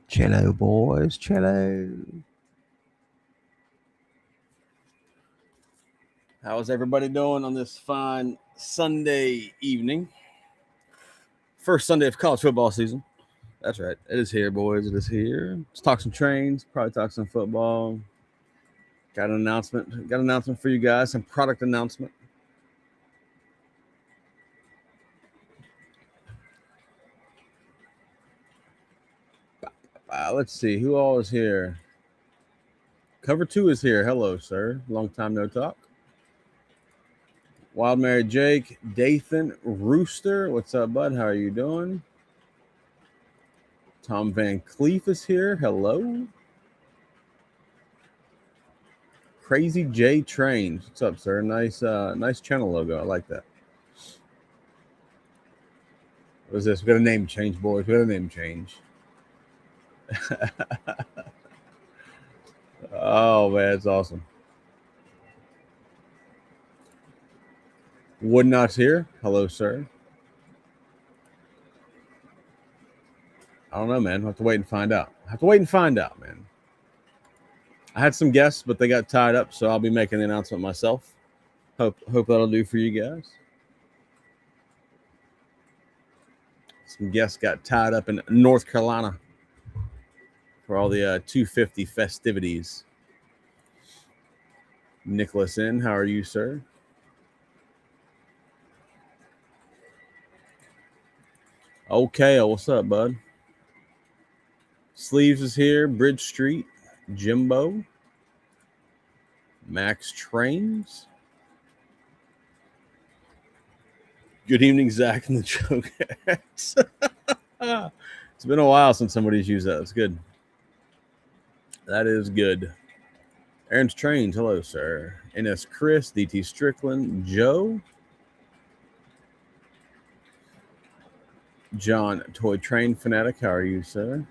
Cello, boys, cello. How's everybody doing on this fine Sunday evening? First Sunday of college football season. That's right. It is here, boys. It is here. Let's talk some trains, probably talk some football. Got an announcement. Got an announcement for you guys, some product announcement. Let's see who all is here. Cover 2 is here. Hello, sir. Long time no talk. Wild Mary Jake, Dathan Rooster. What's up, bud? How are you doing? Tom Van Cleef is here. Hello. Crazy J Trains. What's up, sir? Nice channel logo. I like that. What is this? We got a name change, boys. We got a name change. Oh man, it's awesome. Woodnot's here. Hello, sir. I don't know, man. I'll have to wait and find out. Man. I had some guests, but they got tied up, so I'll be making the announcement myself. Hope that'll do for you guys. Some guests got tied up in North Carolina for all the 250 festivities. Nicholas in, how are you, sir? Okay, what's up, bud? Sleeves is here. Bridge Street, Jimbo, Max Trains. Good evening, Zach and the Jokers. It's been a while since somebody's used that. That's good. That is good. Aaron's Trains. Hello, sir. NS Chris, DT Strickland, Joe, John Toy Train Fanatic. How are you, sir?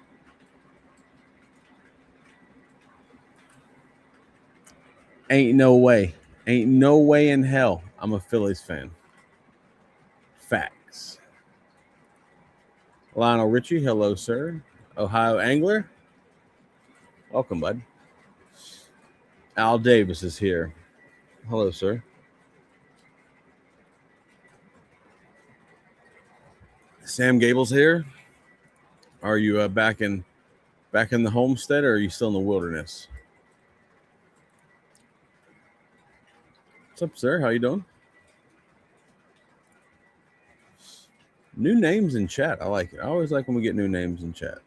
Ain't no way in hell I'm a Phillies fan. Facts. Lionel Richie, hello, sir. Ohio Angler, welcome, bud. Al Davis is here. Hello, sir. Sam Gable's here. Are you back in the homestead, or are you still in the wilderness? What's up, sir? How you doing? New names in chat. I like it. I always like when we get new names in chat.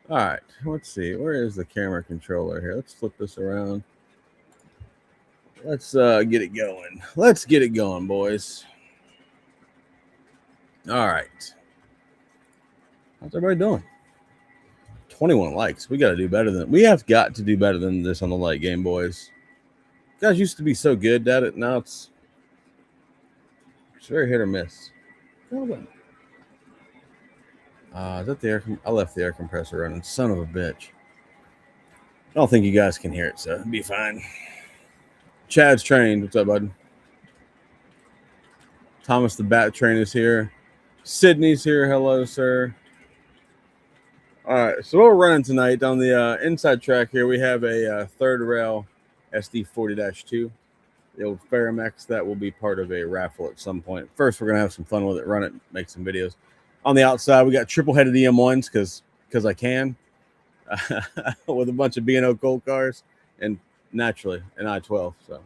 All right. Let's see. Where is the camera controller here? Let's flip this around. Let's get it going. Let's get it going, boys. All right. How's everybody doing? 21 likes. We got to do better than we have got to do better than this on the light game, boys. You guys used to be so good at it. Now it's very hit or miss. Is that the air? I left the air compressor running. Son of a bitch. I don't think you guys can hear it, so it'll be fine. Chad's trained. What's up, bud? Thomas the Bat Train is here. Sydney's here. Hello, sir. All right, so what we're running tonight on the inside track here, we have a third rail SD40-2. The old Ferromex that will be part of a raffle at some point. First, we're going to have some fun with it, run it, make some videos. On the outside, we got triple-headed EM1s because I can, with a bunch of B&O Colt cars, and naturally an I-12. So,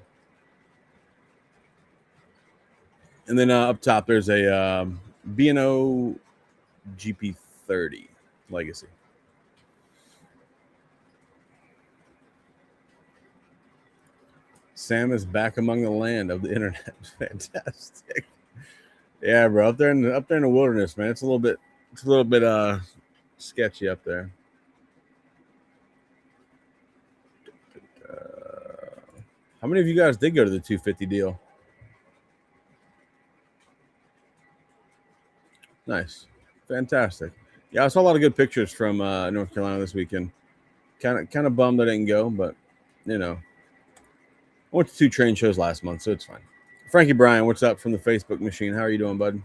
and then up top there's a B&O GP30 Legacy. Sam is back among the land of the internet. Fantastic. Yeah, bro. Up there in the wilderness, man. It's a little bit sketchy up there. How many of you guys did go to the 250 deal? Nice. Fantastic. Yeah, I saw a lot of good pictures from North Carolina this weekend. Kind of bummed I didn't go, but you know, I went to 2 train shows last month, so it's fine. Frankie Bryan, what's up from the Facebook machine? How are you doing, bud?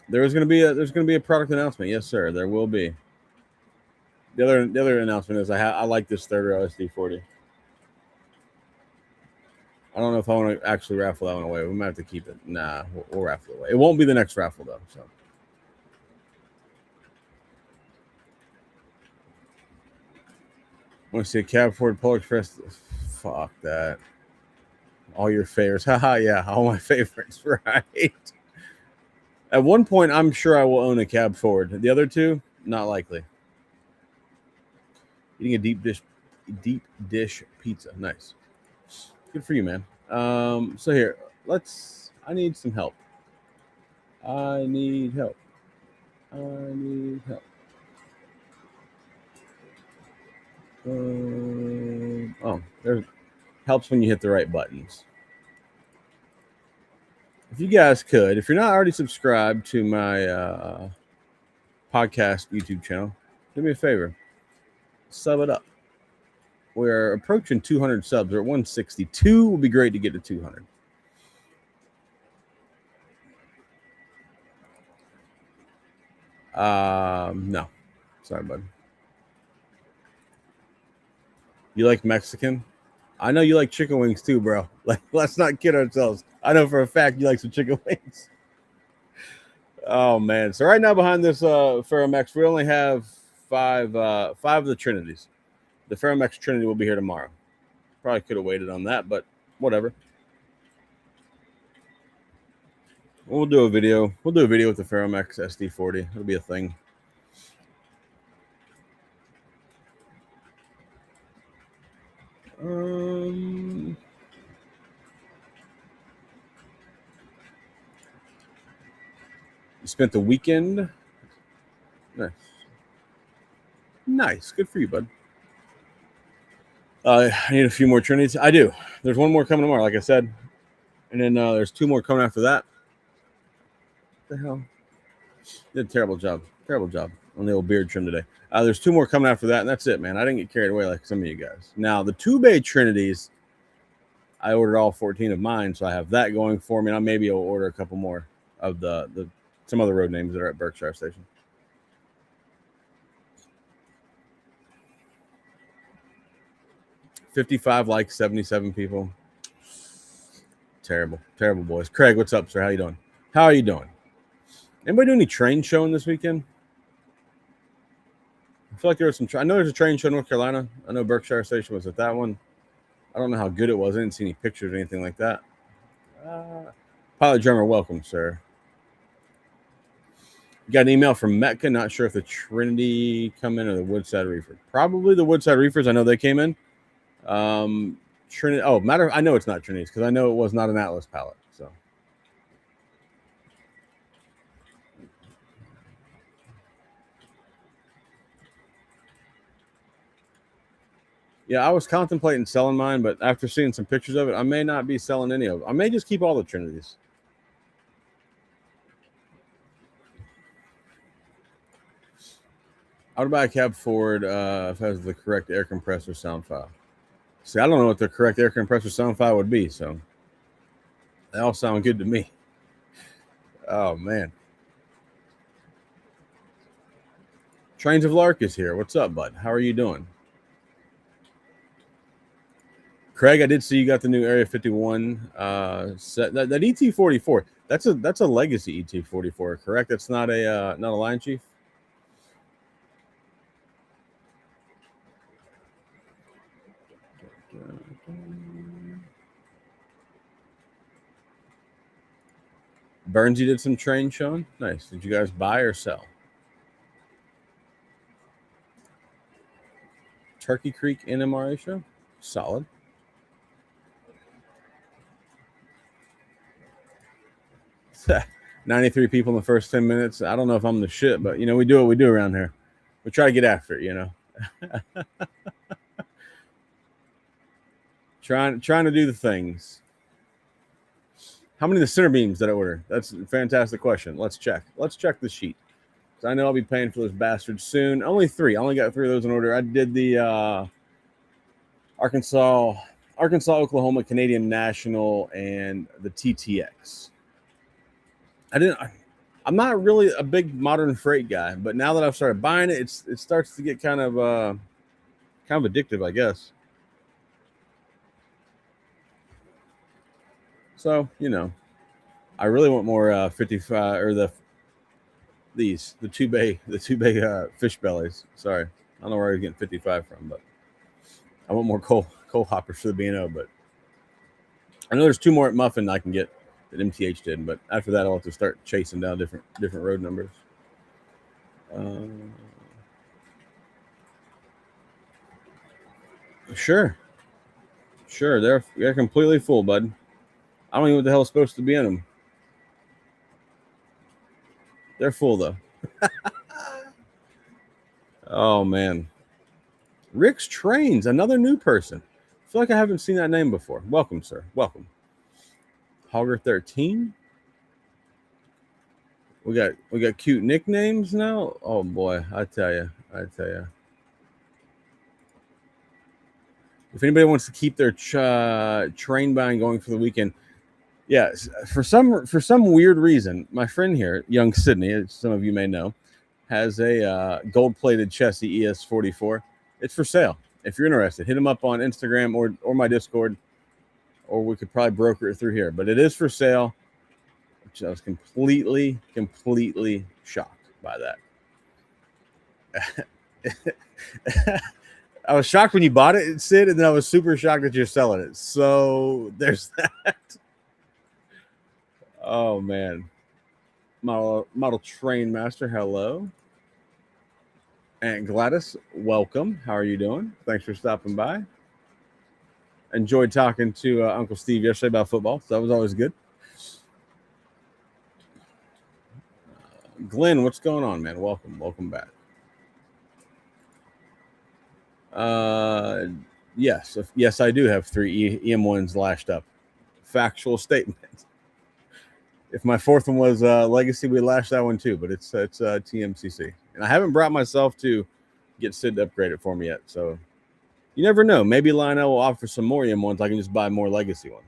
There's gonna be a product announcement. Yes, sir. There will be. The other announcement is I like this third row SD40. I don't know if I want to actually raffle that one away. We might have to keep it. Nah, we'll raffle it away. It won't be the next raffle though. So. Want to see a Cab Ford Polo Express? Fuck that. All your favorites. Haha, yeah, all my favorites, right? At one point, I'm sure I will own a Cab Ford. The other two, not likely. Eating a deep dish pizza. Nice. Good for you, man. So here, I need some help. I need help. There helps when you hit the right buttons. If you guys could, if you're not already subscribed to my podcast YouTube channel, do me a favor, sub it up. We're approaching 200 subs. We're at 162. Would be great to get to 200. No, sorry, bud. You like Mexican? I know you like chicken wings too, bro. Like, let's not kid ourselves. I know for a fact you like some chicken wings. Oh man! So right now behind this Ferromex, we only have five of the Trinities. The Ferromex Trinity will be here tomorrow. Probably could have waited on that, but whatever. We'll do a video. We'll do a video with the Ferromex SD40. It'll be a thing. You spent the weekend. Nice. Good for you, bud. I need a few more Trinities. I do. There's one more coming tomorrow, like I said. And then there's 2 more coming after that. What the hell? Did a terrible job on the old beard trim today. There's 2 more coming after that, and that's it, man. I didn't get carried away like some of you guys. Now, the 2-bay Trinities, I ordered all 14 of mine, so I have that going for me. And I maybe will order a couple more of the some other road names that are at Berkshire Station. $55 likes, 77 people. Terrible, boys. Craig, what's up, sir? How you doing? How are you doing? Anybody do any train showing this weekend? I feel like there was some. I know there's a train show in North Carolina. I know Berkshire Station was at that one. I don't know how good it was. I didn't see any pictures or anything like that. Pilot Drummer, welcome, sir. Got an email from Metka. Not sure if the Trinity come in or the Woodside Reefer. Probably the Woodside Reefers. I know they came in. Trinity. Oh, I know it's not Trinity's because I know it was not an Atlas pallet. So. Yeah, I was contemplating selling mine, but after seeing some pictures of it, I may not be selling any of it. I may just keep all the Trinities. I would buy a Cab Ford if it has the correct air compressor sound file. See, I don't know what the correct air compressor sound file would be, so they all sound good to me. Oh, man. Trains of Lark is here. What's up, bud? How are you doing? Craig, I did see you got the new Area 51 set. That ET44. That's a legacy ET44, correct? That's not a Lion Chief. Burns, you did some train showing. Nice. Did you guys buy or sell? Turkey Creek NMRA show. Solid. $93 people in the first 10 minutes. I don't know if I'm the shit, but we do what we do around here. We try to get after it, trying to do the things. How many of the center beams did I order? That's a fantastic question. Let's check the sheet. I know I'll be paying for those bastards soon. Only 3. I only got 3 of those in order. I did the Arkansas, Oklahoma, Canadian National, and the TTX. I'm not really a big modern freight guy, but now that I've started buying it, it starts to get kind of addictive, I guess. So, I really want more 55 or the two bay fish bellies. Sorry, I don't know where I was getting 55 from, but I want more coal hoppers for the B&O. But I know there's 2 more at Muffin I can get that MTH did, but after that I'll have to start chasing down different road numbers. Sure, they're completely full, bud. I don't even know what the hell is supposed to be in them. They're full though. Oh man, Rick's Trains, another new person. I feel like I haven't seen that name before. Welcome, sir. Welcome. Hogger 13. We got cute nicknames now. Oh boy, I tell you. If anybody wants to keep their train buying going for the weekend, yes, for some weird reason, my friend here, young Sydney, as some of you may know, has a gold-plated Chessie ES44. It's for sale. If you're interested, hit him up on Instagram or my Discord, or we could probably broker it through here. But it is for sale. Which I was completely shocked by that. I was shocked when you bought it, Sid, and then I was super shocked that you're selling it. So there's that. Oh man. Model Train Master, hello. Aunt Gladys, welcome. How are you doing? Thanks for stopping by. Enjoyed talking to Uncle Steve yesterday about football, so that was always good. Glenn, what's going on, man? Welcome back. Yes, I do have 3 EM1s lashed up. Factual statement. If my 4th one was Legacy, we lashed that one too, but it's TMCC. And I haven't brought myself to get Sid to upgrade it for me yet. So you never know. Maybe Lionel will offer some more EM1s. I can just buy more Legacy ones.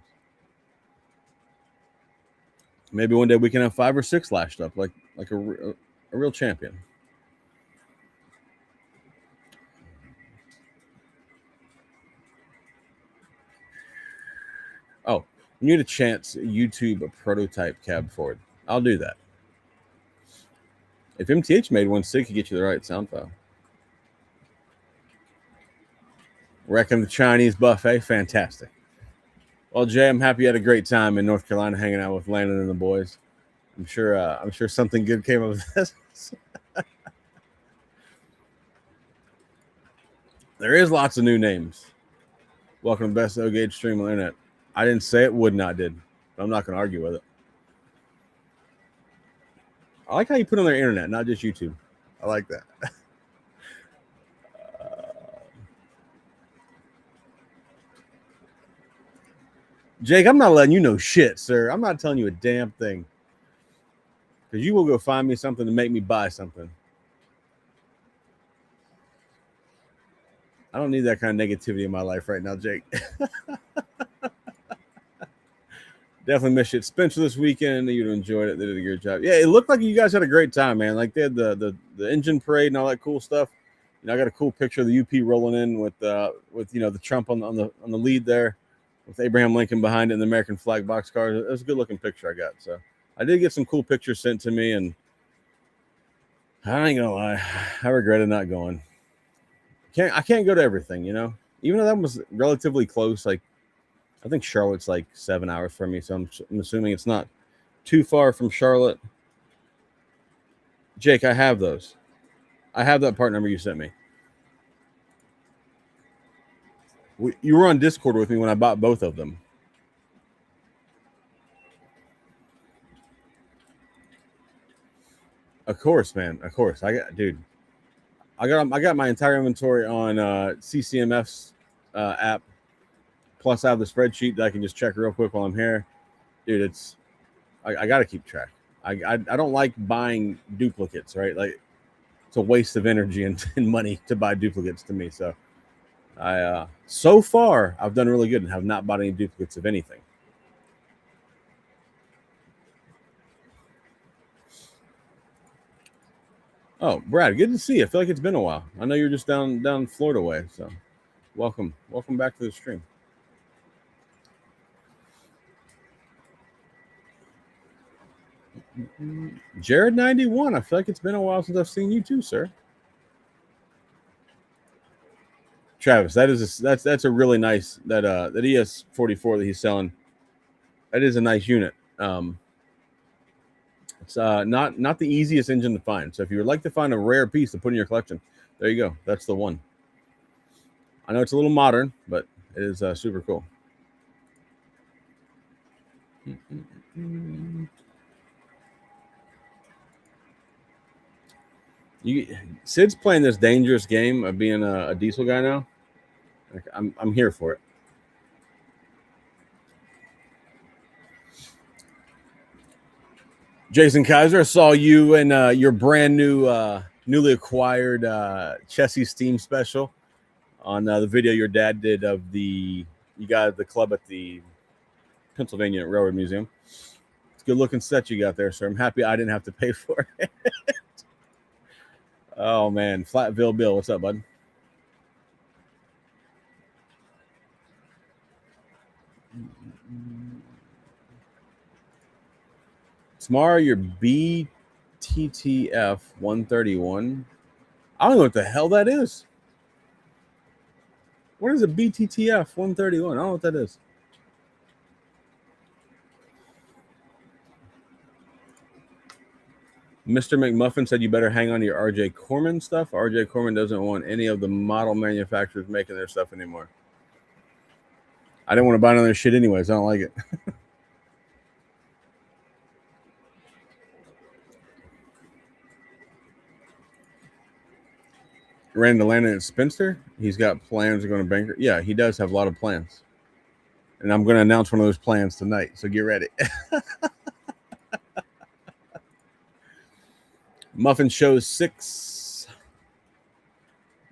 Maybe one day we can have 5 or 6 lashed up, like a real champion. Oh, you need a chance, YouTube a prototype cab Ford. I'll do that. If MTH made one, Sid could get you the right sound file. Wrecking the Chinese buffet, fantastic. Well, Jay, I'm happy you had a great time in North Carolina hanging out with Landon and the boys. I'm sure something good came of this. There is lots of new names. Welcome to Best O-Gauge Stream on the Internet. I didn't say it, Wood not did. But I'm not going to argue with it. I like how you put on their internet, not just YouTube. I like that. Jake, I'm not letting you know shit, sir. I'm not telling you a damn thing. Because you will go find me something to make me buy something. I don't need that kind of negativity in my life right now, Jake. Definitely missed it. Spencer this weekend, you'd have enjoyed it. They did a good job. Yeah, it looked like you guys had a great time, man. Like they had the engine parade and all that cool stuff. I got a cool picture of the UP rolling in with the Trump on the lead there. with Abraham Lincoln behind it and the American flag boxcar. It was a good looking picture I got. So I did get some cool pictures sent to me, and I ain't gonna lie, I regretted not going. I can't go to everything, Even though that was relatively close, like I think Charlotte's like 7 hours from me, so I'm assuming it's not too far from Charlotte. Jake, I have those. I have that part number you sent me. You were on Discord with me when I bought both of them. Of course, man. Of course. I got my entire inventory on CCMF's app. Plus, I have the spreadsheet that I can just check real quick while I'm here. Dude, I got to keep track. I don't like buying duplicates, right? Like, it's a waste of energy and money to buy duplicates to me. So, so far, I've done really good and have not bought any duplicates of anything. Oh, Brad, good to see you. I feel like it's been a while. I know you're just down Florida way, so welcome back to the stream. Jared 91. I feel like it's been a while since I've seen you too, sir. Travis, that's a really nice that ES 44 that he's selling. That is a nice unit. It's not the easiest engine to find. So if you would like to find a rare piece to put in your collection, there you go. That's the one. I know it's a little modern, but it is super cool. Sid's playing this dangerous game of being a diesel guy now. I'm here for it. Jason Kaiser, I saw you and your brand new, newly acquired Chessie Steam special on the video your dad did of you got the club at the Pennsylvania Railroad Museum. It's a good looking set you got there, sir. I'm happy I didn't have to pay for it. Oh man, Flatville Bill, what's up, bud? Tomorrow, your BTTF 131. I don't know what the hell that is. What is a BTTF 131? I don't know what that is. Mr. McMuffin said you better hang on to your RJ Corman stuff. RJ Corman doesn't want any of the model manufacturers making their stuff anymore. I didn't want to buy another shit anyways. I don't like it. Randy Landon at Spencer. He's got plans of going to bankrupt. Yeah, he does have a lot of plans. And I'm going to announce one of those plans tonight. So get ready. Muffin shows 6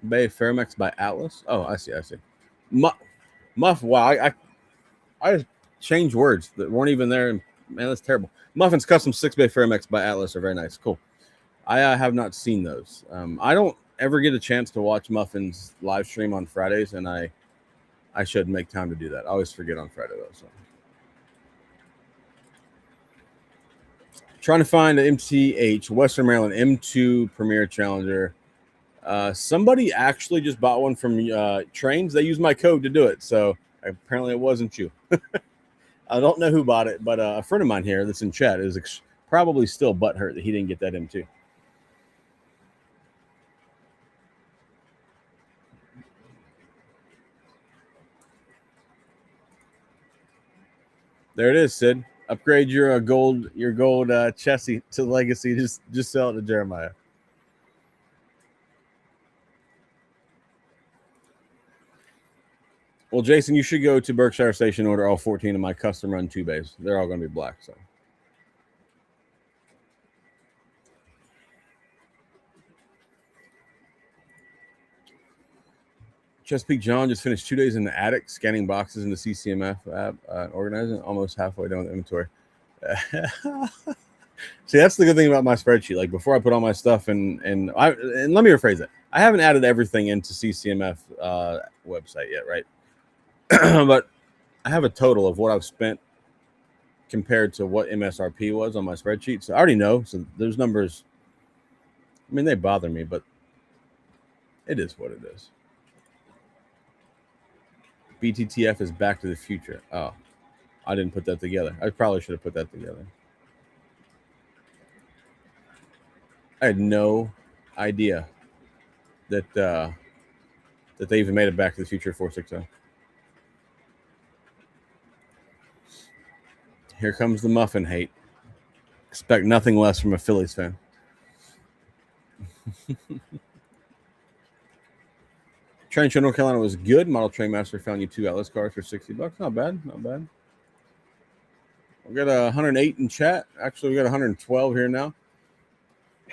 Bay Ferromex by Atlas. Oh, I see. Muff. Wow, I just changed words that weren't even there. Man, that's terrible. Muffin's custom 6 Bay Ferromex by Atlas are very nice. Cool. I have not seen those. I don't ever get a chance to watch Muffin's live stream on Fridays, and I should make time to do that. I always forget on Friday though. So. Trying to find an MTH Western Maryland M2 Premier Challenger. Somebody actually just bought one from Trains. They used my code to do it, so apparently it wasn't you. I don't know who bought it, but a friend of mine here that's in chat is probably still butthurt that he didn't get that M2. There it is, Sid. Upgrade your gold Chessie to Legacy. Just sell it to Jeremiah. Well, Jason, you should go to Berkshire Station, order all 14 of my custom run 2 bays. They're all going to be black. So. Chesapeake John just finished 2 days in the attic scanning boxes in the CCMF app, organizing, almost halfway down the inventory. See, that's the good thing about my spreadsheet. Like before I put all my stuff and let me rephrase it. I haven't added everything into CCMF website yet, right? But I have a total of what I've spent compared to what MSRP was on my spreadsheet. So I already know. So those numbers, I mean, they bother me, but it is what it is. BTTF is Back to the Future. Oh, I didn't put that together. I probably should have put that together. I had no idea that they even made it Back to the Future 460. Here comes the muffin hate. Expect nothing less from a Phillies fan. Train Show North Carolina was good. Model Train Master found you 2 Atlas cars for $60. Not bad. Not bad. We got 108 in chat. Actually, we got 112 here now.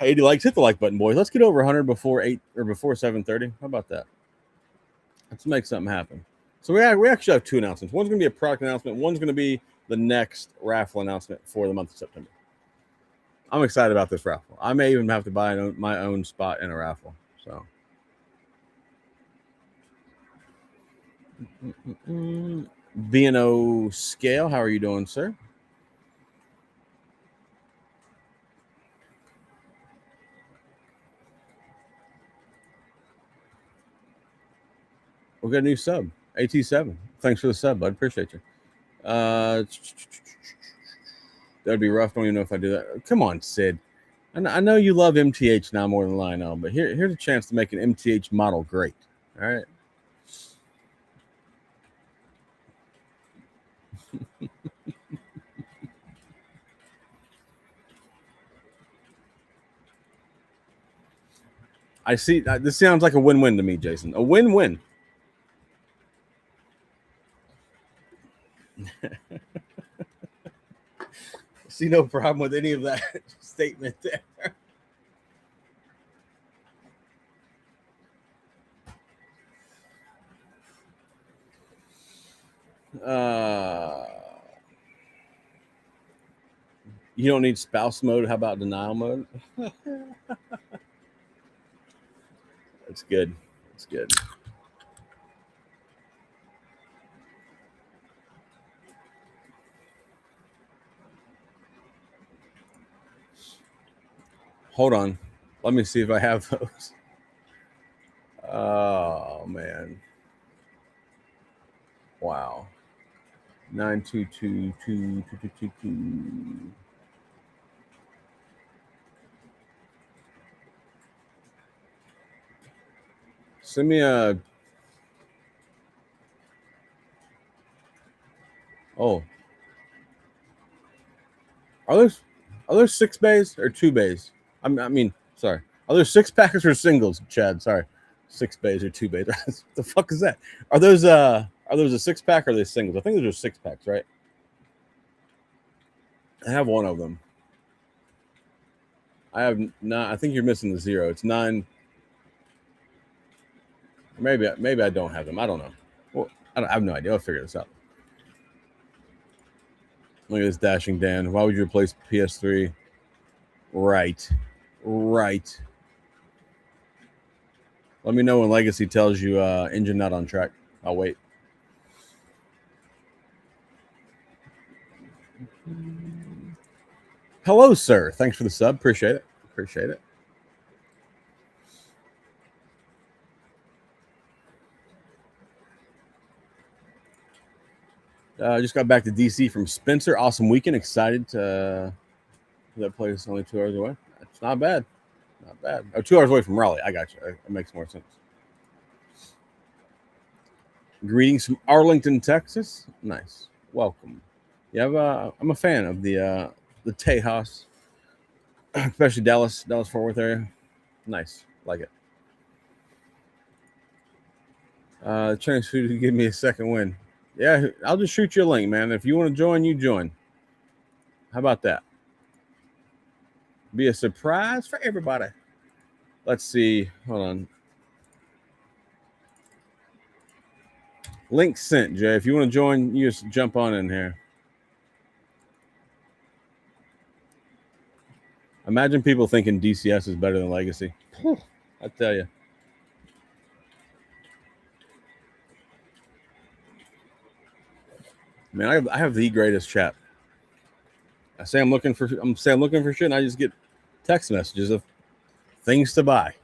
80 likes. Hit the like button, boys. Let's get over 100 before 8 or before 7:30. How about that? Let's make something happen. So we actually have 2 announcements. One's going to be a product announcement. One's going to be the next raffle announcement for the month of September. I'm excited about this raffle. I may even have to buy my own spot in a raffle. So. B&O Scale, how are you doing, sir? We got a new sub, AT7. Thanks for the sub, bud. Appreciate you. That'd be rough. Don't even know if I do that. Come on, Sid. I know you love MTH now more than Lionel, but here's a chance to make an MTH model great. All right. I see. This sounds like a win-win to me, Jason. A win-win. See no problem with any of that statement there. You don't need spouse mode. How about denial mode? That's good. That's good. Hold on. Let me see if I have those. Oh, man. Wow. 9222222. Send me a. Oh. Are there 6 bays or 2 bays? I mean, sorry. Are there 6 packers or singles, Chad? Sorry. 6 bays or 2 bays. What the fuck is that? Are those a 6-pack or are they singles? I think those are 6-packs, right? I have one of them. I have not. I think you're missing the 0. It's 9. Maybe I don't have them. I don't know. Well, I have no idea. I'll figure this out. Look at this dashing Dan. Why would you replace PS3? Right. Let me know when Legacy tells you engine not on track. I'll wait. Hello, sir. Thanks for the sub. Appreciate it. I just got back to DC from Spencer. Awesome weekend. Excited to that place only 2 hours away. It's not bad. Oh, 2 hours away from Raleigh. I got you. It makes more sense. Greetings from Arlington, Texas. Nice. Welcome. Yeah, I'm a fan of the Tejas, especially Dallas Fort Worth area. Nice. Like it. Chinese food to give me a second win. Yeah, I'll just shoot you a link, man. If you want to join, you join. How about that? Be a surprise for everybody. Let's see. Hold on. Link sent, Jay. If you want to join, you just jump on in here. Imagine people thinking DCS is better than Legacy. I tell you. Man, I have the greatest chat. I say I'm looking for shit, and I just get text messages of things to buy.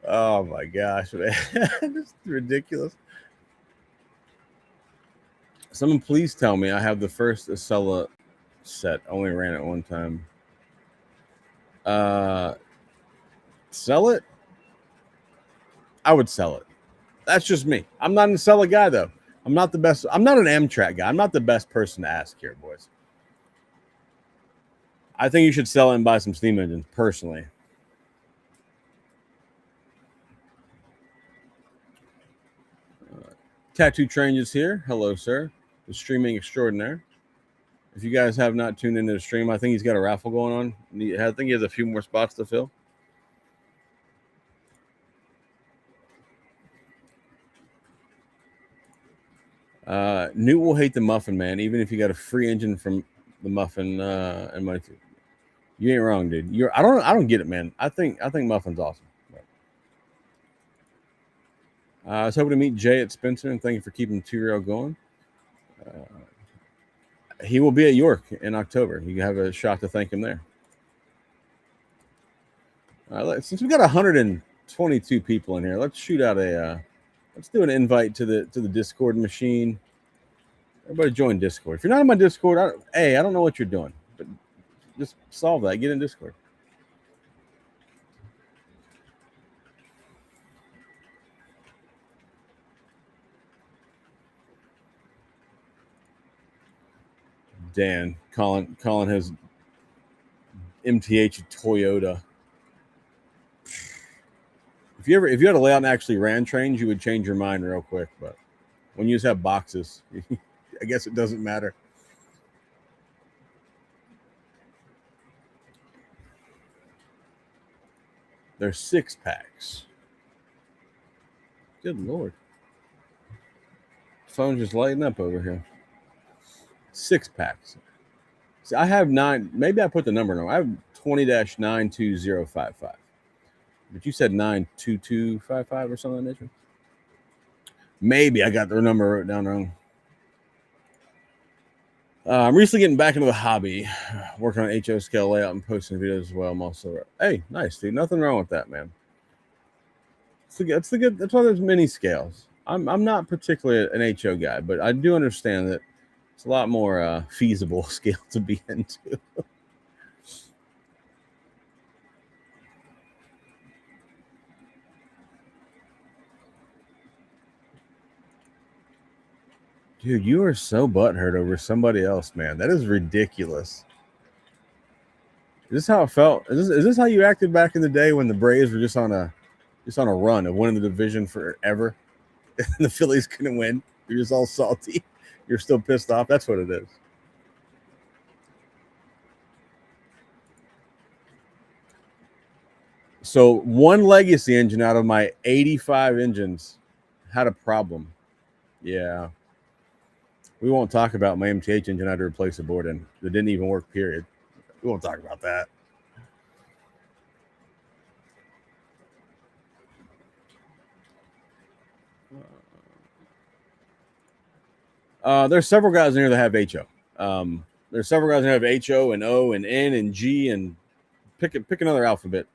Oh my gosh, man. It's ridiculous. Someone please tell me I have the first Acela set. Only ran it one time. Sell it? I would sell it. That's just me. I'm not an Acela guy though. I'm not the best. I'm not an Amtrak guy. I'm not the best person to ask here, boys. I think you should sell it and buy some steam engines, personally. Tattoo Train is here. Hello, sir. The streaming extraordinaire. If you guys have not tuned into the stream, I think he's got a raffle going on. I think he has a few more spots to fill. Newt will hate the Muffin, man, even if you got a free engine from the Muffin and money too. You ain't wrong, dude. I don't get it, man. I think Muffin's awesome. I was hoping to meet Jay at Spencer, and thank you for keeping 2-Rail going. He will be at York in October. You have a shot to thank him there. Since we got 122 people in here, let's shoot out let's do an invite to the Discord machine. Everybody join Discord. If you're not in my Discord, I don't know what you're doing, but just solve that. Get in Discord. Dan calling his MTH a Toyota. If you had a layout and actually ran trains, you would change your mind real quick. But when you just have boxes, I guess it doesn't matter. They're 6-packs. Good Lord. Phone's just lighting up over here. 6-packs. See, I have 9. Maybe I put the number wrong. I have 20-92055. But you said 92255 or something like that. Maybe I got the number wrote down wrong. I'm recently getting back into the hobby, working on HO scale layout and posting videos as well. I'm also nice, dude. Nothing wrong with that, man. That's why there's many scales. I'm not particularly an HO guy, but I do understand that it's a lot more feasible scale to be into. Dude, you are so butthurt over somebody else, man. That is ridiculous. Is this how it felt? Is this how you acted back in the day when the Braves were just on a run of winning the division forever? And the Phillies couldn't win. You're just all salty. You're still pissed off. That's what it is. So one legacy engine out of my 85 engines had a problem. Yeah. We won't talk about my MTH engine I had to replace a board in. That didn't even work, period. We won't talk about that. There's several guys in here that have HO. There's several guys that have HO and O and N and G and pick another alphabet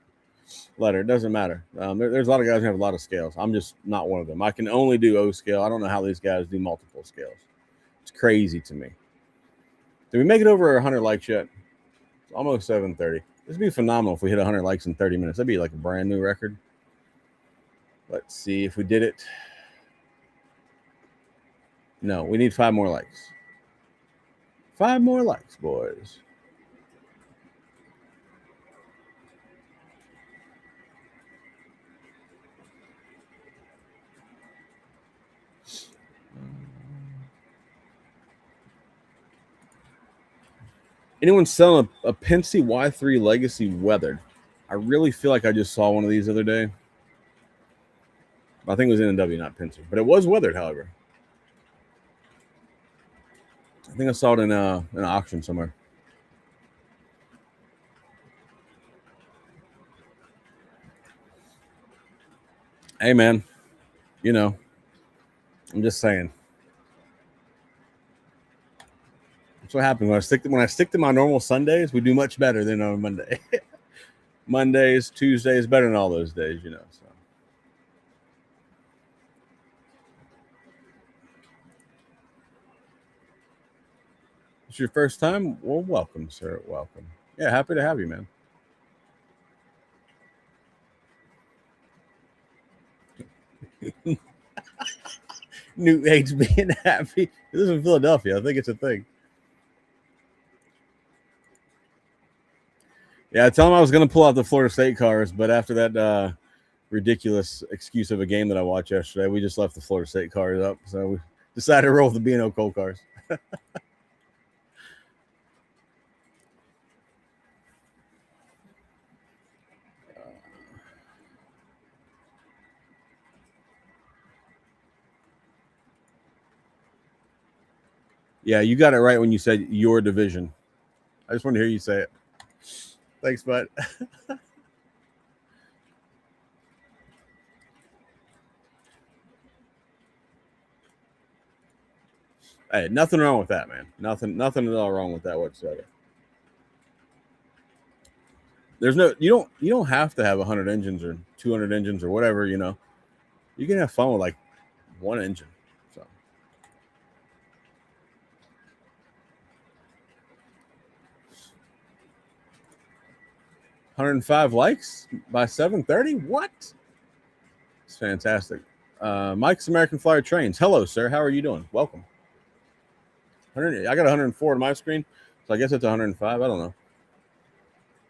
letter. It doesn't matter. There's a lot of guys who have a lot of scales. I'm just not one of them. I can only do O scale. I don't know how these guys do multiple scales. It's crazy to me. Did we make it over 100 likes yet? It's almost 7:30. This would be phenomenal if we hit 100 likes in 30 minutes. That'd be like a brand new record. Let's see if we did it. No, we need 5 more likes. 5 more likes, boys. Anyone selling a Penske Y3 Legacy weathered? I really feel like I just saw one of these the other day. I think it was N&W, not Penske, but it was weathered, however. I think I saw it in an auction somewhere. Hey, man, I'm just saying. That's what happens when I stick to my normal Sundays. We do much better than on Monday. Mondays, Tuesdays, better than all those days, you know. So. It's your first time? Well, welcome, sir. Welcome. Yeah, happy to have you, man. Newt hates being happy. This is in Philadelphia. I think it's a thing. Yeah, I tell him I was going to pull out the Florida State cars, but after that ridiculous excuse of a game that I watched yesterday, we just left the Florida State cars up. So we decided to roll with the B&O Cold cars. Yeah, you got it right when you said your division. I just want to hear you say it. Thanks, bud. Hey, nothing wrong with that, man. Nothing at all wrong with that whatsoever. You don't have to have 100 engines or 200 engines or whatever, you know. You can have fun with like one engine. So 105 likes by 7:30. What? It's fantastic. Mike's American Flyer Trains. Hello, sir. How are you doing? Welcome. I got 104 on my screen, so I guess it's 105. I don't know.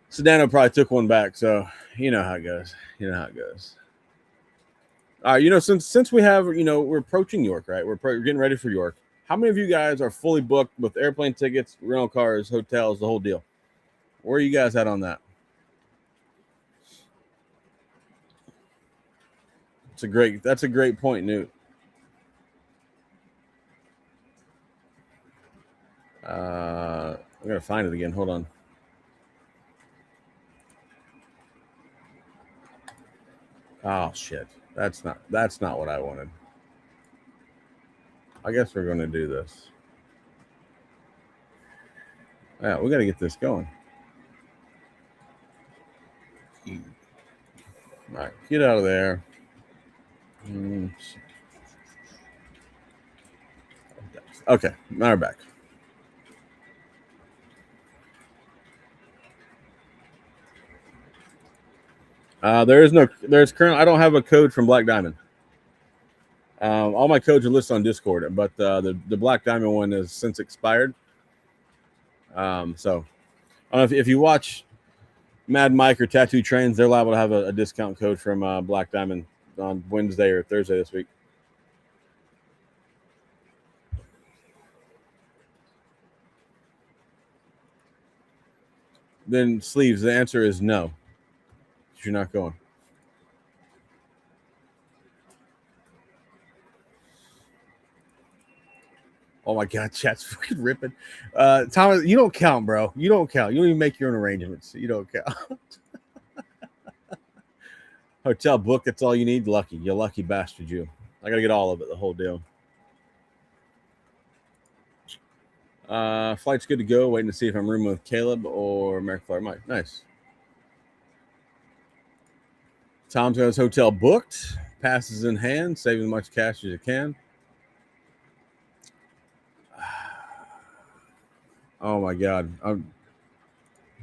Sedano probably took one back, so you know how it goes. You know how it goes. All right, you know, since we have, you know, we're approaching York, right? We're getting ready for York. How many of you guys are fully booked with airplane tickets, rental cars, hotels, the whole deal? Where are you guys at on that? That's a great point, Newt. I'm gonna find it again. Hold on. Oh shit. That's not what I wanted. I guess we're gonna do this. Yeah, we gotta get this going. All right, get out of there. Okay, now we're back. There's currently, I don't have a code from Black Diamond. All my codes are listed on Discord, but the Black Diamond one has since expired. So I don't know if you watch Mad Mike or Tattoo Trains, they're liable to have a discount code from Black Diamond on Wednesday or Thursday this week. Then sleeves. The answer is no. You're not going. Oh my god, chat's fucking ripping. Thomas, you don't count, bro. You don't count. You don't even make your own arrangements. You don't count. Hotel book, that's all you need. Lucky. You lucky bastard, you. I gotta get all of it, the whole deal. Flight's good to go. Waiting to see if I'm rooming with Caleb or American Flyer Mike. Nice. Tom's got his hotel booked. Passes in hand, saving as much cash as you can. Oh my god.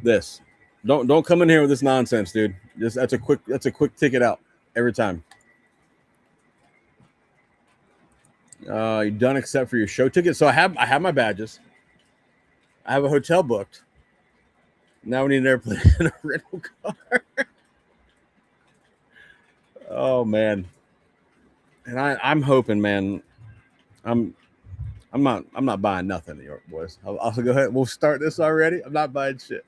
This. Don't come in here with this nonsense, dude. That's a quick ticket out every time. You're done except for your show ticket. So I have my badges. I have a hotel booked. Now we need an airplane and a rental car. Oh man. And I'm hoping, man. I'm not buying nothing in New York, boys. I'll go ahead. We'll start this already. I'm not buying shit.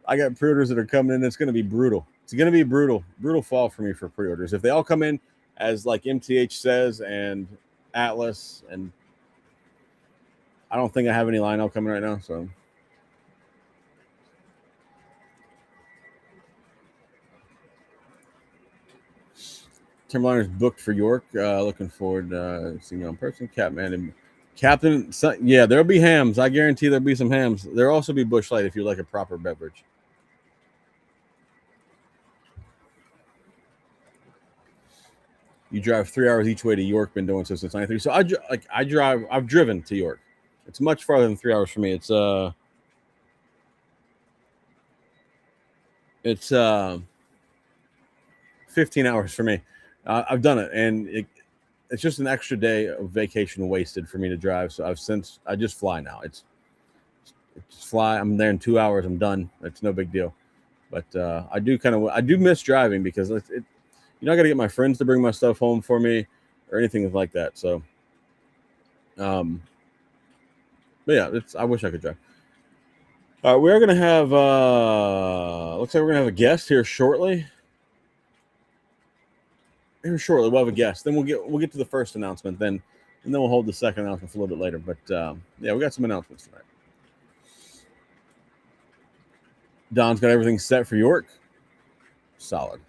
I got pre-orders that are coming in. It's going to be brutal. It's going to be brutal fall for me for pre-orders. If they all come in as like MTH says and Atlas, and I don't think I have any Lionel coming right now. So Timberliner's booked for York. Looking forward to seeing you in person. Catman and Captain, yeah, there'll be hams. I guarantee there'll be some hams. There'll also be Busch Light if you like a proper beverage. You drive 3 hours each way to York. Been doing so since '93. So I drive. I've driven to York. It's much farther than 3 hours for me. It's 15 hours for me. I've done it, and it's just an extra day of vacation wasted for me to drive. So I just fly now. It's fly. I'm there in 2 hours. I'm done. It's no big deal. But I do miss driving because I got to get my friends to bring my stuff home for me or anything like that. So, but yeah, I wish I could drive. We are gonna have looks like we're gonna have a guest here shortly. We'll have a guest. Then we'll get to the first announcement then, and then we'll hold the second announcement for a little bit later. But yeah, we got some announcements tonight. Don's got everything set for York. Solid.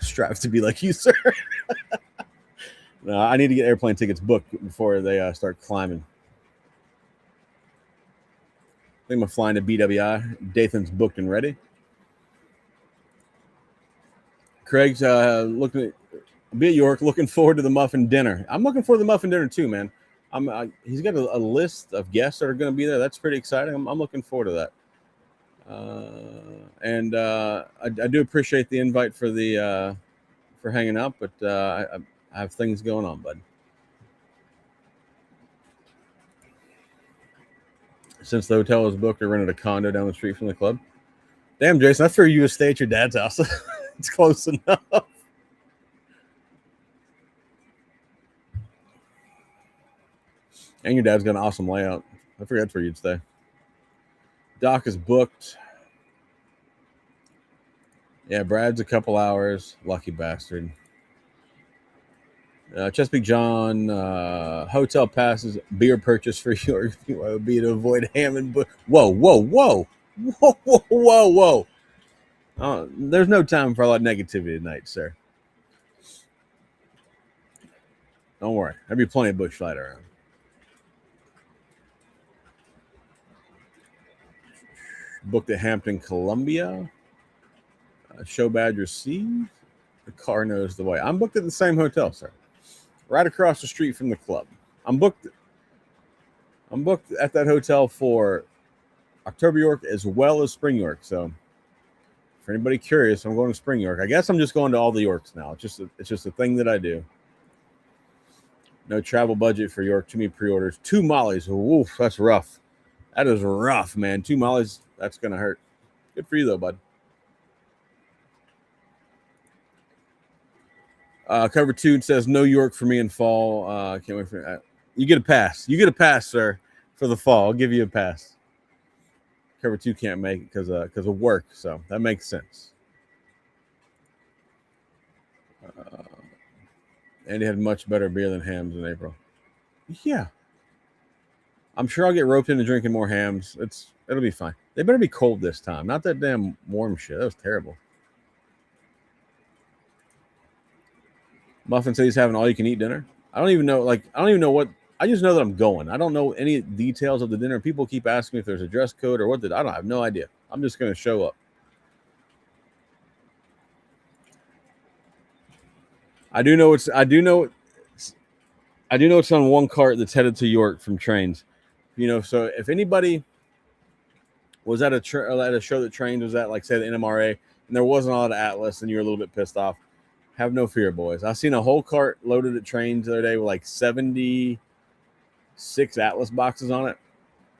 Strives to be like you, sir. No, I need to get airplane tickets booked before they start climbing. I think I'm flying to BWI. Dathan's booked and ready. Craig's looking at be at York. Looking forward to the muffin dinner. I'm looking forward to the muffin dinner too, man. He's got a list of guests that are going to be there. That's pretty exciting. I'm looking forward to that. And I do appreciate the invite for the for hanging out, but I have things going on, bud. Since the hotel was booked, I rented a condo down the street from the club. Damn, Jason, I figured you would stay at your dad's house. It's close enough. And your dad's got an awesome layout. I figured that's where you'd stay. Doc is booked. Yeah, Brad's a couple hours. Lucky bastard. Chesapeake John, hotel passes, beer purchase for your would be to avoid ham and whoa. There's no time for a lot of negativity tonight, sir. Don't worry. There'll be plenty of Busch Light around. Booked at Hampton, Columbia. Show badge received. The car knows the way. I'm booked at the same hotel, sir. Right across the street from the club. I'm booked at that hotel for October York as well as Spring York. So for anybody curious, I'm going to Spring York. I guess I'm just going to all the Yorks now. It's just a thing that I do. No travel budget for York. Too many pre-orders. 2 mollies. Oof, that's rough. That is rough, man. 2 mollies. That's gonna hurt. Good for you though, bud. Cover 2 says no York for me in fall. Can't wait for that. You get a pass. You get a pass, sir, for the fall. I'll give you a pass. Cover 2 can't make it because of work, so that makes sense. Andy had much better beer than hams in April. Yeah, I'm sure I'll get roped into drinking more hams. It'll be fine. They better be cold this time. Not that damn warm shit. That was terrible. Muffin said he's having all-you-can-eat dinner. I don't even know what. I just know that I'm going. I don't know any details of the dinner. People keep asking me if there's a dress code or what. I have no idea. I'm just going to show up. I do know it's on one cart that's headed to York from trains. So if anybody was at a show that Trains was at, like say the NMRA, and there wasn't a lot of Atlas, and you're a little bit pissed off, have no fear, boys. I seen a whole cart loaded at Trains the other day with like 76 Atlas boxes on it.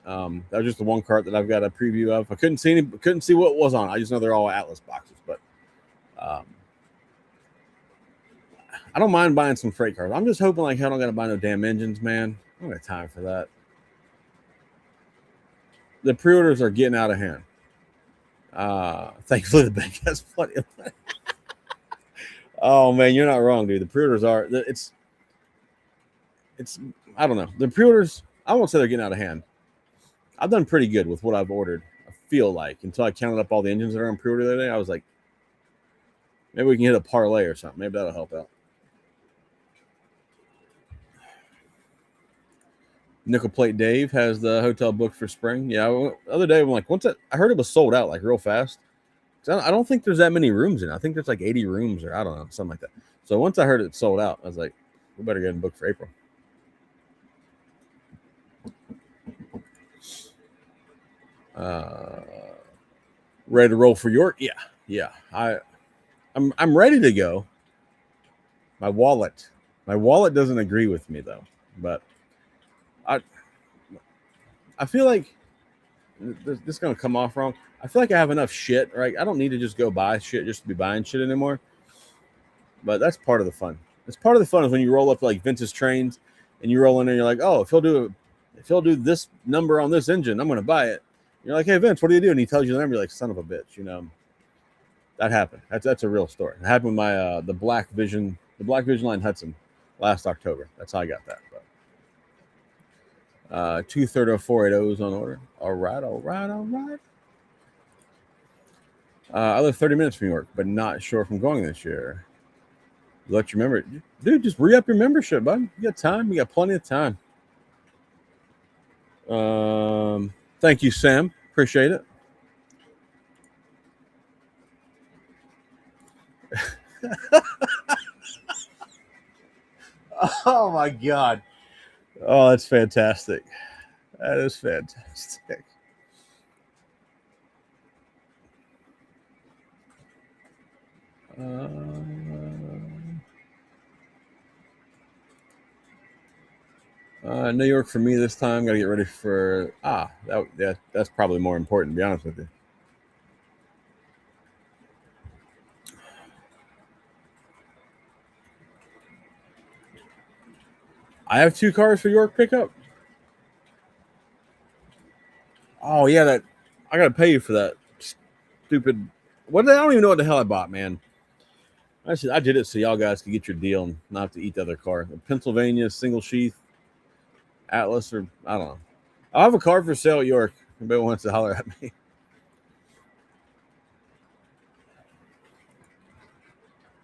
That was just the one cart that I've got a preview of. I couldn't see what was on it. I just know they're all Atlas boxes, but I don't mind buying some freight cars. I'm just hoping like hell I don't got to buy no damn engines, man. I don't got time for that. The pre-orders are getting out of hand. Thankfully, the bank has plenty of money. Oh man, you're not wrong, dude. The pre-orders are it's I don't know. The pre-orders, I won't say they're getting out of hand. I've done pretty good with what I've ordered. I feel like until I counted up all the engines that are on pre-order the other day, I was like, maybe we can hit a parlay or something. Maybe that'll help out. Nickel Plate Dave has the hotel booked for spring. Yeah, the other day I'm like, I heard it was sold out like real fast. I don't think there's that many rooms in it. I think there's like 80 rooms or I don't know, something like that. So once I heard it sold out, I was like, we better get it booked for April. Ready to roll for York? Yeah. I'm ready to go. My wallet doesn't agree with me though. But I feel like this is gonna come off wrong. I feel like I have enough shit, right? I don't need to just go buy shit just to be buying shit anymore. But that's part of the fun. It's part of the fun is when you roll up to like Vince's Trains and you roll in there and you're like, oh, if he'll do this number on this engine, I'm gonna buy it. You're like, hey Vince, what do you do? And he tells you the number. You're like, son of a bitch, you know. That happened. That's a real story. It happened with my the Black Vision line Hudson last October. That's how I got that. But 2 30480s on order. All right. I live 30 minutes from New York, but not sure if I'm going this year. Let you remember, dude. Just re-up your membership, bud. You got time. You got plenty of time. Thank you, Sam. Appreciate it. Oh my god. Oh, that's fantastic. That is fantastic. New York for me this time. Got to get ready for that's probably more important. To be honest with you. I have 2 cars for York pickup. Oh yeah, that I gotta pay you for that stupid. What I don't even know what the hell I bought, man. I did it so y'all guys could get your deal and not have to eat the other car. A Pennsylvania single sheath Atlas, or I don't know. I'll have a car for sale at York. Anybody wants to holler at me.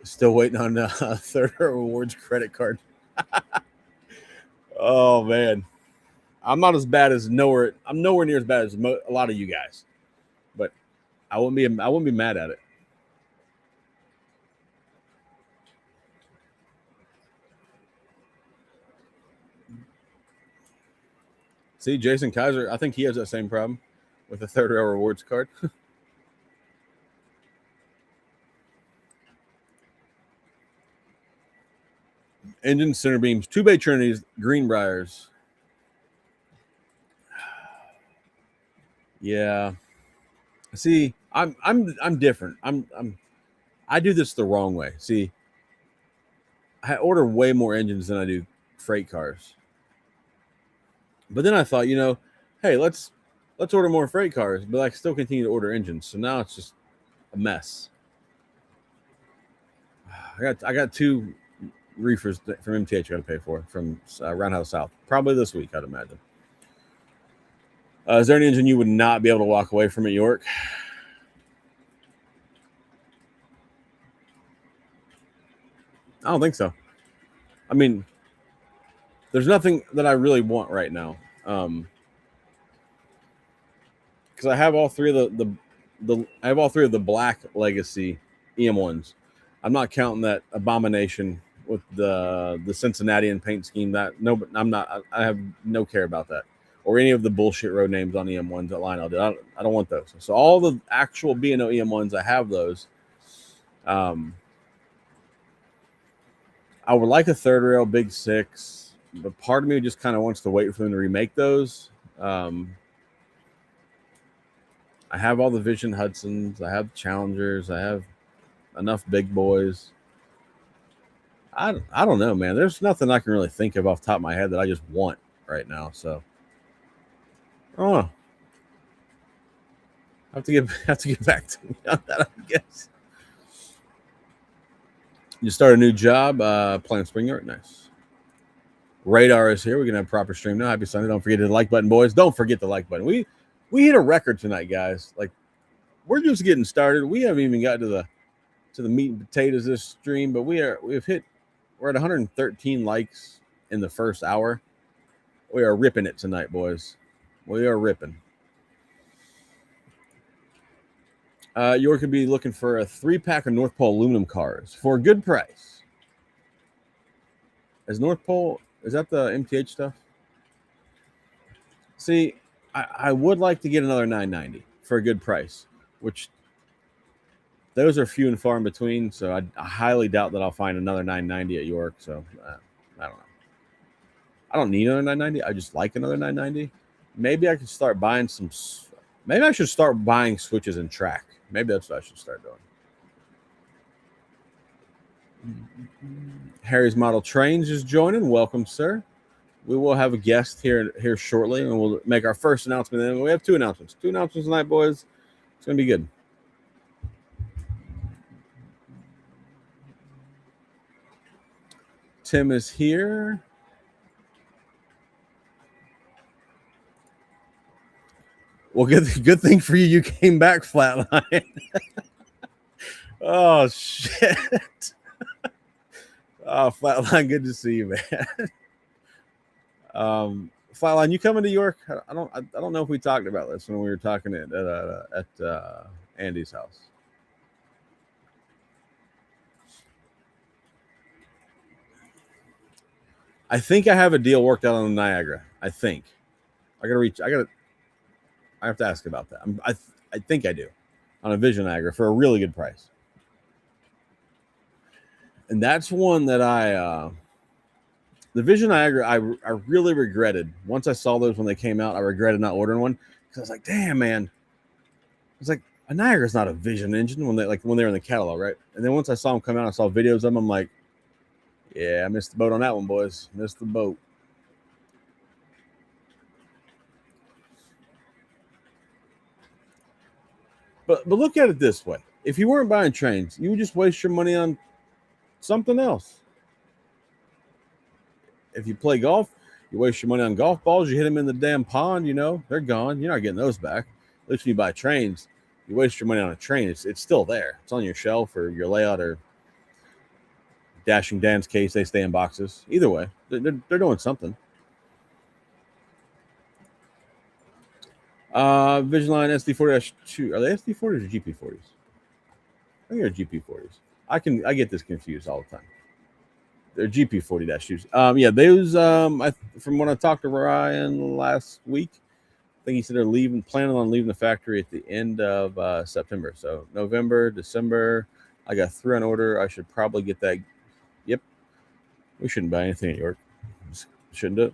Still waiting on Third Rewards credit card. Oh man, I'm not as bad as nowhere. I'm nowhere near as bad as a lot of you guys, but I wouldn't be mad at it. See, Jason Kaiser, I think he has that same problem with the Third Rail Rewards card. Engine center beams, 2 bay Trinities, Greenbriers. Yeah. See, I'm different. I do this the wrong way. See, I order way more engines than I do freight cars. But then I thought, hey, let's order more freight cars, but I still continue to order engines. So now it's just a mess. I got 2 reefers from MTH I got to pay for from Roundhouse South. Probably this week, I'd imagine. Is there an engine you would not be able to walk away from at York? I don't think so. I mean, there's nothing that I really want right now. Because I have all 3 of I have all 3 of the Black Legacy EM1s. I'm not counting that abomination with the Cincinnati paint scheme. I'm not. I have no care about that, or any of the bullshit road names on EM1s that Lionel did. I don't want those. So all the actual B&O EM1s, I have those. I would like a third rail Big 6, but part of me just kind of wants to wait for them to remake those. I have all the Vision Hudsons. I have Challengers. I have enough big boys. I don't know, man. There's nothing I can really think of off the top of my head that I just want right now. So I don't know. I have to get back to me on that, I guess. You start a new job, playing Spring York. Nice. Radar is here. We're gonna have a proper stream now. Happy Sunday. Don't forget to hit the like button, boys. Don't forget the like button. We hit a record tonight, guys. Like, we're just getting started. We haven't even got to the meat and potatoes of this stream, but we're at 113 likes in the first hour. We are ripping it tonight, boys. We are ripping. York could be looking for a 3-pack of North Pole aluminum cars for a good price. Is North Pole, is that the MTH stuff? See, I would like to get another 990 for a good price, which those are few and far in between. So I highly doubt that I'll find another 990 at York. So I don't know. I don't need another 990. I just like another 990. Maybe I could start buying some. Maybe I should start buying switches and track. Maybe that's what I should start doing. Harry's Model Trains is joining. Welcome, sir. We will have a guest here shortly, and we'll make our first announcement. And we have 2 announcements. 2 announcements tonight, boys. It's going to be good. Tim is here. Well, good thing for you. You came back, Flatline. Oh, shit. Oh, Flatline, good to see you, man. Flatline, you coming to York? I don't know if we talked about this when we were talking at Andy's house. I think I have a deal worked out on Niagara. I think I have to ask about that. I think I do on a Vision Niagara for a really good price. And that's one that the Vision Niagara, I really regretted. Once I saw those when they came out, I regretted not ordering one because I was like, damn, man. It's like a Niagara's not a Vision engine when they're in the catalog, right? And then once I saw them come out, I saw videos of them. I'm like, yeah, I missed the boat on that one, boys. Missed the boat. But look at it this way. If you weren't buying trains, you would just waste your money on something else. If you play golf, you waste your money on golf balls. You hit them in the damn pond, they're gone. You're not getting those back. At least when you buy trains, you waste your money on a train. It's still there. It's on your shelf or your layout or Dashing Dan's case. They stay in boxes. Either way, they're doing something. Visionline SD40-2. Are they SD40s or GP40s? I think they're GP40s. I get this confused all the time. They're GP40-2s. Yeah, those. From when I talked to Ryan last week, I think he said they're planning on leaving the factory at the end of September. So November, December. I got 3 on order. I should probably get that. Yep. We shouldn't buy anything at York. Shouldn't do it.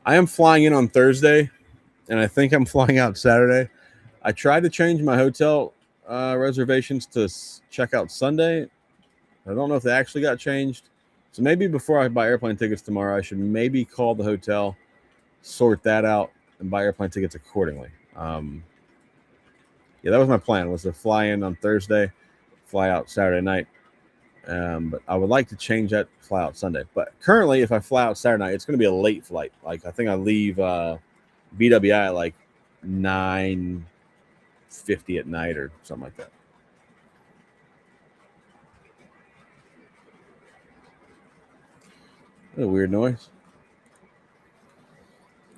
I am flying in on Thursday, and I think I'm flying out Saturday. I tried to change my hotel reservations to check out Sunday. I don't know if they actually got changed. So maybe before I buy airplane tickets tomorrow, I should maybe call the hotel, sort that out, and buy airplane tickets accordingly. Yeah, that was my plan, was to fly in on Thursday, fly out Saturday night. But I would like to change that, fly out Sunday. But currently, if I fly out Saturday night, it's going to be a late flight. Like I think I leave BWI at like 9:50 at night or something like that. What a weird noise.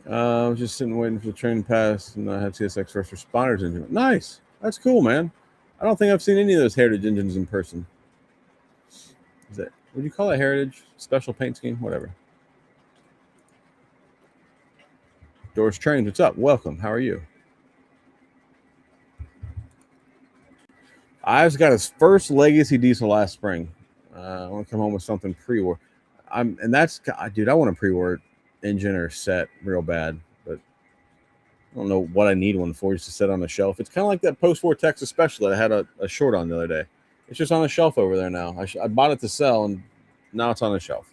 I was just sitting waiting for the train to pass, and I had CSX First Responders engine. Nice. That's cool, man. I don't think I've seen any of those Heritage engines in person. Would you call it Heritage? Special paint scheme? Whatever. Doors Trains, what's up? Welcome. How are you? Ives got his first Legacy diesel last spring. I want to come home with something pre-war. I want a pre-war engine or set real bad, but I don't know what I need one for. Just to sit on the shelf. It's kind of like that post-war Texas Special that I had a short on the other day. It's just on the shelf over there now. I bought it to sell, and now it's on the shelf.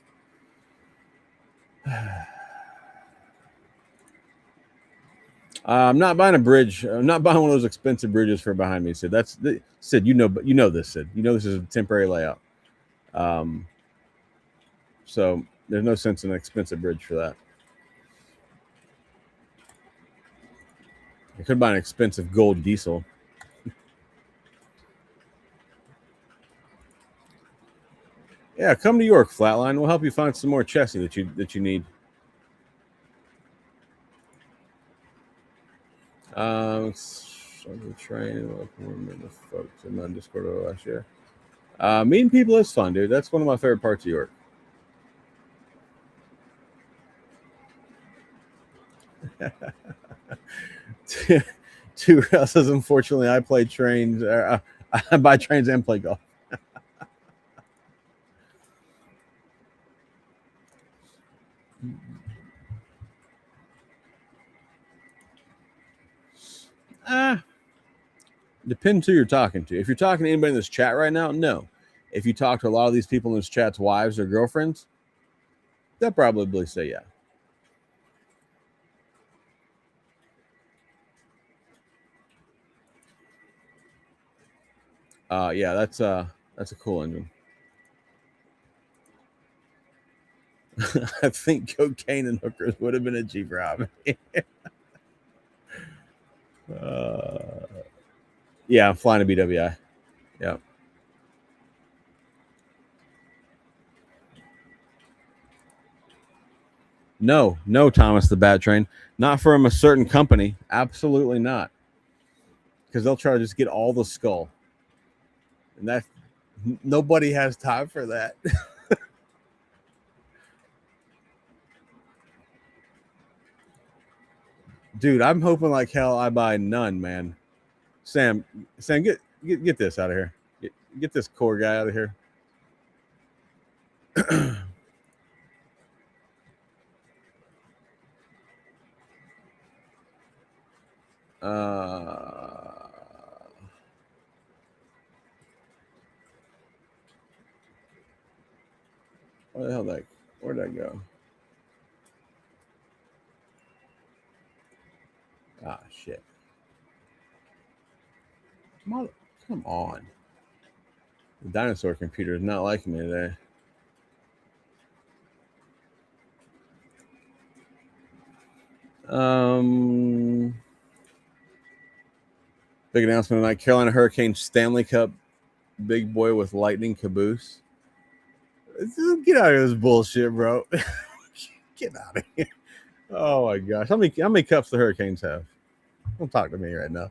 I'm not buying a bridge. I'm not buying one of those expensive bridges for behind me, Sid. Sid. You know this, Sid. You know this is a temporary layout. So there's no sense in an expensive bridge for that. I could buy an expensive gold diesel. Yeah, come to York, Flatline. We'll help you find some more chassis that you need. Train. Welcome the folks in my Discord last year. Meeting people is fun, dude. That's one of my favorite parts of York. Two says, unfortunately, I play trains. I buy trains and play golf. Depends who you're talking to. If you're talking to anybody in this chat right now, no. If you talk to a lot of these people in this chat's wives or girlfriends, they'll probably say yeah. Yeah, that's a cool engine. I think cocaine and hookers would have been a cheaper hobby. Yeah, I'm flying a BWI. Yeah. No, Thomas the Bat Train. Not from a certain company. Absolutely not. Because they'll try to just get all the skull. And that nobody has time for that. Dude, I'm hoping like hell I buy none, man. Sam, get this out of here. Get this core guy out of here. Where the hell where'd that go? Ah, shit. Come on. The dinosaur computer is not liking me today. Big announcement tonight. Carolina Hurricanes Stanley Cup big boy with lightning caboose. Get out of this bullshit, bro. Get out of here. Oh my gosh. How many cups the Hurricanes have? Don't talk to me right now.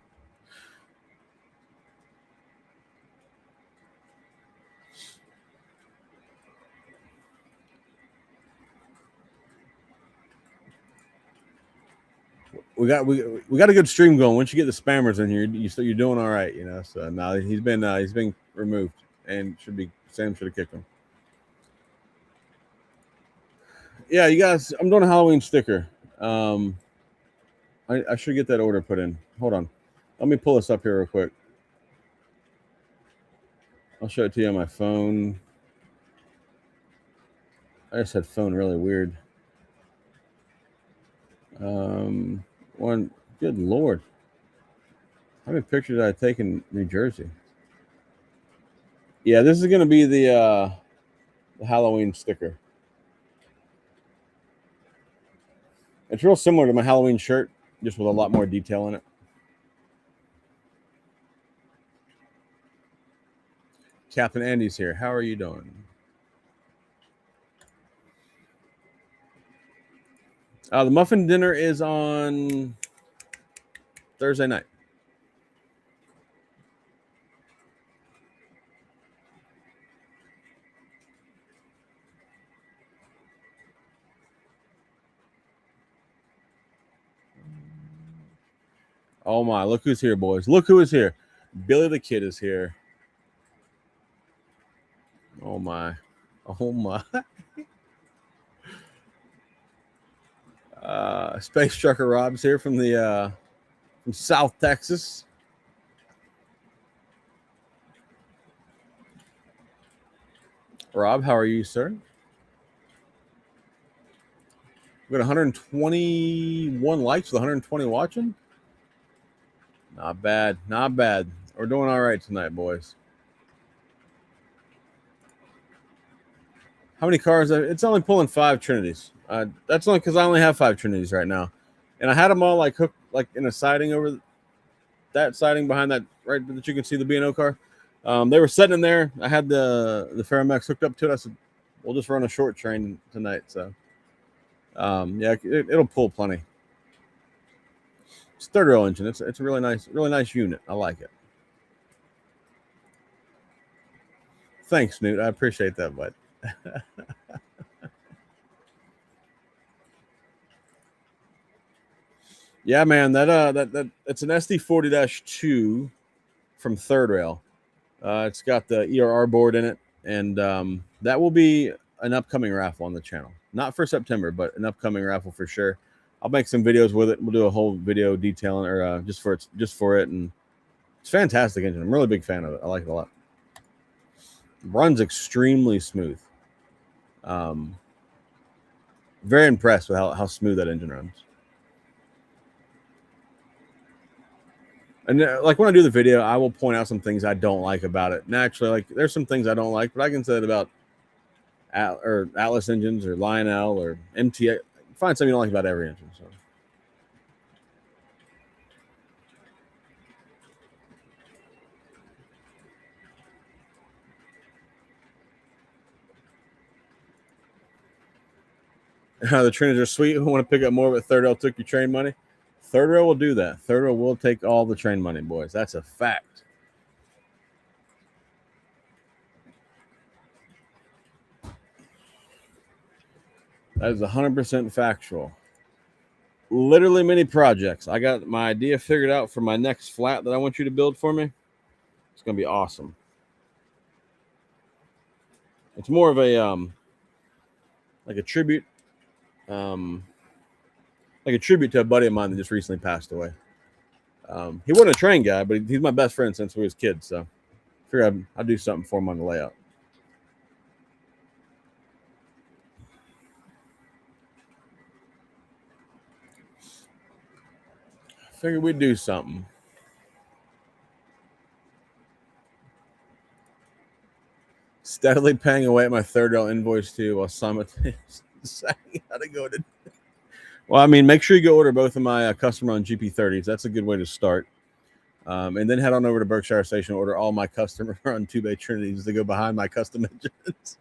We got a good stream going. Once you get the spammers in here, you're doing all right, you know. So now he's been removed and Sam should have kicked him. Yeah, you guys, I'm doing a Halloween sticker. I should get that order put in. Hold on. Let me pull this up here real quick. I'll show it to you on my phone. I just had phone really weird. Good Lord. How many pictures did I take in New Jersey? Yeah, this is going to be the Halloween sticker. It's real similar to my Halloween shirt, just with a lot more detail in it. Captain Andy's here. How are you doing? The muffin dinner is on Thursday night. Oh my, look who's here, boys. Look who is here. Billy the Kid is here. Oh my. Space Trucker Rob's here from from South Texas. Rob, how are you, sir? We got 121 likes with 120 watching. Not bad. We're doing all right tonight, boys. How many cars? It's only pulling 5 Trinities. That's only because I only have 5 Trinities right now, and I had them all hooked in a siding over that siding behind that right that you can see the B&O car. They were sitting in there. I had the Ferromex hooked up to it. I said, we'll just run a short train tonight. So, yeah, it'll pull plenty. It's third rail engine. It's a really nice unit. I like it. Thanks, Newt. I appreciate that, bud. Yeah, man. That it's an SD40-2 from Third Rail. It's got the ERR board in it, and that will be an upcoming raffle on the channel. Not for September, but an upcoming raffle for sure. I'll make some videos with it. We'll do a whole video detailing, or just for it, and it's a fantastic engine. I'm a really big fan of it. I like it a lot. Runs extremely smooth. Very impressed with how smooth that engine runs. And like when I do the video, I will point out some things I don't like about it. Naturally, like there's some things I don't like, but I can say that about Atlas engines or Lionel or MTA. Find something you don't like about every engine. So the trainers are sweet. Who want to pick up more, but Third Rail took your train money? Third Rail will do that. Third Rail will take all the train money, boys. That's a fact. That is 100% factual. Literally mini projects. I got my idea figured out for my next flat that I want you to build for me. It's going to be awesome. It's more of a like a tribute to a buddy of mine that just recently passed away. He wasn't a train guy, but he's my best friend since we was kids. So I figured I'd do something for him on the layout. I figured we'd do something. Steadily paying away at my Third Rail invoice too, while simultaneously deciding how to go to. Well, I mean, make sure you go order both of my customer on GP30s. That's a good way to start. And then head on over to Berkshire Station and order all my customer on 2-bay Trinities to go behind my custom engines.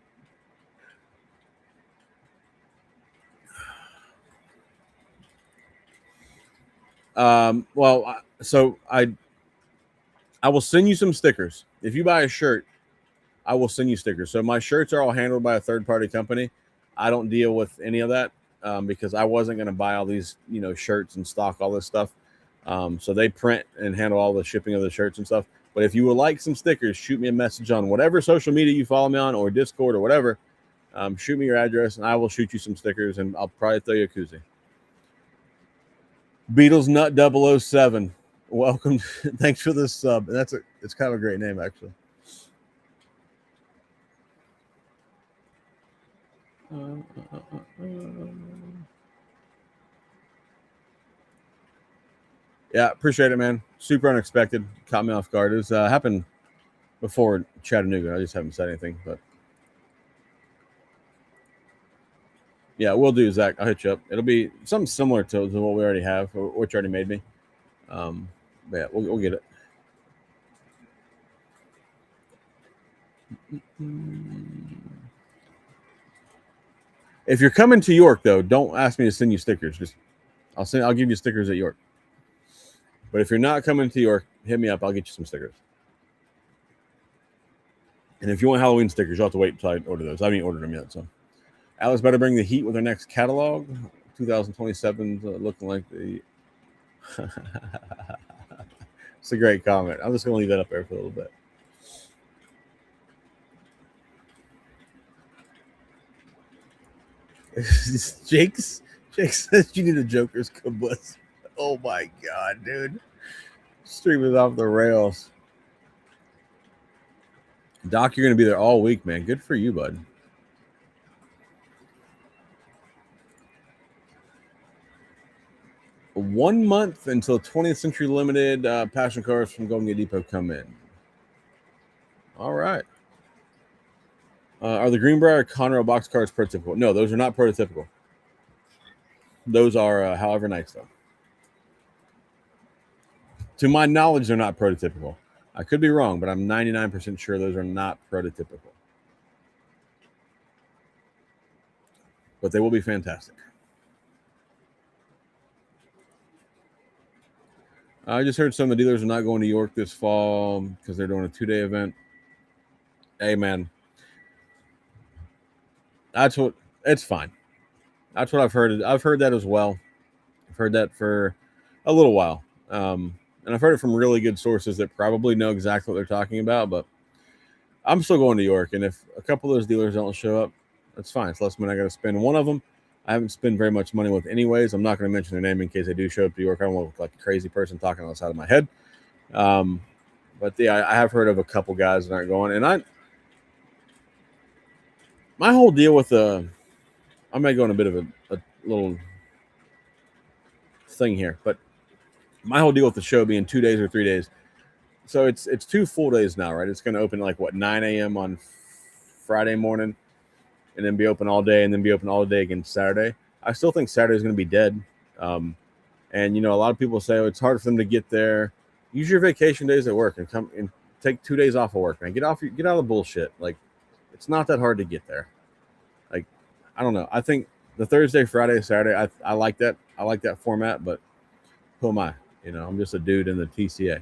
So I will send you some stickers. If you buy a shirt, I will send you stickers. So my shirts are all handled by a third-party company. I don't deal with any of that because I wasn't going to buy all these, shirts and stock all this stuff. So they print and handle all the shipping of the shirts and stuff. But if you would like some stickers, shoot me a message on whatever social media you follow me on or Discord or whatever. Shoot me your address and I will shoot you some stickers and I'll probably throw you a koozie. Beatles Nut 007. Welcome. Thanks for this sub. It's kind of a great name, actually. Yeah, appreciate it, man. Super unexpected. Caught me off guard. It was happened before Chattanooga. I just haven't said anything, but yeah, we'll do, Zach. I'll hit you up. It'll be something similar to what we already have, or what you already made me. But yeah, we'll get it. If you're coming to York, though, don't ask me to send you stickers. Just I'll give you stickers at York. But if you're not coming to York, hit me up. I'll get you some stickers. And if you want Halloween stickers, you'll have to wait until I order those. I haven't ordered them yet. So Alice better bring the heat with her next catalog. 2027 looking like the. It's a great comment. I'm just going to leave that up there for a little bit. Jake says you need a Joker's caboose. Oh my god, dude. Stream is off the rails. Doc, you're going to be there all week, man. Good for you, bud. One month until 20th Century Limited passion cars from Golden Gate Depot come in. All right. Are the Greenbrier Conrail box cars prototypical? No, those are not prototypical. Those are, however nice, though. To my knowledge, they're not prototypical. I could be wrong, but I'm 99% sure those are not prototypical. But they will be fantastic. I just heard some of the dealers are not going to York this fall because they're doing a 2-day event. Hey, man, it's fine. That's what I've heard. I've heard that as well. I've heard that for a little while. And I've heard it from really good sources that probably know exactly what they're talking about. But I'm still going to York, and if a couple of those dealers don't show up, that's fine. It's less money I got to spend. One of them, I haven't spent very much money with, anyways. I'm not going to mention their name in case they do show up to York. I don't look like a crazy person talking on the side of my head. But yeah, I have heard of a couple guys that aren't going, and my whole deal with I may go on a bit of a little thing here, but my whole deal with the show being 2 days or 3 days. So it's 2 full days now, right? It's going to open like 9 a.m. on Friday morning, and then be open all day, and then be open all day again Saturday. I still think Saturday is going to be dead. And a lot of people say it's hard for them to get there. Use your vacation days at work and come and take 2 days off of work, man. Get out of the bullshit. Like, it's not that hard to get there. Like, I don't know. I think the Thursday, Friday, Saturday, I like that. I like that format, but who am I? I'm just a dude in the TCA.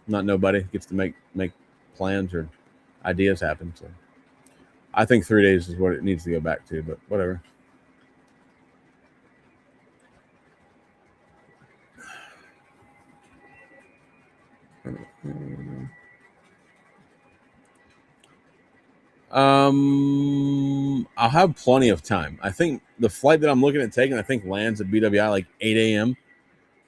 Not nobody gets to make plans or ideas happen. So I think 3 days is what it needs to go back to, but whatever. I'll have plenty of time. I think the flight that I'm looking at taking, I think lands at BWI like 8 a.m.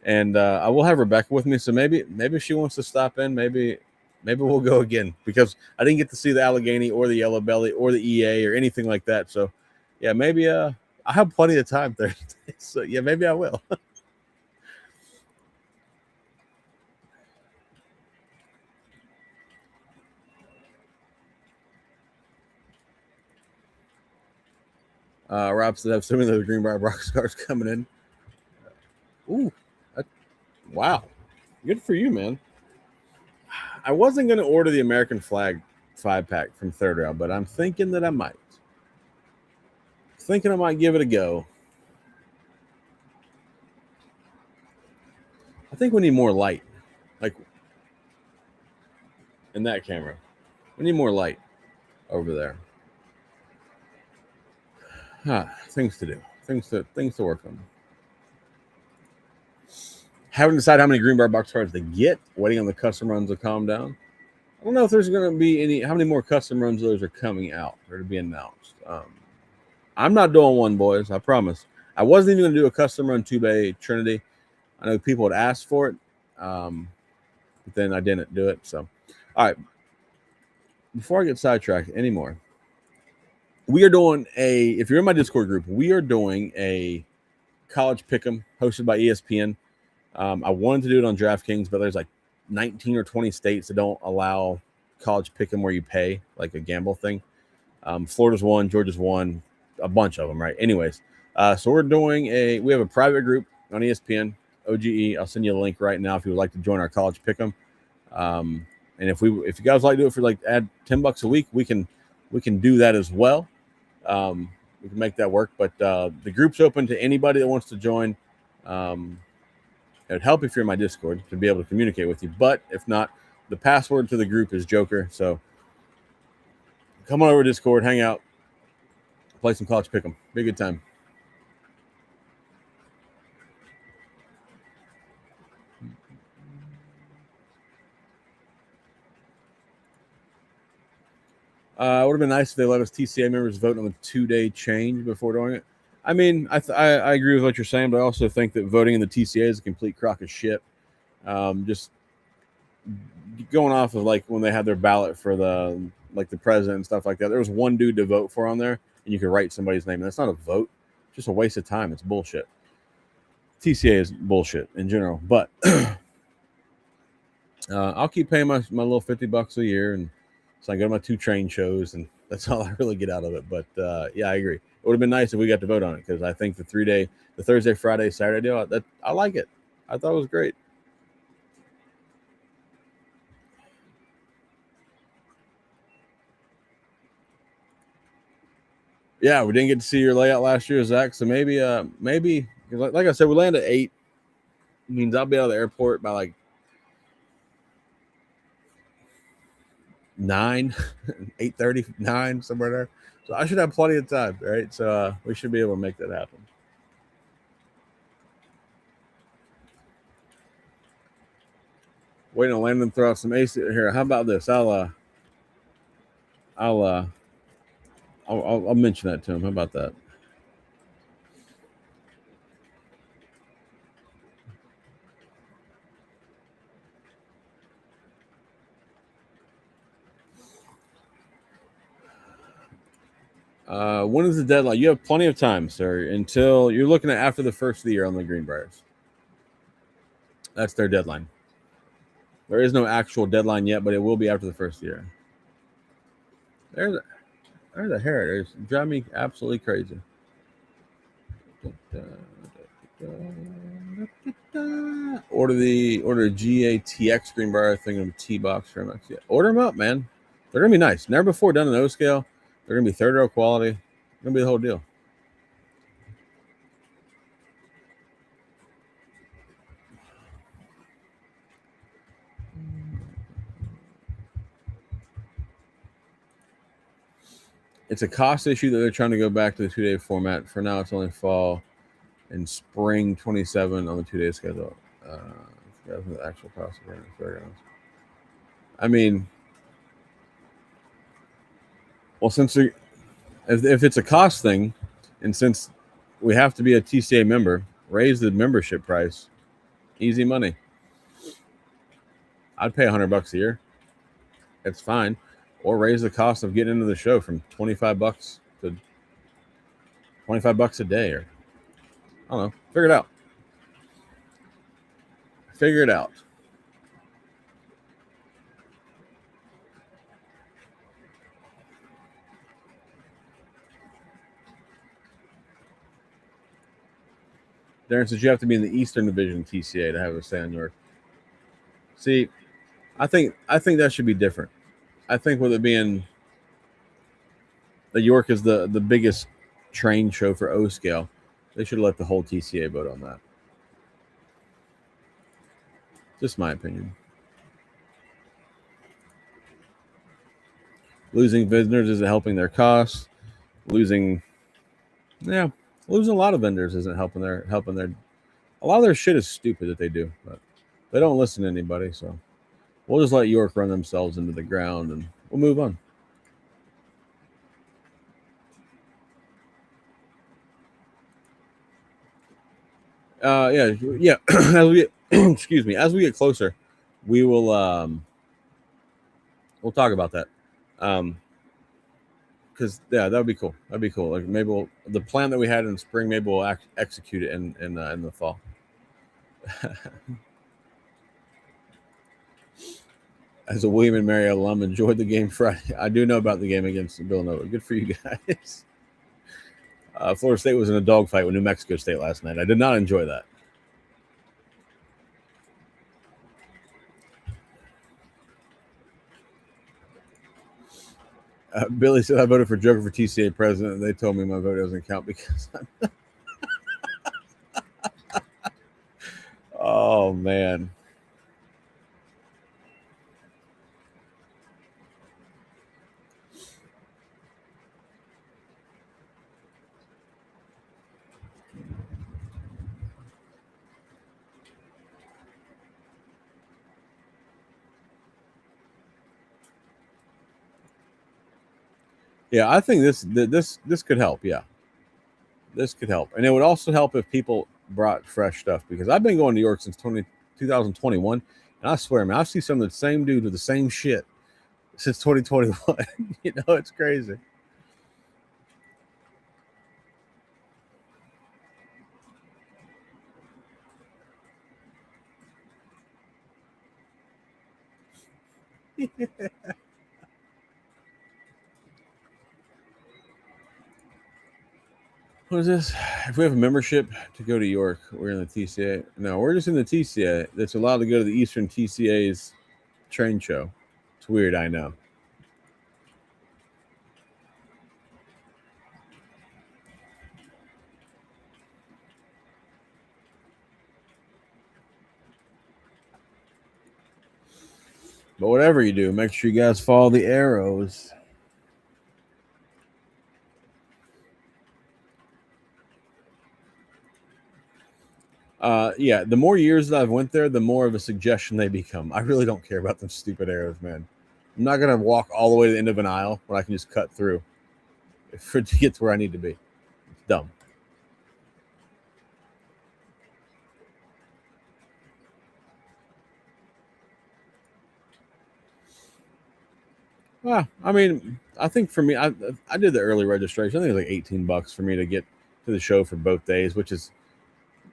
And I will have Rebecca with me, so maybe she wants to stop in. Maybe we'll go again because I didn't get to see the Allegheny or the Yellow Belly or the EA or anything like that. So yeah, maybe I have plenty of time Thursday. So yeah, maybe I will. Rob said, "Have some of the Greenbrier Box cars coming in." Ooh, wow, good for you, man. I wasn't going to order the American Flag 5-pack from Third Rail, but I'm thinking that I might. Thinking I might give it a go. I think we need more light, like in that camera. We need more light over there. Things to do. Things to work on. Haven't decided how many Greenbrier box cars to get. Waiting on the custom runs to calm down. I don't know if there's going to be how many more custom runs those are coming out or to be announced. I'm not doing one, boys. I promise. I wasn't even going to do a custom run 2-bay Trinity. I know people had asked for it, but then I didn't do it. So, all right. Before I get sidetracked anymore, we are doing if you're in my Discord group, we are doing a college pick'em hosted by ESPN. I wanted to do it on DraftKings, but there's like 19 or 20 states that don't allow college pick'em where you pay, like a gamble thing. Florida's one, Georgia's one, a bunch of them, right? Anyways, so we're doing we have a private group on ESPN, OGE. I'll send you a link right now if you would like to join our college pick'em. And if you guys like to do it for like add $10 a week, we can do that as well. We can make that work, but the group's open to anybody that wants to join. It would help if you're in my Discord to be able to communicate with you, but if not, the password to the group is Joker. So come on over to Discord, hang out, play some college pick'em. Be a good time. It would have been nice if they let us TCA members vote on the 2-day change before doing it. I mean, I agree with what you're saying, but I also think that voting in the TCA is a complete crock of shit. Just going off of like when they had their ballot for the president and stuff like that, there was one dude to vote for on there, and you could write somebody's name. And that's not a vote; it's just a waste of time. It's bullshit. TCA is bullshit in general, but I'll keep paying my little $50 a year, and so I go to my 2 train shows, and that's all I really get out of it. But yeah, I agree. It would have been nice if we got to vote on it because I think the 3-day, the Thursday, Friday, Saturday deal, I like it. I thought it was great. Yeah, we didn't get to see your layout last year, Zach. So maybe, like I said, we land at 8. Means I'll be out of the airport by like 9, 8:30, 9, somewhere there. So I should have plenty of time, right? So we should be able to make that happen. Waiting on Landon to throw out some ace here. How about this? I'll mention that to him. How about that? When is the deadline? You have plenty of time, sir, until you're looking at after the first of the year on the Greenbriers. That's their deadline. There is no actual deadline yet, but it will be after the first year. There's a hair. It's driving me absolutely crazy. Order a GATX Greenbrier thing of T-box for MX. Yeah. Order them up, man. They're gonna be nice. Never before done in O scale. They're gonna be third row quality. Gonna be the whole deal. It's a cost issue that they're trying to go back to the 2-day format. For now, it's only fall and spring 27 on the 2-day schedule. The actual cost of fairgrounds. I mean, well, since if it's a cost thing, and since we have to be a TCA member, raise the membership price. Easy money. I'd pay $100 a year. It's fine. Or raise the cost of getting into the show from $25 to $25 a day, or I don't know. Figure it out. Figure it out. Darren says you have to be in the Eastern Division TCA to have a say on York. See, I think that should be different. I think with it being that York is the biggest train show for O scale, they should let the whole TCA vote on that. Just my opinion. Losing visitors isn't helping their costs. Losing a lot of vendors isn't helping their. A lot of their shit is stupid that they do, but they don't listen to anybody. So we'll just let York run themselves into the ground, and we'll move on. Yeah. As we get, excuse me, as we get closer, we will we'll talk about that. Because that would be cool. That'd be cool. Like maybe the plan that we had in spring, maybe we'll execute it in the fall. As a William and Mary alum, enjoyed the game Friday. I do know about the game against Villanova. Good for you guys. Florida State was in a dogfight with New Mexico State last night. I did not enjoy that. Billy said I voted for Joker for TCA president, and they told me my vote doesn't count because I'm. Oh man. Yeah, I think this could help. Yeah, this could help, and it would also help if people brought fresh stuff because I've been going to York since 2021, and I swear, man, I've seen some of the same dude with the same shit since 2021. It's crazy. What is this? If we have a membership to go to York, we're in the TCA. No, we're just in the TCA that's allowed to go to the Eastern TCA's train show. It's weird, I know. But whatever you do, make sure you guys follow the arrows. Yeah, the more years that I've went there, the more of a suggestion they become. I really don't care about them stupid arrows, man. I'm not gonna walk all the way to the end of an aisle when I can just cut through to get to where I need to be. It's dumb. I mean, I think for me, I did the early registration. I think it was like $18 for me to get to the show for both days, which is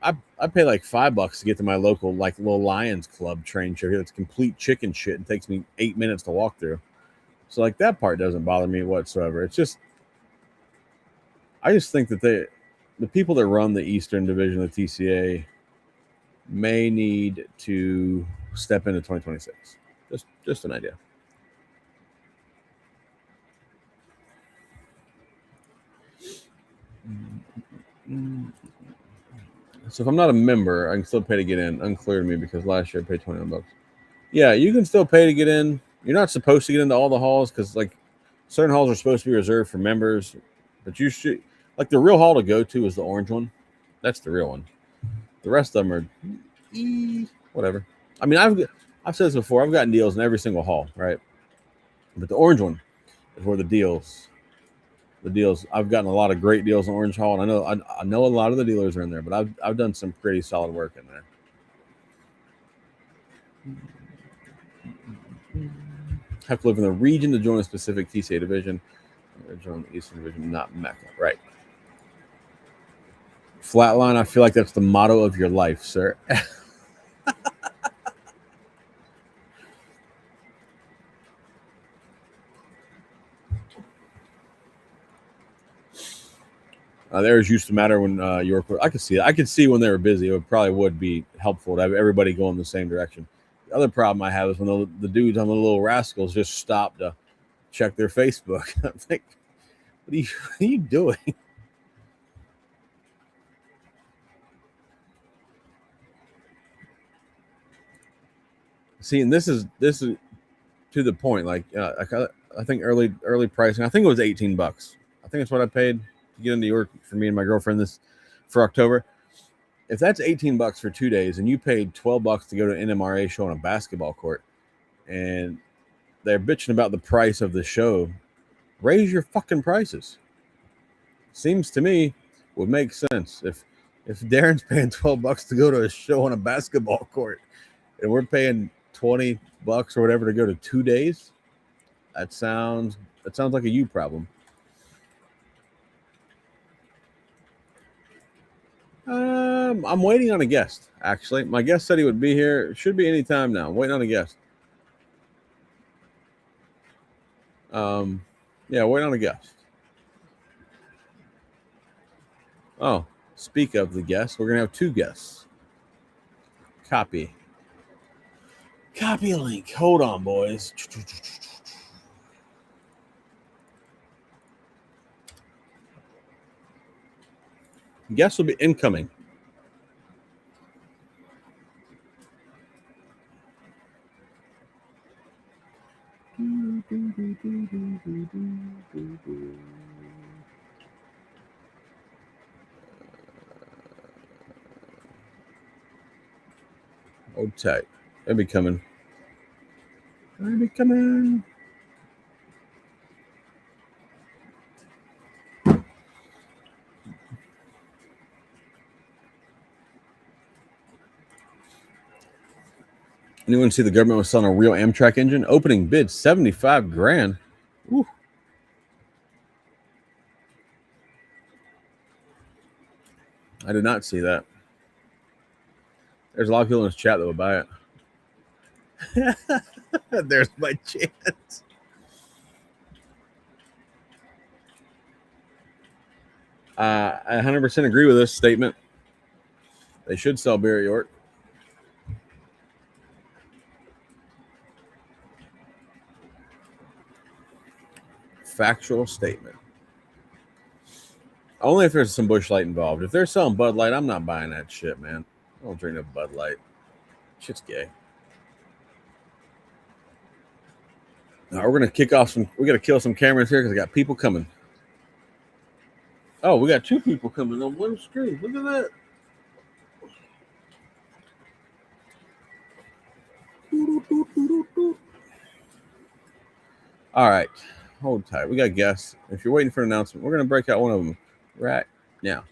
I pay like $5 to get to my local like little Lions Club train show here. That's complete chicken shit and takes me 8 minutes to walk through. So like that part doesn't bother me whatsoever. It's just I just think that the people that run the Eastern Division of the TCA may need to step into 2026. Just an idea. So if I'm not a member, I can still pay to get in. Unclear to me because last year I paid $21. Yeah, you can still pay to get in. You're not supposed to get into all the halls because like certain halls are supposed to be reserved for members, but you should like the real hall to go to is the orange one. That's the real one. The rest of them are whatever. I mean, I've said this before. I've gotten deals in every single hall, right? But the orange one is where the deals. I've gotten a lot of great deals in Orange Hall, and I know a lot of the dealers are in there, but I've done some pretty solid work in there. Have to live in the region to join a specific TCA division. Join the Eastern Division, not Mecca, right? Flatline. I feel like that's the motto of your life, sir. Theirs used to matter when York. I could see it. I could see when they were busy. It probably would be helpful to have everybody go in the same direction. The other problem I have is when the dudes on the Little Rascals just stop to check their Facebook. I'm like, what are you doing? See, and this is to the point. Like I think early pricing. I think it was $18. I think that's what I paid to get into York for me and my girlfriend this for October. If that's $18 for 2 days, and you paid $12 to go to an NMRA show on a basketball court, and they're bitching about the price of the show, raise your fucking prices. Seems to me would make sense if Darren's paying $12 to go to a show on a basketball court, and we're paying $20 or whatever to go to 2 days. That sounds like a you problem. I'm waiting on a guest. Actually, my guest said he would be here. It should be any time now. I'm waiting on a guest. Yeah, waiting on a guest. Oh, speak of the guest, we're gonna have 2 guests. Copy link. Hold on, boys. Guests will be incoming. Hold tight. They'll be coming. Anyone see the government was selling a real Amtrak engine? Opening bid $75,000. Ooh. I did not see that. There's a lot of people in this chat that would buy it. There's my chance. I 100% agree with this statement. They should sell beer at York. Factual statement. Only if there's some Busch Light involved. If they're selling Bud Light, I'm not buying that shit, man. I don't drink no Bud Light. Shit's gay. All right, we're gonna kick off some. We gotta kill some cameras here because I got people coming. Oh, we got 2 people coming on one screen. Look at that. All right, hold tight. We got guests. If you're waiting for an announcement, we're gonna break out one of them right now.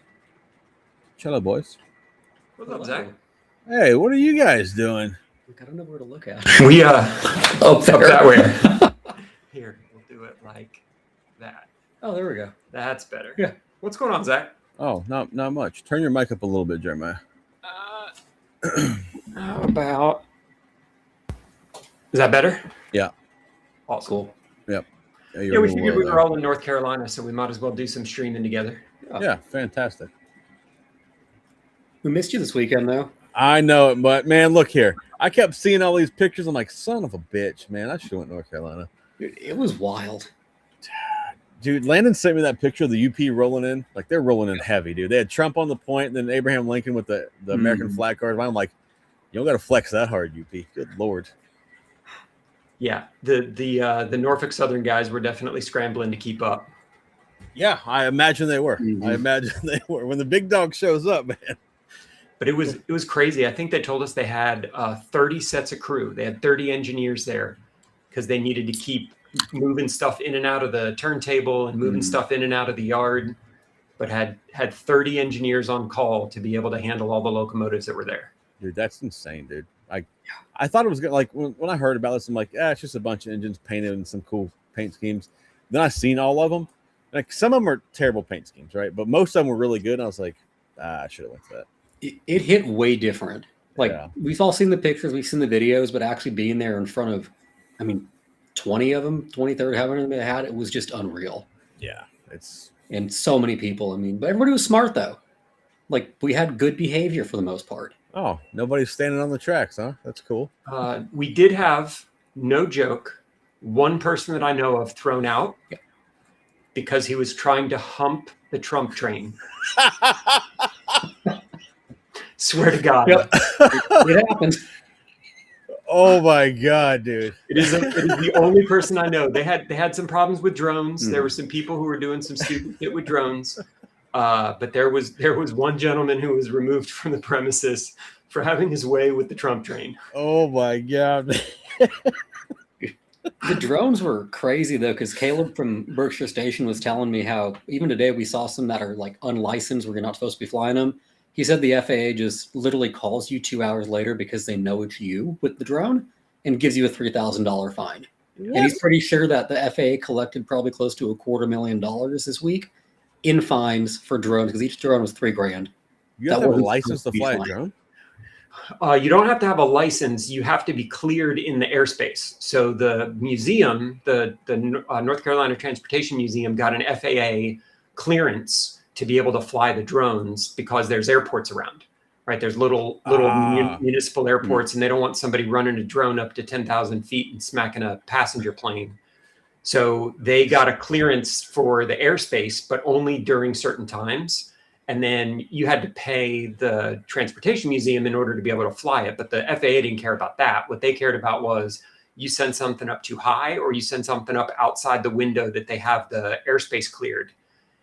Cello boys. What's up, Zach? Hey, what are you guys doing? I don't know where to look at. We up that way. Here, we'll do it like that. Oh, there we go. That's better. Yeah. What's going on, Zach? Oh, not much. Turn your mic up a little bit, Jeremiah. How about? Is that better? Yeah. Awesome. Cool. Yep. Yeah, we figured we were all in North Carolina, so we might as well do some streaming together. Yeah, fantastic. We missed you this weekend, though. I know it, but man, look here. I kept seeing all these pictures. I'm like, son of a bitch, man. I should have went to North Carolina. Dude, it was wild. Dude, Landon sent me that picture of the UP rolling in. Like, they're rolling in heavy, dude. They had Trump on the point, and then Abraham Lincoln with the American flag card. I'm like, you don't got to flex that hard, UP. Good Lord. Yeah, the Norfolk Southern guys were definitely scrambling to keep up. Yeah, I imagine they were. I imagine they were. When the big dog shows up, man. But it was crazy. I think they told us they had 30 sets of crew. They had 30 engineers there because they needed to keep moving stuff in and out of the turntable and moving stuff in and out of the yard, but had 30 engineers on call to be able to handle all the locomotives that were there. Dude, that's insane, dude. I thought it was good. Like when I heard about this, I'm like, it's just a bunch of engines painted in some cool paint schemes. Then I seen all of them. Like, some of them are terrible paint schemes, right? But most of them were really good. And I was like, I should have went to that. It hit way different. Like, we've all seen the pictures, we've seen the videos, but actually being there in front of, 20 of them, 23rd, however many they had, it was just unreal. Yeah, and so many people. But everybody was smart, though. Like, we had good behavior for the most part. Oh, nobody's standing on the tracks, huh? That's cool. We did have, no joke, one person that I know of thrown out because he was trying to hump the Trump train. Swear to God. Yep. It happens. Oh my God, dude. It is the only person I know. They had some problems with drones. There were some people who were doing some stupid shit with drones. But there was one gentleman who was removed from the premises for having his way with the Trump train. Oh my God. The drones were crazy, though, because Caleb from Berkshire Station was telling me how even today we saw some that are like unlicensed where you're not supposed to be flying them. He said the FAA just literally calls you 2 hours later because they know it's you with the drone and gives you a $3,000 fine. What? And he's pretty sure that the FAA collected probably close to $250,000 this week in fines for drones because each drone was $3,000. You have to have a license to fly a drone? You don't have to have a license. You have to be cleared in the airspace. So the museum, the North Carolina Transportation Museum, got an FAA clearance to be able to fly the drones because there's airports around, right? There's little municipal airports, and they don't want somebody running a drone up to 10,000 feet and smacking a passenger plane. So they got a clearance for the airspace, but only during certain times. And then you had to pay the Transportation Museum in order to be able to fly it. But the FAA didn't care about that. What they cared about was you send something up too high or you send something up outside the window that they have the airspace cleared.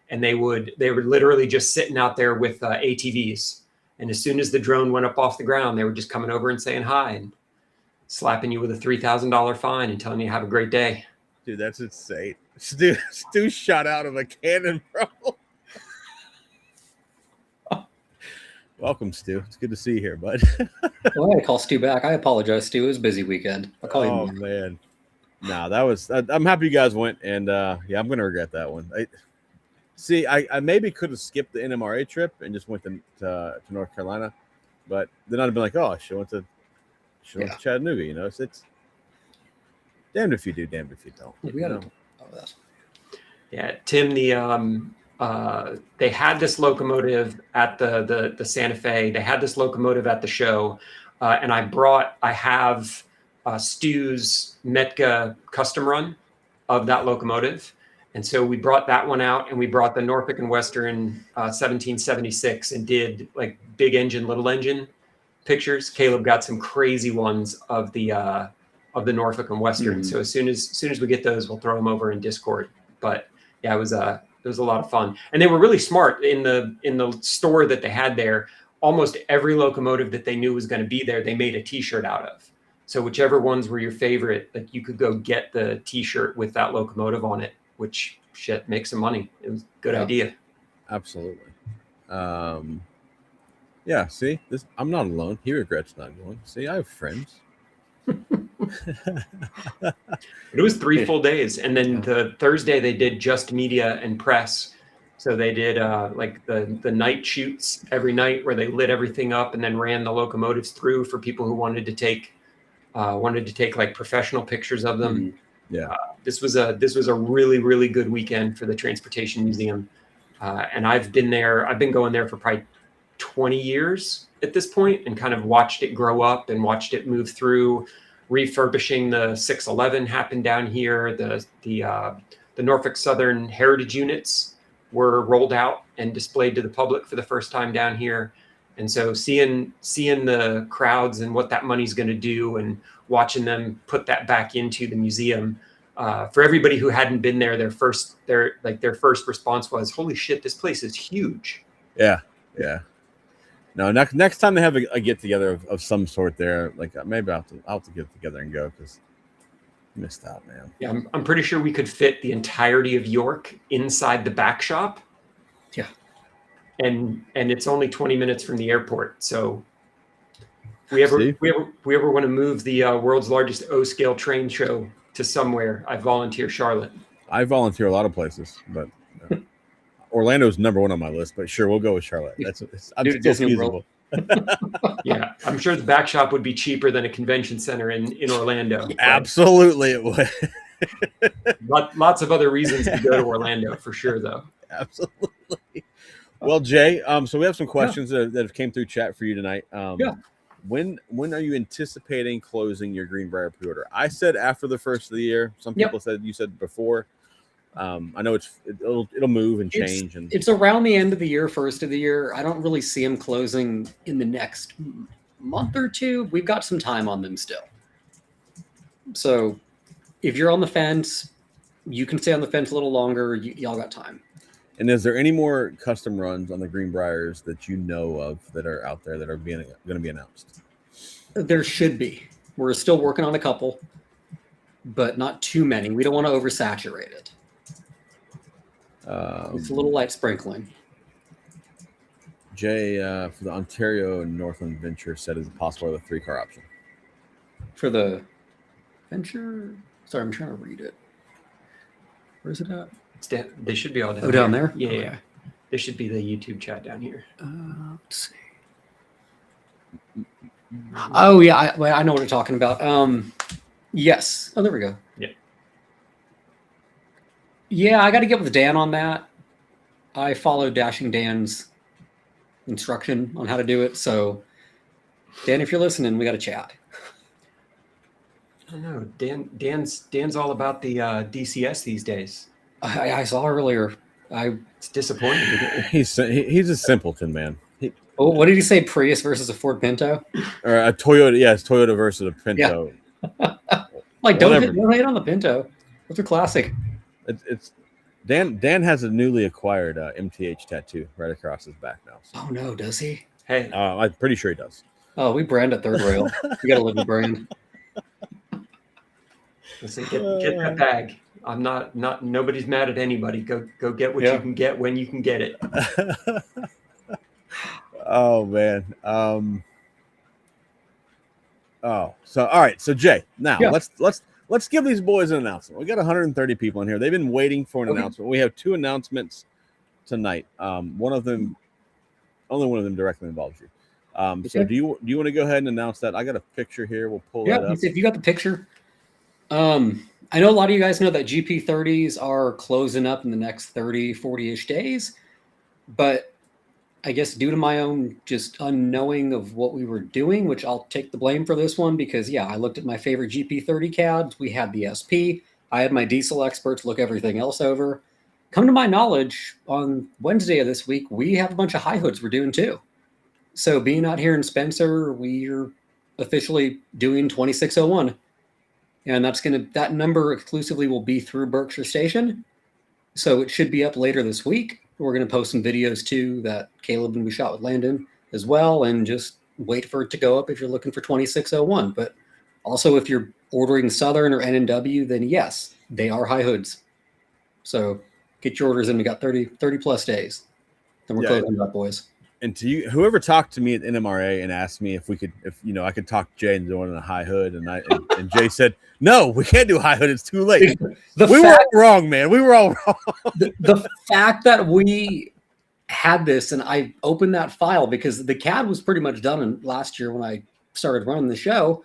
And they were literally just sitting out there with ATVs. And as soon as the drone went up off the ground, they were just coming over and saying hi and slapping you with a $3,000 fine and telling you have a great day. Dude, that's insane. Stu shot out of a cannon, bro. Welcome, Stu. It's good to see you here, bud. Well, I gotta call Stu back. I apologize, Stu. It was a busy weekend. I'll call you back. Oh, man. No, that was... I'm happy you guys went, and yeah, I'm going to regret that one. I maybe could have skipped the NMRA trip and just went to North Carolina, but then I'd have been like, oh, I should have went to Chattanooga, you know? It's damned if you do, damned if you don't. We got to that. Yeah, Tim, they had this locomotive at the Santa Fe. They had this locomotive at the show, and I have Stu's Metka custom run of that locomotive. And so we brought that one out, and we brought the Norfolk and Western 1776 and did like big engine, little engine pictures. Caleb got some crazy ones of the of the Norfolk and Western. Mhm. So as soon as we get those, we'll throw them over in Discord. But yeah, it was a lot of fun, and they were really smart in the store that they had there. Almost every locomotive that they knew was going to be there, they made a T-shirt out of. So whichever ones were your favorite, like you could go get the T-shirt with that locomotive on it, which shit make some money. It was a good idea. Absolutely. Yeah, see, this I'm not alone. He regrets not going. See, I have friends. It was 3 full days, and then the Thursday they did just media and press. So they did like the night shoots every night where they lit everything up and then ran the locomotives through for people who wanted to take like professional pictures of them. Mhm. Yeah. This was a really, really good weekend for the Transportation Museum, and I've been going there for probably 20 years at this point, and kind of watched it grow up and watched it move through. Refurbishing the 611 happened down here. The Norfolk Southern Heritage units were rolled out and displayed to the public for the first time down here. And so seeing the crowds and what that money's going to do, and watching them put that back into the museum, for everybody who hadn't been there, their first response was, "Holy shit, this place is huge." Yeah. No, next time they have a get together of some sort there, like maybe I'll have to get together and go, because missed out, man. Yeah, I'm pretty sure we could fit the entirety of York inside the back shop. Yeah. And it's only 20 minutes from the airport. So if we ever want to move the world's largest O-scale train show to somewhere, I volunteer Charlotte. I volunteer a lot of places, but Orlando's number one on my list. But sure, we'll go with Charlotte. I'm still Disney World. feasible. Yeah, I'm sure the back shop would be cheaper than a convention center in Orlando. Absolutely, it would. Lots of other reasons to go to Orlando for sure, though. Absolutely. Well, Jay, so we have some questions that have came through chat for you tonight. Yeah. When are you anticipating closing your Greenbrier pre-order? I said after the first of the year. Some people said you said before. I know it'll move and change, and it's around the end of the year, first of the year. I don't really see them closing in the next month or two. We've got some time on them still. So if you're on the fence, you can stay on the fence a little longer. Y'all got time. And is there any more custom runs on the Greenbriers that you know of that are out there that are going to be announced? There should be. We're still working on a couple, but not too many. We don't want to oversaturate it. It's a little light sprinkling. Jay, for the Ontario and Northland Venture, said is it possible with a 3-car option? For the Venture? Sorry, I'm trying to read it. Where is it at? They should be all down. Oh, down there? Yeah, Okay. yeah. There should be the YouTube chat down here. Let's see. Oh yeah, I know what you're talking about. Yes. Oh, there we go. Yeah. Yeah, I got to get with Dan on that. I followed Dashing Dan's instruction on how to do it. So, Dan, if you're listening, we got to chat. I don't know. Dan's all about the DCS these days. I saw earlier. It's disappointing. He's a simpleton, man. Oh, what did he say? Prius versus a Ford Pinto? Or a Toyota? Yeah, it's Toyota versus a Pinto. Like, don't Whatever. hate on the Pinto. Those are classic. It's Dan has a newly acquired MTH tattoo right across his back now. So, Oh no, does he? Hey, I'm pretty sure he does. Oh, we brand at Third Rail. We got to live the brand. listen, get that bag. I'm not nobody's mad at anybody. Go get what Yeah. you can get when you can get it. Oh man. So all right. So Jay, now Yeah. let's give these boys an announcement. We got 130 people in here. They've been waiting for an Okay. announcement. We have 2 announcements tonight. Only one of them directly involves you. So Okay. do you want to go ahead and announce that? I got a picture here. We'll pull Yeah, that up. if you got the picture. I know a lot of you guys know that GP30s are closing up in the next 30, 40-ish days, but I guess due to my own just unknowing of what we were doing, which I'll take the blame for this one because, yeah, I looked at my favorite GP30 CADs. We had the SP. I had my diesel experts look everything else over. Come to my knowledge, on Wednesday of this week, we have a bunch of high hoods we're doing too. So being out here in Spencer, we're officially doing 2601. and that number exclusively will be through Berkshire Station. So it should be up later this week. We're going to post some videos too that Caleb and we shot with Landon as well, and just wait for it to go up if you're looking for 2601. But also, if you're ordering Southern or N&W, then yes, they are high hoods. So get your orders in. We got 30 plus days. Then we're closing up, boys. And to you, whoever talked to me at NMRA and asked me if I could talk Jay into doing a high hood, and Jay said, no, we can't do high hood. It's too late. We were all wrong, man. We were all wrong. The fact that we had this, and I opened that file because the CAD was pretty much done last year when I started running the show.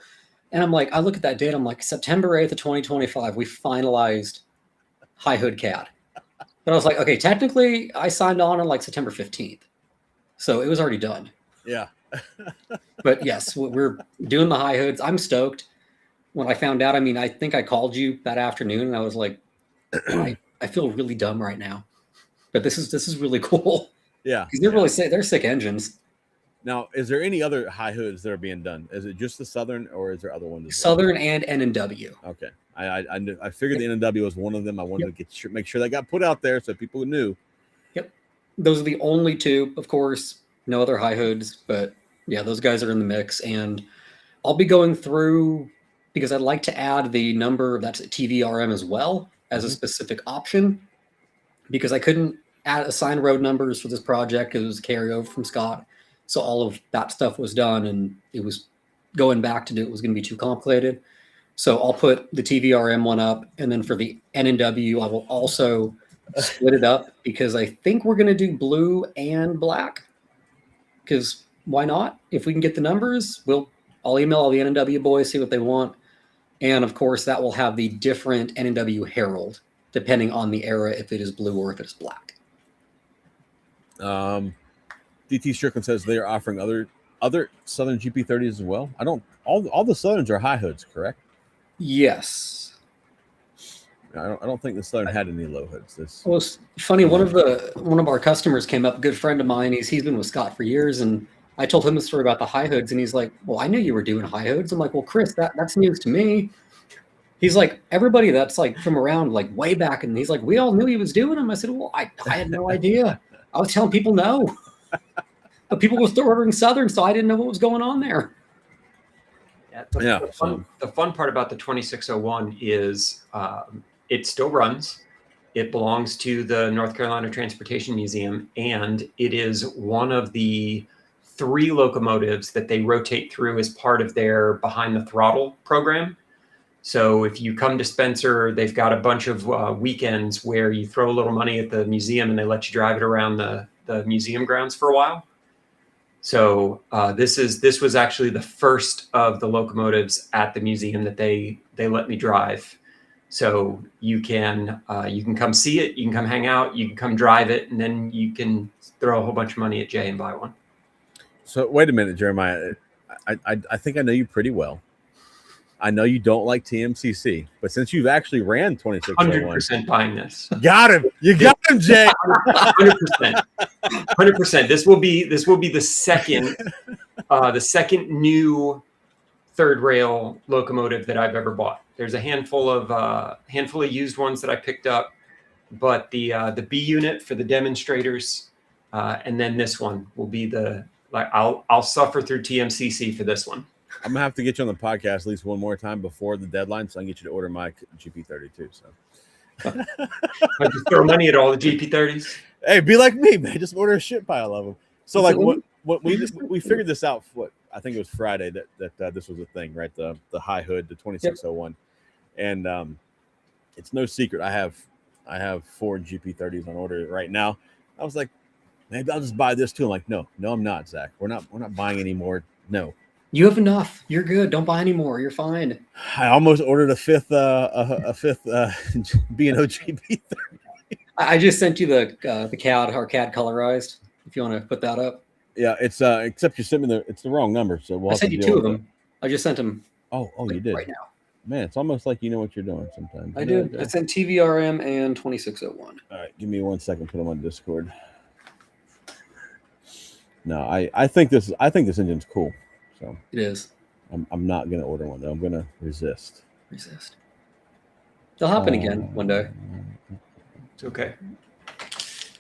And I'm like, I look at that date. I'm like, September 8th of 2025, we finalized high hood CAD. But I was like, okay, technically I signed on like September 15th. So it was already done. Yeah. But yes, we're doing the high hoods. I'm stoked. When I found out, I mean, I think I called you that afternoon and I was like, I feel really dumb right now. But this is really cool. Yeah. Because they're sick engines. Now, is there any other high hoods that are being done? Is it just the Southern, or is there other ones? Southern and N&W. Okay. I figured the N&W was one of them. I wanted to make sure that got put out there so people knew. Yep. Those are the only two, of course. No other high hoods, but yeah, those guys are in the mix. And I'll be going through because I'd like to add the number that's TVRM as well as a specific option, because I couldn't assign road numbers for this project because it was a carryover from Scott. So all of that stuff was done, and it was going back to do it was going to be too complicated. So I'll put the TVRM one up, and then for the N&W, I will also split it up because I think we're going to do blue and black. Because why not? If we can get the numbers, I'll email all the N&W boys, see what they want, and of course that will have the different N&W herald depending on the era, if it is blue or if it's black. DT Strickland says they are offering other Southern GP30s as well. All the Southerns are high hoods, correct? Yes. I don't think the Southern had any low hoods. Well, it's funny. One of our customers came up, a good friend of mine. He's been with Scott for years, and I told him the story about the high hoods, and he's like, "Well, I knew you were doing high hoods." I'm like, "Well, Chris, that's news to me." He's like, "Everybody that's like from around like way back," and he's like, "We all knew he was doing them." I said, "Well, I had no idea. I was telling people no, but people were still ordering Southern, so I didn't know what was going on there." The fun part about the 2601 is it still runs. It belongs to the North Carolina Transportation Museum, and it is one of the 3 locomotives that they rotate through as part of their Behind the Throttle program. So if you come to Spencer, they've got a bunch of weekends where you throw a little money at the museum and they let you drive it around the museum grounds for a while. So this was actually the first of the locomotives at the museum that they let me drive. So you can come see it, you can come hang out, you can come drive it, and then you can throw a whole bunch of money at Jay and buy one. So wait a minute, Jeremiah. I think I know you pretty well. I know you don't like TMCC, but since you've actually ran 2601, 100% buying this. Got him. You got him, Jay. 100%. 100%. This will be the second new third rail locomotive that I've ever bought. There's a handful of used ones that I picked up, but the B unit for the demonstrators, and then this one will be I'll suffer through TMCC for this one. I'm gonna have to get you on the podcast at least one more time before the deadline, so I can get you to order my GP32. So I just throw money at all the GP30s. Hey, be like me, man. Just order a shit pile of them. So like what we figured this out. I think it was Friday that this was a thing, right? The high hood, the 2601, and it's no secret. I have 4 GP30s on order right now. I was like, maybe I'll just buy this too. I'm like, no, I'm not, Zach. We're not buying any more. No. You have enough. You're good. Don't buy any more. You're fine. I almost ordered a fifth B&O GP30. I just sent you the CAD, our CAD colorized. If you want to put that up. Yeah, it's except you sent me it's the wrong number, so we'll I sent you 2 of them. I just sent them. Oh, you did right now. Man, it's almost like you know what you're doing sometimes. I do. I sent TVRM and 2601. All right, give me 1 second. Put them on Discord. No, I think this engine's cool. So it is. I'm not gonna order one though. I'm gonna resist. Resist. They'll happen again one day. It's okay.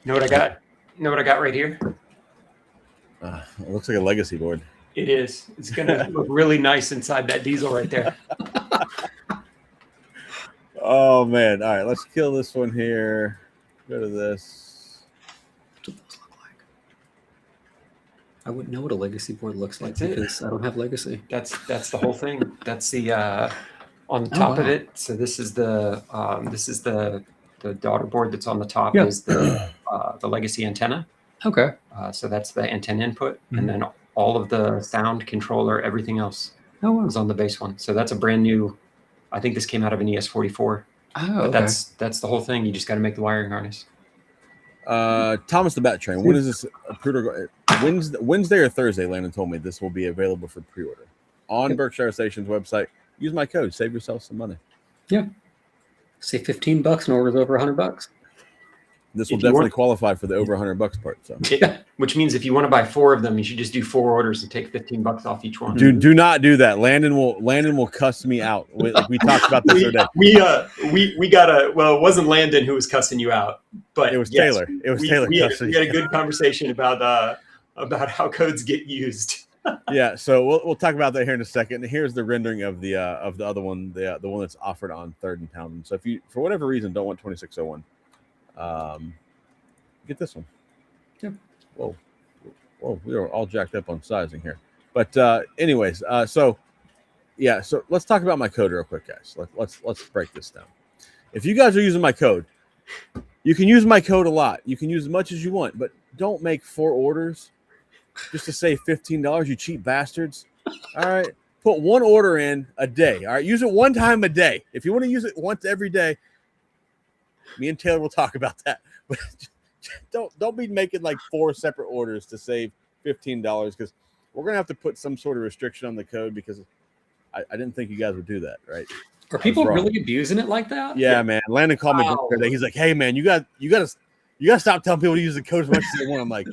Know what I got? Know what I got right here? It looks like a legacy board. It is. It's gonna look really nice inside that diesel right there. Oh man! All right, let's kill this one here. Go to this. What do those look like? I wouldn't know what a legacy board looks like That's it. because I don't have legacy. That's the whole thing. That's the on the top of wow. it. So this is the daughter board that's on the top Yeah. is the legacy antenna. Okay. So that's the antenna input, Mhm. and then all of the sound controller, everything else Oh, wow. is on the base one. So that's a brand new. I think this came out of an ES44. Oh, But okay. that's the whole thing. You just got to make the wiring harness. Thomas the Bat Train. When is this pre-order? Wednesday or Thursday? Landon told me this will be available for pre-order on Yep. Berkshire Station's website. Use my code. Save yourself some money. Say $15 and orders over $100. This will If you definitely want- qualify for the over $100 part. So Which means if you want to buy 4 of them, you should just do 4 orders and take $15 off each one. do not do that. Landon will cuss me out. Like we talked about this other day. we got a well, it wasn't Landon who was cussing you out, but It was yes, Taylor. It was we, Taylor we had, cussing we had you. a good conversation about how codes get used. Yeah, so we'll talk about that here in a second. Here's the rendering of the other one, the one that's offered on 3rd and Townsend. So if you for whatever reason don't want 2601, get this one. Yep. Whoa, we are all jacked up on sizing here. But anyways, so let's talk about my code real quick, guys. Let's break this down. If you guys are using my code, you can use my code a lot. You can use as much as you want, but don't make 4 orders just to save $15, you cheap bastards. All right. Put 1 order in a day. All right. Use it 1 time a day. If you want to use it once every day, me and Taylor will talk about that. But don't be making like 4 separate orders to save $15 because we're gonna have to put some sort of restriction on the code because I didn't think you guys would do that, right? Are people wrong. really abusing it like that? Yeah, man. Landon called me Wow. the other day. He's like, "Hey, man, you got to stop telling people to use the code as much as they want." I'm like,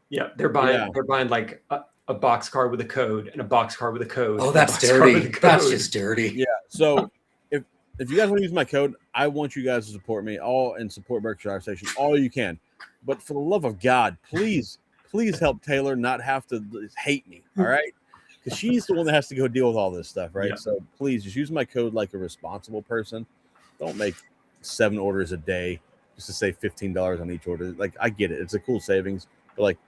Yeah, they're buying Yeah. they're buying like a box card with a code and a box card with a code. Oh, and a that's box card with dirty. a That's code. just dirty. yeah. So if you guys want to use my code, I want you guys to support me and support Berkshire Station all you can. But for the love of God, please help Taylor not have to hate me. All right. Because she's the one that has to go deal with all this stuff, right? Yeah. So please just use my code like a responsible person. Don't make 7 orders a day just to save $15 on each order. Like, I get it. It's a cool savings, but like,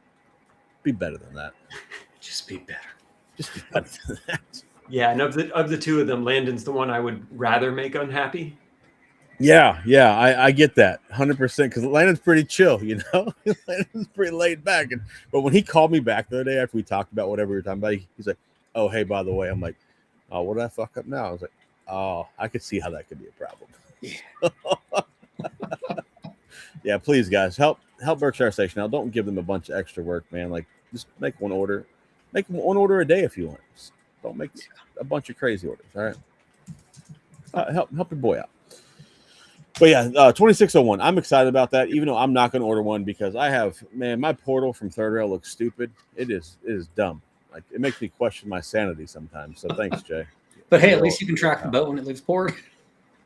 be better than that. Just be better. Just be better than that. Yeah, and of the 2 of them, Landon's the one I would rather make unhappy. Yeah, I get that 100% because Landon's pretty chill, you know. Landon's pretty laid back, but when he called me back the other day after we talked about whatever we were talking about, he's like, "Oh, hey, by the way," I'm like, "Oh, what did I fuck up now?" I was like, "Oh, I could see how that could be a problem." Yeah, please, guys, help Berkshire Station out. Don't give them a bunch of extra work, man. Like, just make 1 order, make 1 order a day if you want. Just don't make a bunch of crazy orders. All right, help your boy out. But yeah, 2601. I'm excited about that, even though I'm not going to order one because my portal from Third Rail looks stupid. It is dumb. Like, it makes me question my sanity sometimes. So thanks, Jay. But hey, at least you can track the boat when it leaves port.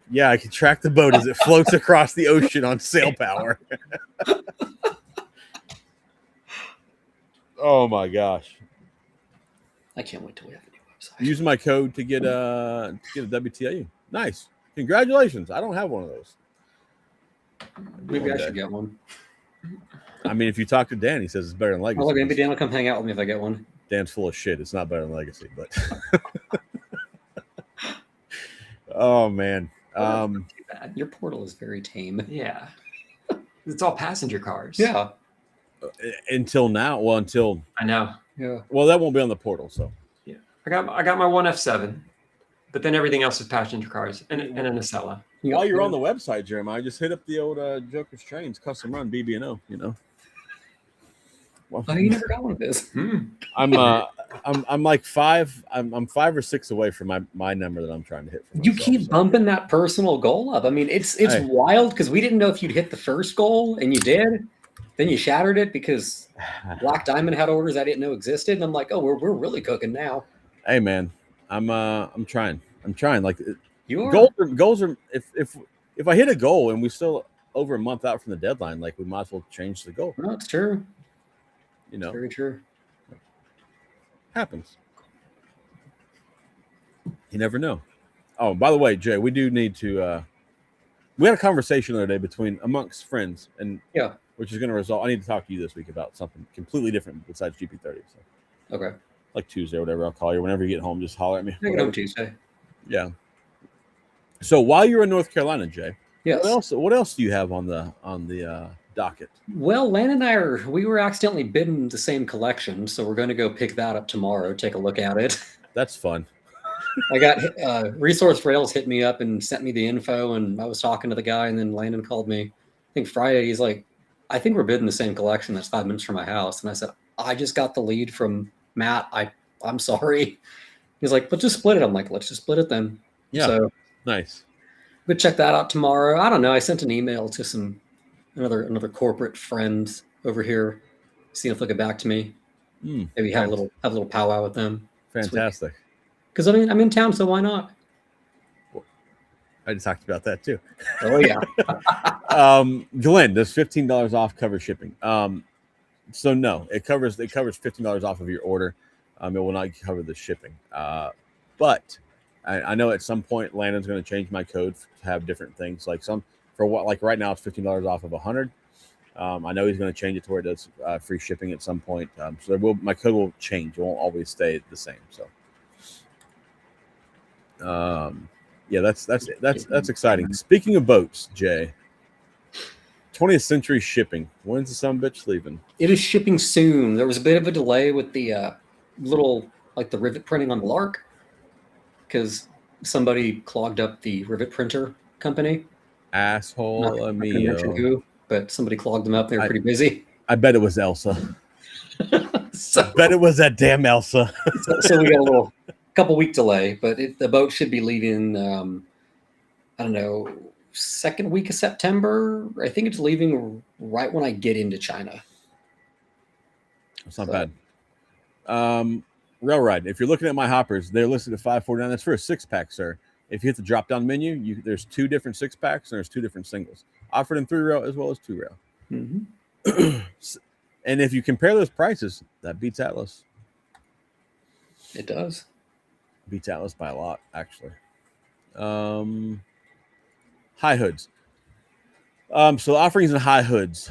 Yeah, I can track the boat as it floats across the ocean on sail power. Oh my gosh! I can't wait till we have a new website. Use my code to get a WTIU. Nice, congratulations! I don't have one of those. Maybe I One should day. get one. I mean, if you talk to Dan, he says it's better than Legacy. Oh, look, maybe Dan will come hang out with me if I get one. Dan's full of shit. It's not better than Legacy, but oh man. Too bad. Your portal is very tame. Yeah, it's all passenger cars. Yeah. Until now, well, I know. Yeah. that won't be on the portal. So I got my 1F7, but then everything else is passenger cars and a Nacella. while you're on the website, Jeremiah, just hit up the old Joker's Trains custom run BB&O. You know. Well, Oh, you never got one of this. I'm like 5. I'm 5 or 6 away from my number that I'm trying to hit. For You myself, keep so. bumping that personal goal up. I mean, it's Hey. wild because we didn't know if you'd hit the first goal, and you did. Then you shattered it because Black Diamond had orders I didn't know existed, and I'm like, oh, we're really cooking now. Hey man, I'm trying. I'm trying. Like You are. goals are if I hit a goal and we still over a month out from the deadline, like we might as well change the goal. No, it's true. You know, Very true. happens. You never know. Oh, by the way, Jay, we do need to. We had a conversation the other day amongst friends, and Yeah. which is going to result. I need to talk to you this week about something completely different besides GP30. So, Okay. like Tuesday or whatever, I'll call you whenever you get home. Just holler at me. I can whatever. go Tuesday. Yeah. So while you're in North Carolina, Jay, Yes. what else do you have on the docket? Well, Lan and I we were accidentally bidden the same collection, so we're going to go pick that up tomorrow. Take a look at it. That's fun. I got Resource Rails hit me up and sent me the info, and I was talking to the guy, and then Landon called me. I think Friday. He's like, "I think we're bidding the same collection. That's 5 minutes from my house." And I said, "I just got the lead from Matt. I'm sorry." He's like, "But just split it." I'm like, "Let's just split it then." Yeah. So Nice. we'll check that out tomorrow. I don't know. I sent an email to another corporate friend over here, seeing if they'll get back to me. Maybe have a little powwow with them. Fantastic. Because I mean, I'm in town, so why not? I just talked about that too. Oh yeah. Glenn, does $15 off cover shipping? So no, it covers $15 off of your order. It will not cover the shipping. But I know at some point Landon's going to change my code to have different things. Like right now it's $15 off of 100. I know he's going to change it to where it does free shipping at some point. So my code will change. It won't always stay the same. So. Yeah, that's exciting. Speaking of boats, Jay, 20th Century Shipping. When's the sumbitch leaving? It is shipping soon. There was a bit of a delay with the little, like the rivet printing on the Lark, because somebody clogged up the rivet printer company. Asshole Not gonna mention amigo. who, but somebody clogged them up. They were pretty busy. I bet it was Elsa. So, I bet it was that damn Elsa. so we got a couple week delay, but the boat should be leaving. I don't know, second week of September. I think it's leaving right when I get into China. It's not bad. Rail Ride. If you're looking at my hoppers, they're listed at $549. That's for a 6-pack, sir. If you hit the drop down menu, there's 2 different 6-packs and there's 2 different singles offered in 3-rail as well as 2-rail. Mm-hmm. And if you compare those prices, that beats Atlas. It does. Beats Atlas by a lot, actually. High hoods. So offerings in high hoods,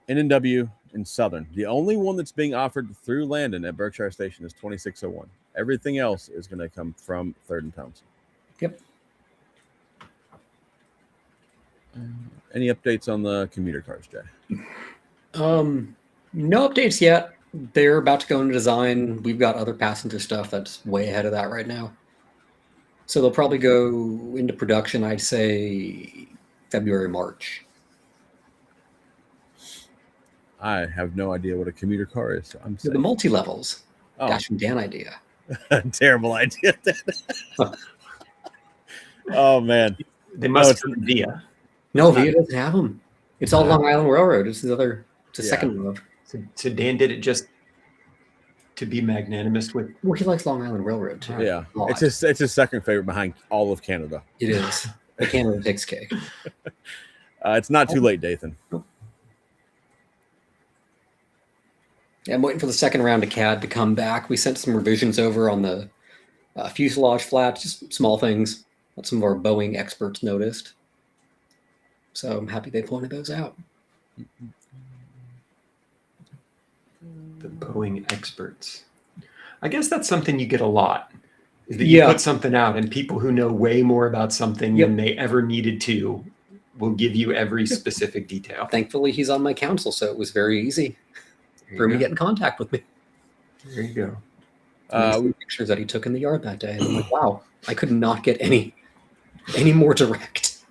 NNW and Southern. The only one that's being offered through Landon at Berkshire Station is 2601. Everything else is going to come from Third and Townsend. Yep. Any updates on the commuter cars, Jay? No updates yet. They're about to go into design. We've got other passenger stuff that's way ahead of that right now. So they'll probably go into production, I'd say February, March. I have no idea what a commuter car is. So I'm So the multi-levels. Oh. Gosh, Dan idea. Terrible idea. Oh, man. They must have Via. No, Via doesn't have them. It's all Long Island Railroad. It's a second love. So Dan did it just to be magnanimous with. Well, he likes Long Island Railroad too. Yeah. A lot. It's his second favorite behind all of Canada. It is. The Canada takes cake. It's not too late, Dathan. Yeah, I'm waiting for the second round of CAD to come back. We sent some revisions over on the fuselage flaps, just small things that some of our Boeing experts noticed. So I'm happy they pointed those out. The Boeing experts. I guess that's something you get a lot. Is that you put something out and people who know way more about something than they ever needed to will give you every specific detail. Thankfully, he's on my council, so it was very easy for him to get in contact with me. There you go. Pictures that he took in the yard that day. And I'm like, wow, I could not get any more direct.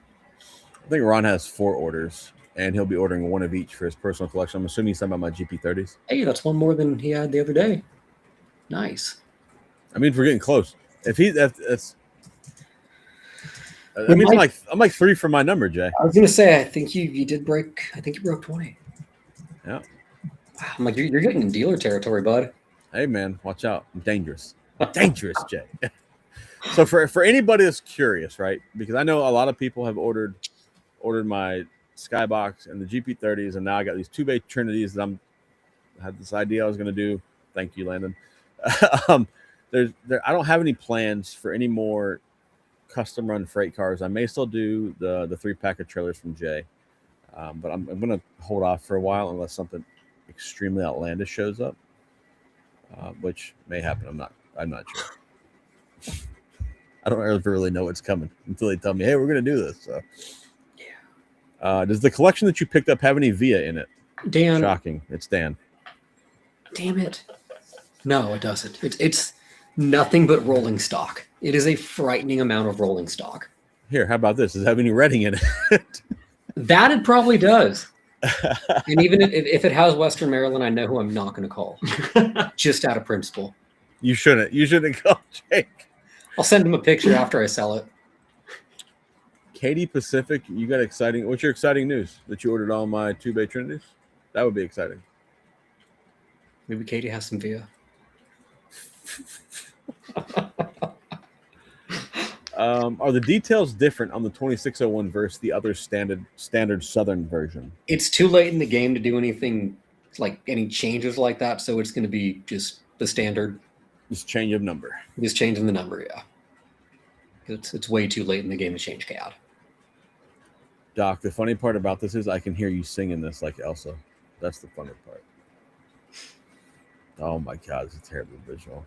I think Ron has 4 orders, and he'll be ordering 1 of each for his personal collection. I'm assuming he's talking about my GP30s. Hey, that's 1 more than he had the other day. Nice. I mean, we're getting close. If that's I mean, I'm like 3 for my number, Jay. I was gonna say, I think you did break. I think you broke 20. Yeah. Wow, I'm like, you're getting in dealer territory, bud. Hey, man, watch out. I'm dangerous. Dangerous, Jay. So for anybody that's curious, right? Because I know a lot of people have ordered my Skybox and the GP30s, and now I got these 2-bay Trinities that I had this idea I was going to do. Thank you, Landon. I don't have any plans for any more custom run freight cars. I may still do the 3-pack of trailers from Jay, but I'm going to hold off for a while unless something extremely outlandish shows up, which may happen. I'm not sure. I don't ever really know what's coming until they tell me, hey, we're going to do this. So, yeah. Does the collection that you picked up have any VIA in it? Dan. Shocking. It's Dan. Damn it. No, it doesn't. It's nothing but rolling stock. It is a frightening amount of rolling stock. Here, how about this? Does it have any Reading in it? That it probably does. And even if it has Western Maryland, I know who I'm not going to call. Just out of principle. You shouldn't call Jake. I'll send him a picture after I sell it. Katy Pacific, you got exciting. What's your exciting news? That you ordered all my 2-bay Trinities? That would be exciting. Maybe Katie has some VIA. Are the details different on the 2601 versus the other standard Southern version? It's too late in the game to do anything like any changes like that, so it's going to be just the standard. Just change of number. Just changing the number, yeah. It's way too late in the game to change CAD. Doc, the funny part about this is I can hear you singing this like Elsa. That's the funny part. Oh my God, it's a terrible visual.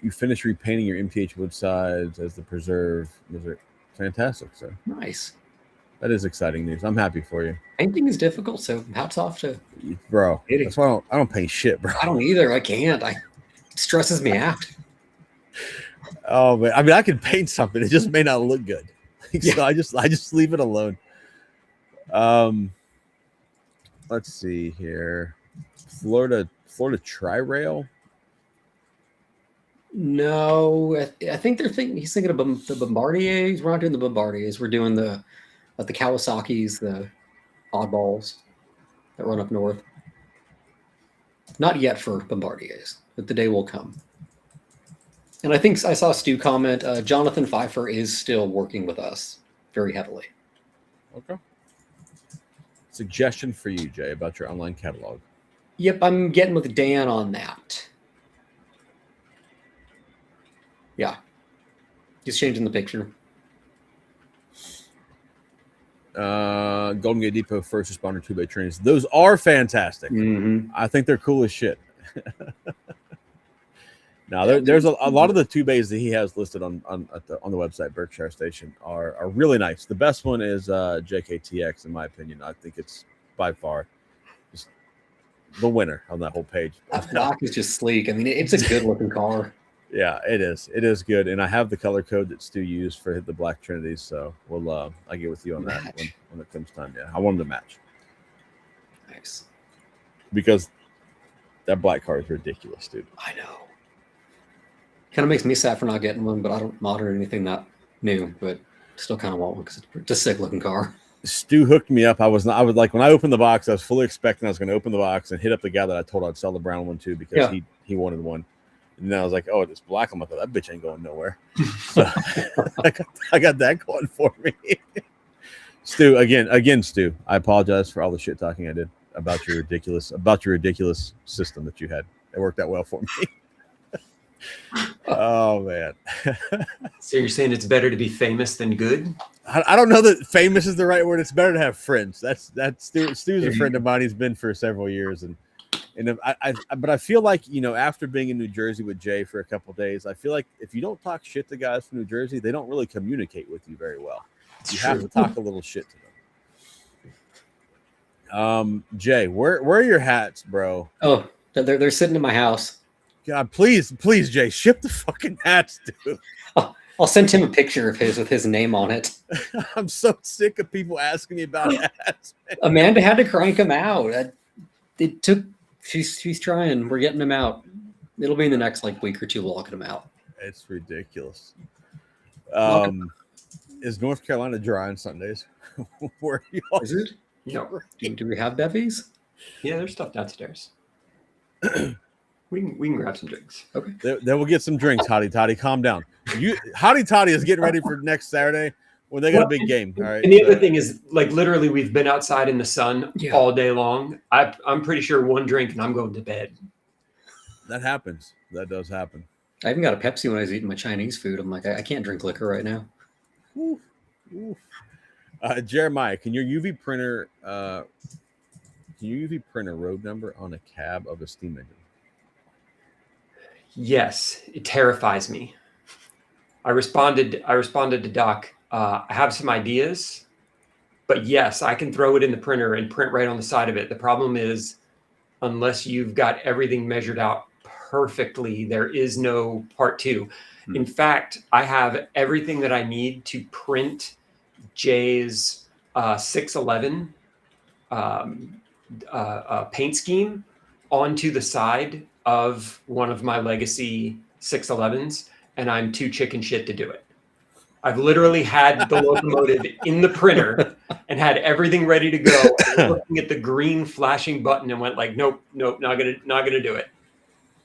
You finished repainting your MTH wood sides as the preserve. Fantastic, sir. Nice. That is exciting news. I'm happy for you. Painting is difficult, so hats off to bro. That's why I don't paint shit, bro. I don't either. I can't. It stresses me out. Oh man, I mean, I can paint something. It just may not look good. Yeah. So I just leave it alone. Let's see here. Florida Tri-Rail. No, I think he's thinking of the Bombardiers. We're not doing the Bombardiers. We're doing the Kawasaki's, the oddballs that run up north. Not yet for Bombardiers, but the day will come. And I think I saw Stu comment, Jonathan Pfeiffer is still working with us very heavily. Okay. Suggestion for you, Jay, about your online catalog. Yep, I'm getting with Dan on that. Yeah. He's changing the picture. Golden Gate Depot first responder 2-bay trains. Those are fantastic. Mm-hmm. I think they're cool as shit. Now there's a lot of the 2-bays that he has listed on the website Berkshire Station are really nice. The best one is JKTX in my opinion. I think it's by far just the winner on that whole page. That block is just sleek. I mean, it's a good looking car. Yeah, it is. It is good, and I have the color code that Stu used for the Black Trinities. So we'll I'll get with you on that when it comes time. Yeah, I want them to match. Nice. Because that black car is ridiculous, dude. I know. Kind of makes me sad for not getting one, but I don't mod or anything that new, but still kind of want one because it's a sick looking car. Stu hooked me up. I was like, when I opened the box, I was fully expecting I was going to open the box and hit up the guy that I told I'd sell the brown one to because he wanted one. And then I was like, oh, it's black. I'm like, that bitch ain't going nowhere. So I got that going for me. Stu, again, Stu, I apologize for all the shit talking I did about your ridiculous system that you had. It worked out well for me. Oh man. So you're saying it's better to be famous than good? I don't know that famous is the right word. It's better to have friends. That's Stu's a friend of mine. He's been for several years, but I feel like, after being in New Jersey with Jay for a couple of days, I feel like if you don't talk shit to guys from New Jersey, they don't really communicate with you very well. You have to talk a little shit to them. Jay, where are your hats, bro? Oh, they're sitting in my house. God, please, Jay, ship the fucking hats, dude. I'll send him a picture of his with his name on it. I'm so sick of people asking me about hats, man. Amanda had to crank them out. She's trying. We're getting them out. It'll be in the next week or two. We'll get them out. It's ridiculous. Is North Carolina dry on Sundays? Where you all? Is it? No. Do we have bevies? Yeah, there's stuff downstairs. We can grab some drinks. Then we'll get some drinks. Hottie Toddy, calm down. Hottie Toddy is getting ready for next Saturday when they got a big game. All right. And the other thing is, like, literally, we've been outside in the sun Yeah. all day long. I'm pretty sure one drink and I'm going to bed. That happens. That does happen. I even got a Pepsi when I was eating my Chinese food. I'm like, I can't drink liquor right now. Oof, oof. Jeremiah, can your UV printer road number on a cab of a steam engine? Yes, it terrifies me. I responded to Doc. I have some ideas, but yes, I can throw it in the printer and print right on the side of it. The problem is, unless you've got everything measured out perfectly, there is no part two. In fact, I have everything that I need to print Jay's 611 paint scheme onto the side of one of my legacy 611s, and I'm too chicken shit to do it. I've literally had the locomotive in the printer and had everything ready to go. And looking at the green flashing button and went like, nope, not gonna do it.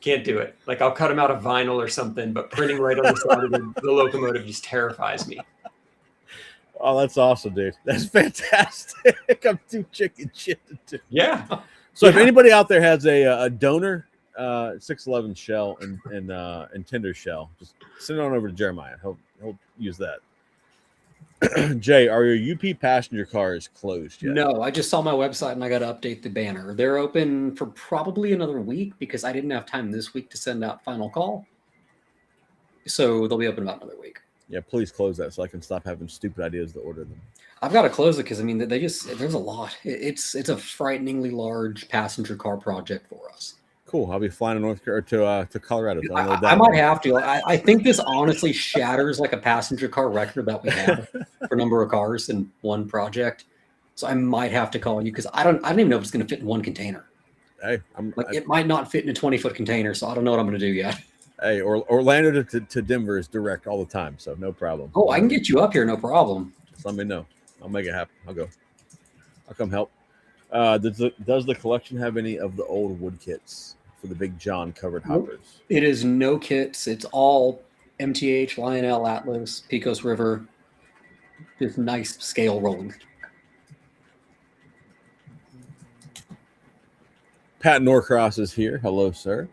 Can't do it. Like, I'll cut them out of vinyl or something, but printing right on the side of the locomotive just terrifies me. Oh, that's awesome, dude. That's fantastic. I'm too chicken shit to do. Yeah. So if anybody out there has a donor 611 shell and Tinder shell, just send it on over to Jeremiah. He'll use that. Jay, are your UP passenger cars closed yet? No, I just saw my website and I got to update the banner. They're open for probably another week because I didn't have time this week to send out final call. So they'll be open about another week. Yeah, please close that so I can stop having stupid ideas to order them. I've got to close it because I mean there's a lot. It's a frighteningly large passenger car project for us. Cool. I'll be flying to North Carolina to Colorado. To I might have to. I think this honestly shatters like a passenger car record that we have for number of cars in one project. So I might have to call you because I don't even know if it's going to fit in one container. Hey, It might not fit in a 20-foot container, so I don't know what I'm going to do yet. Hey, Orlando to Denver is direct all the time, so no problem. Oh, I can get you up here, no problem. Just let me know. I'll make it happen. I'll go. I'll come help. Does the collection have any of the old wood kits for the Big John covered hoppers? It is no kits. It's all MTH, Lionel, Atlas, Pecos River. Just nice scale rolling. Pat Norcross is here. Hello, sir.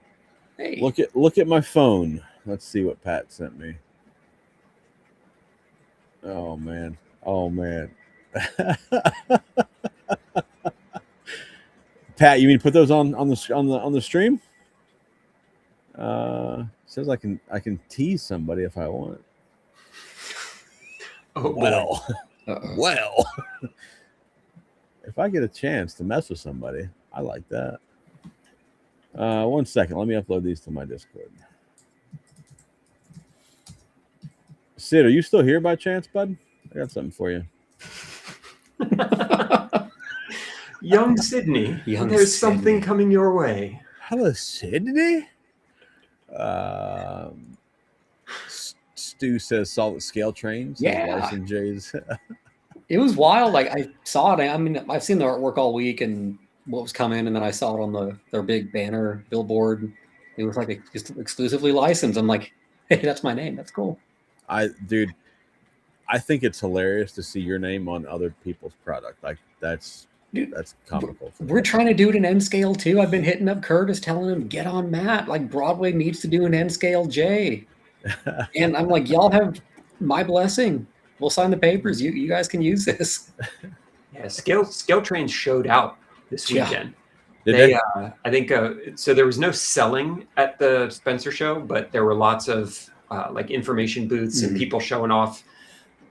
Hey, Look at my phone. Let's see what Pat sent me. Oh man. Pat, you mean to put those on the stream? Says I can tease somebody if I want. Oh, boy. Well, uh-oh. well. If I get a chance to mess with somebody, I like that. 1 second. Let me upload these to my Discord. Sid, are you still here by chance, bud? I got something for you. Young Sydney, there's something coming your way. Hello, Sydney. Stu says solid scale trains. Yeah. Larson J's. It was wild. Like I saw it. I mean, I've seen the artwork all week and what was coming, and then I saw it on their big banner billboard. It was like exclusively licensed. I'm like, hey, that's my name. That's cool. I think it's hilarious to see your name on other people's product. Like that's comical. We're trying to do it in N scale too. I've been hitting up Curtis, telling him get on Matt. Like Broadway needs to do an N scale J, and I'm like, y'all have my blessing. We'll sign the papers. You guys can use this. Yeah, Scale Trains showed out this Yeah. weekend. Did They, they? I think so. There was no selling at the Spencer show, but there were lots of like information booths and people showing off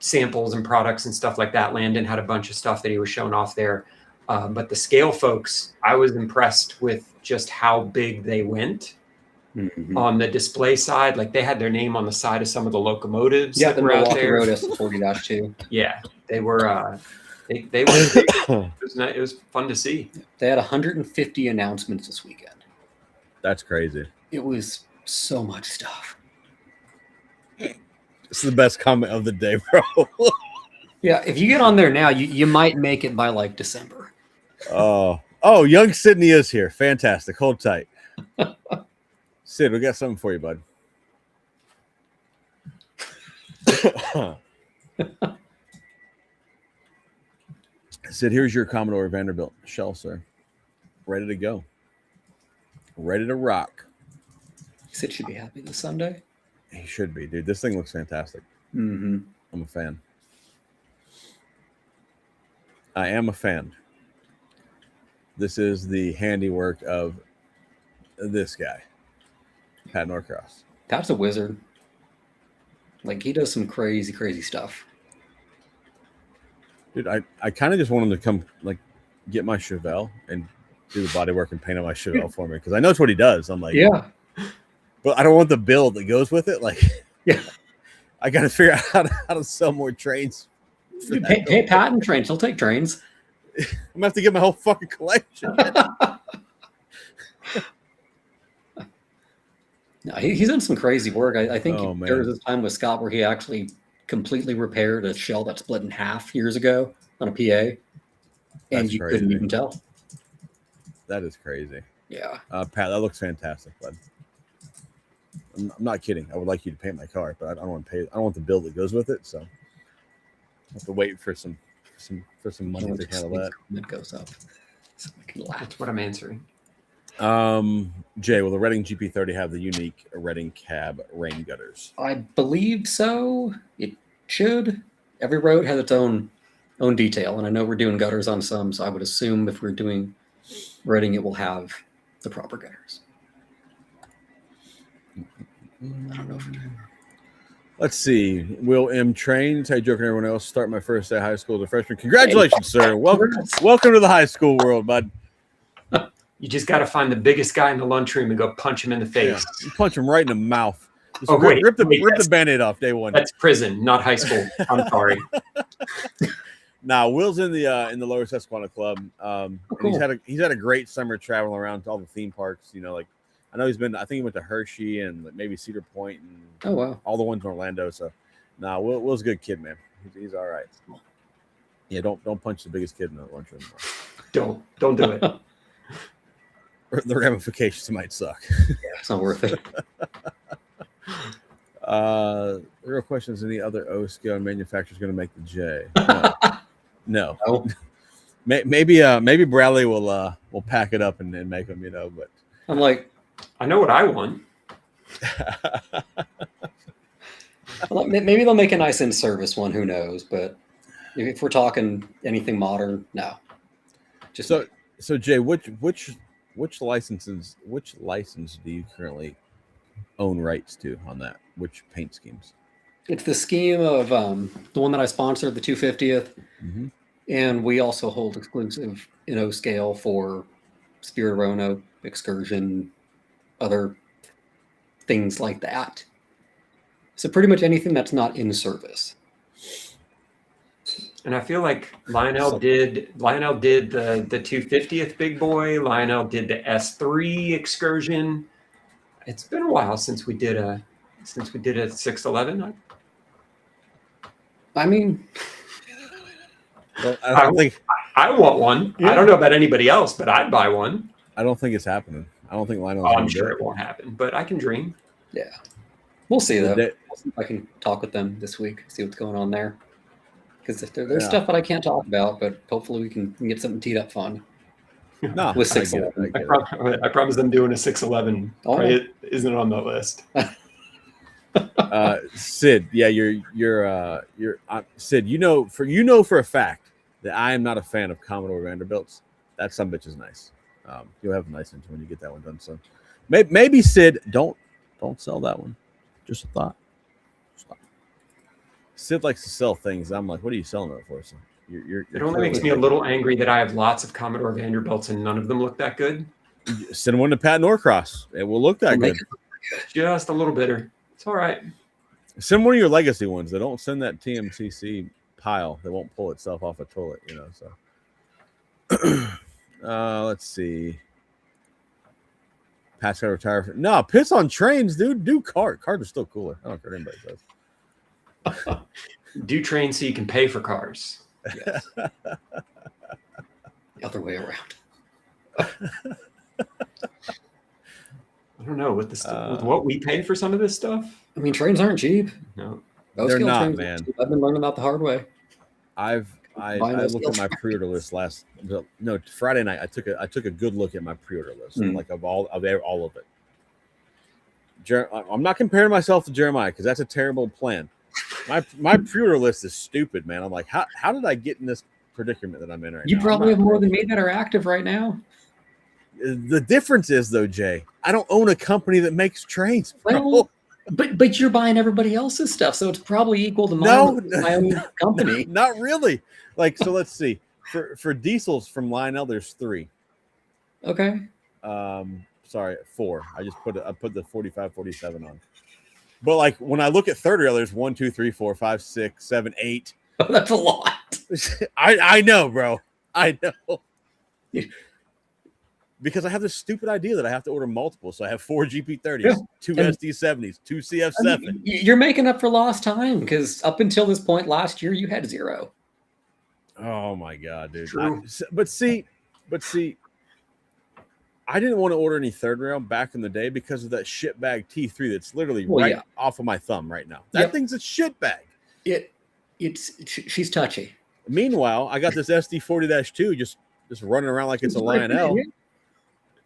samples and products and stuff like that. Landon had a bunch of stuff that he was showing off there. But the Scale folks, I was impressed with just how big they went on the display side. Like they had their name on the side of some of the locomotives. Yeah, that the were out Milwaukee there. Road S40-2. Yeah, they were. They went big. It was fun to see. They had 150 announcements this weekend. That's crazy. It was so much stuff. This is the best comment of the day, bro. Yeah, if you get on there now, you might make it by like December. Oh, young Sydney is here. Fantastic. Hold tight. Sid, we got something for you, bud. Sid, here's your Commodore Vanderbilt shell, sir. Ready to go. Ready to rock. Sid should be happy this Sunday. He should be, dude. This thing looks fantastic. Mm-hmm. I'm a fan. I am a fan. This is the handiwork of this guy, Pat Norcross. Pat's a wizard. Like, he does some crazy, crazy stuff. Dude, I kind of just want him to come, like, get my Chevelle and do the body work and paint on my Chevelle for me, because I know it's what he does. I'm like, Yeah. but I don't want the build that goes with it. Like, Yeah. I got to figure out how to sell more trains. You pay Pat and trains. He'll take trains. I'm gonna have to get my whole fucking collection. No, he's done some crazy work. I think Oh, there man. was this time with Scott where he actually completely repaired a shell that split in half years ago on a PA, and That's you couldn't crazy. even tell. That is crazy. Yeah. Pat, that looks fantastic, bud. I'm not kidding. I would like you to paint my car, but I don't want to pay. I don't want the bill that goes with it, so I have to wait for some money to handle that. It goes up. So I can laugh. That's what I'm answering. Jay, will the Reading GP30 have the unique Reading cab rain gutters? I believe so. It should. Every road has its own detail, and I know we're doing gutters on some, so I would assume if we're doing Reading, it will have the proper gutters. I don't know if it can. Let's see. Will M. Trains, hey, joking everyone else, start my first day of high school as a freshman. Congratulations, sir. Welcome to the high school world, bud. You just got to find the biggest guy in the lunchroom and go punch him in the face. Yeah. You punch him right in the mouth. Just Oh, wait, rip the that's- Band-Aid off day one. That's prison, not high school. I'm sorry. Now, Will's in the Lower Susquehanna Club. And cool. he's had a great summer traveling around to all the theme parks. You know, like I know he's been. I think he went to Hershey and like, maybe Cedar Point and Oh, wow. all the ones in Orlando. So, Will's a good kid, man. He's all right. Yeah, don't punch the biggest kid in the lunchroom. Don't do it. The ramifications might suck. Yeah, it's not worth it. The real question is: any other O scale manufacturers going to make the J? No. No. Maybe Bradley will pack it up and make them. You know, but I'm like, I know what I want. well, maybe they'll make a nice in-service one. Who knows? But if we're talking anything modern, no. Just so Jay, which license do you currently own rights to on that? Which paint schemes? it's the scheme of the one that I sponsored, the 250th, Mm-hmm. and we also hold exclusive in O scale for Spirit of Roanoke, Excursion, other things like that. So pretty much anything that's not in service. And I feel like Lionel did the 250th big boy. Lionel did the S3 excursion. It's been a while since we did a 611. I mean, Well, I I want one. Yeah. I don't know about anybody else, but I'd buy one. don't think it's happening. I don't think Lionel's Oh, I'm gonna do sure it. it won't happen, but I can dream. yeah, we'll see though. The We'll see if I can talk with them this week, see what's going on there. Because there's Yeah. stuff that I can't talk about, but hopefully we can get something teed up fun. No, With I get it, 611. I get it. I promise them doing a 611. Oh. Right? Isn't on the list. Sid, yeah, you're Sid. You know for a fact that I am not a fan of Commodore Vanderbilts. That some bitch is nice. You'll have a nice engine when you get that one done. So maybe Sid, don't sell that one. Just a thought. Sid likes to sell things. I'm like, what are you selling it for? So you're It only makes me a little angry that I have lots of Commodore Vanderbilts and none of them look that good. Send one to Pat Norcross. It will look that We'll good. make Just a little bitter. It's all right. Send one of your legacy ones. They don't send that TMCC pile that won't pull itself off a toilet, you know. So let's see. Pat's gotta retire. No, piss on trains, dude. Do cart. Cars are still cooler. I don't care what anybody says. Do train so you can pay for cars. Yes. The other way around. don't know with with what we pay for some of this stuff. I mean, trains aren't cheap. No, No They're scale not, trains aren't man. cheap. I've been learning about the hard way. I Buy no looked at scale my pre-order list Friday night. I took a good look at my pre-order list, like of all of it. I'm not comparing myself to Jeremiah because that's a terrible plan. My pre-order list is stupid, man. I'm like, how did I get in this predicament that I'm in right now? You probably have more than me that are active right now. The difference is though, Jay, I don't own a company that makes trains, bro. Well, but you're buying everybody else's stuff, so it's probably equal to my own company. Not really. Like, so let's see. For diesels from Lionel, there's 3. Okay. Sorry, 4. I put the 45, 47 on. But like when I look at third rail, there's 1, 2, 3, 4, 5, 6, 7, 8. Oh, that's a lot. I know, bro. I know. Because I have this stupid idea that I have to order multiple. So I have 4 GP30s, Yeah. 2 And- SD70s, 2 CF7. I mean, you're making up for lost time because up until this point last year, you had 0. Oh my god, dude! True. But see, I didn't want to order any third rail back in the day because of that shitbag T3 that's literally right off of my thumb right now. That thing's a shitbag. She's touchy. Meanwhile, I got this SD40-2 just running around like it's a Lionel.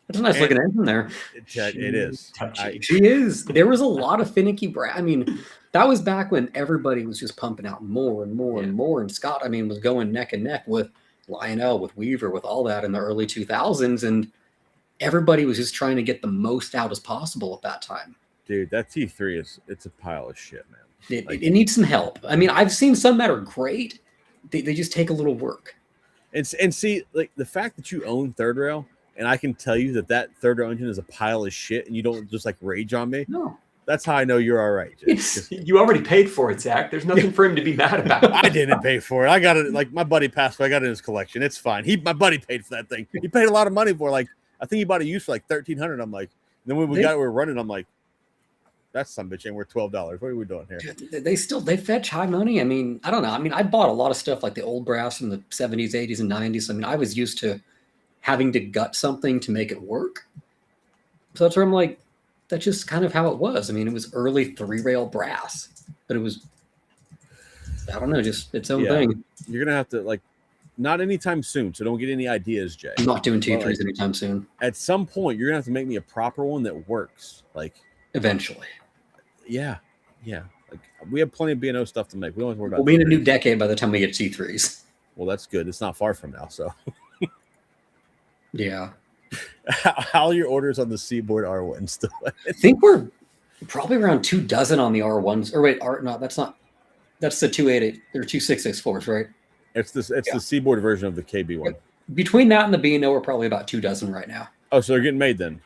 It's a nice looking engine there. It is. She is. There was a lot of finicky I mean, that was back when everybody was just pumping out more and more and more. And Scott, I mean, was going neck and neck with Lionel, with Weaver, with all that in the early 2000s. And everybody was just trying to get the most out as possible at that time. Dude, that T3 it's a pile of shit, man. It needs some help. I mean, I've seen some that are great. They just take a little work. And see, like the fact that you own third rail, and I can tell you that third rail engine is a pile of shit, and you don't just like rage on me. No, that's how I know you're all right. You already paid for it, Zach. There's nothing for him to be mad about. I didn't pay for it. I got it. Like my buddy passed away. I got it in his collection. It's fine. My buddy paid for that thing. He paid a lot of money for it. Like I think he bought it used for like $1,300. I'm like, then when we were running, I'm like, that's some bitch ain't worth $12. What are we doing here? They fetch high money. I mean, I don't know. I mean, I bought a lot of stuff like the old brass from the 70s, 80s, and 90s. I mean, I was used to having to gut something to make it work. So that's where I'm like, that's just kind of how it was. I mean, it was early 3-rail brass, but it was, I don't know, just its own thing. You're going to have to like, not anytime soon. So don't get any ideas, Jay. I'm not doing T3s anytime soon. At some point, you're going to have to make me a proper one that works. Like eventually. Yeah. Like we have plenty of B&O stuff to make. We don't have to worry about. We'll be in a new decade by the time we get T3s. Well, that's good. It's not far from now. So. Yeah. How are your orders on the Seaboard R1 still? I think we're probably around 24 on the R1s. Or wait, that's the 288. They're 2664s, right? It's the Seaboard version of the KB one. Between that and the B&O, we're probably about 24 right now. Oh, so they're getting made then?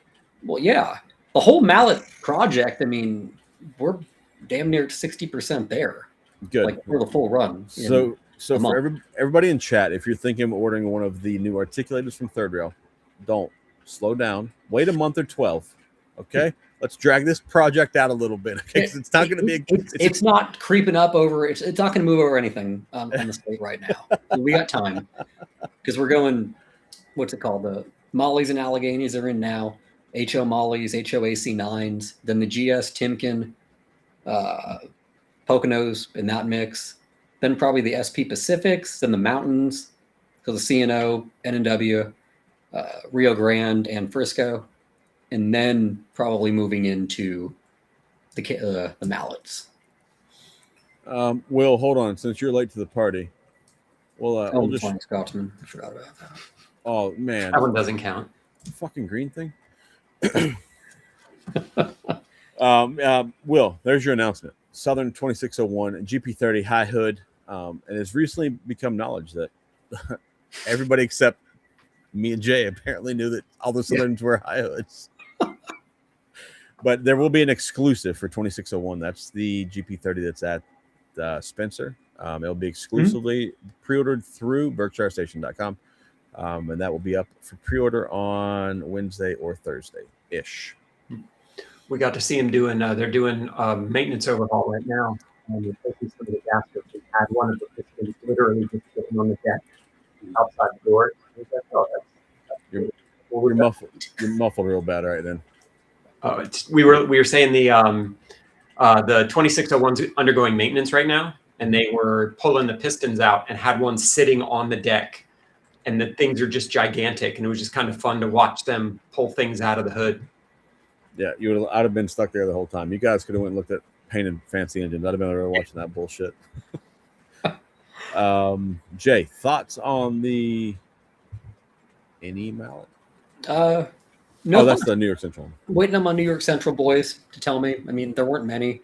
Well, yeah. The whole mallet project, I mean, we're damn near 60% there. Good. Like for the full run. So for everybody in chat, if you're thinking of ordering one of the new articulators from Third Rail, don't slow down. Wait a month or 12. Okay. Let's drag this project out a little bit. Okay. It's not going to be. It's not creeping up over. It's not going to move over anything on the state right now. So we got time because we're going. What's it called? The Mollies and Alleghenies are in now. HO Mollies, HOAC 9s, then the GS Timken, Poconos in that mix. Then probably the SP Pacifics, then the Mountains, so the CNO, NW, Rio Grande, and Frisco, and then probably moving into the mallets. Will, hold on. Since you're late to the party, we'll just Flying Scotsman. I forgot about that. Oh man, that one doesn't count. Fucking green thing. Will, there's your announcement. Southern 2601 GP30 high hood, and it's recently become knowledge that everybody except me and Jay apparently knew that all the Southerns were high hoods. But there will be an exclusive for 2601. That's the GP30 that's at Spencer. It'll be exclusively pre-ordered through BerkshireStation.com. And that will be up for pre-order on Wednesday or Thursday-ish. We got to see him doing, they're doing maintenance overhaul right now. And they're taking some of the gaskets. We had one of the pistons literally just sitting on the deck outside the door. And he's like, oh, that's you're muffled real bad right then. We were saying the 2601's undergoing maintenance right now, and they were pulling the pistons out and had one sitting on the deck, and the things are just gigantic, and it was just kind of fun to watch them pull things out of the hood. Yeah, I'd have been stuck there the whole time. You guys could have went and looked at painted fancy engines. I'd have been there watching that bullshit. Jay, thoughts on the NE mallet? No, That's the New York Central one. waiting on my New York Central boys to tell me. I mean, there weren't many,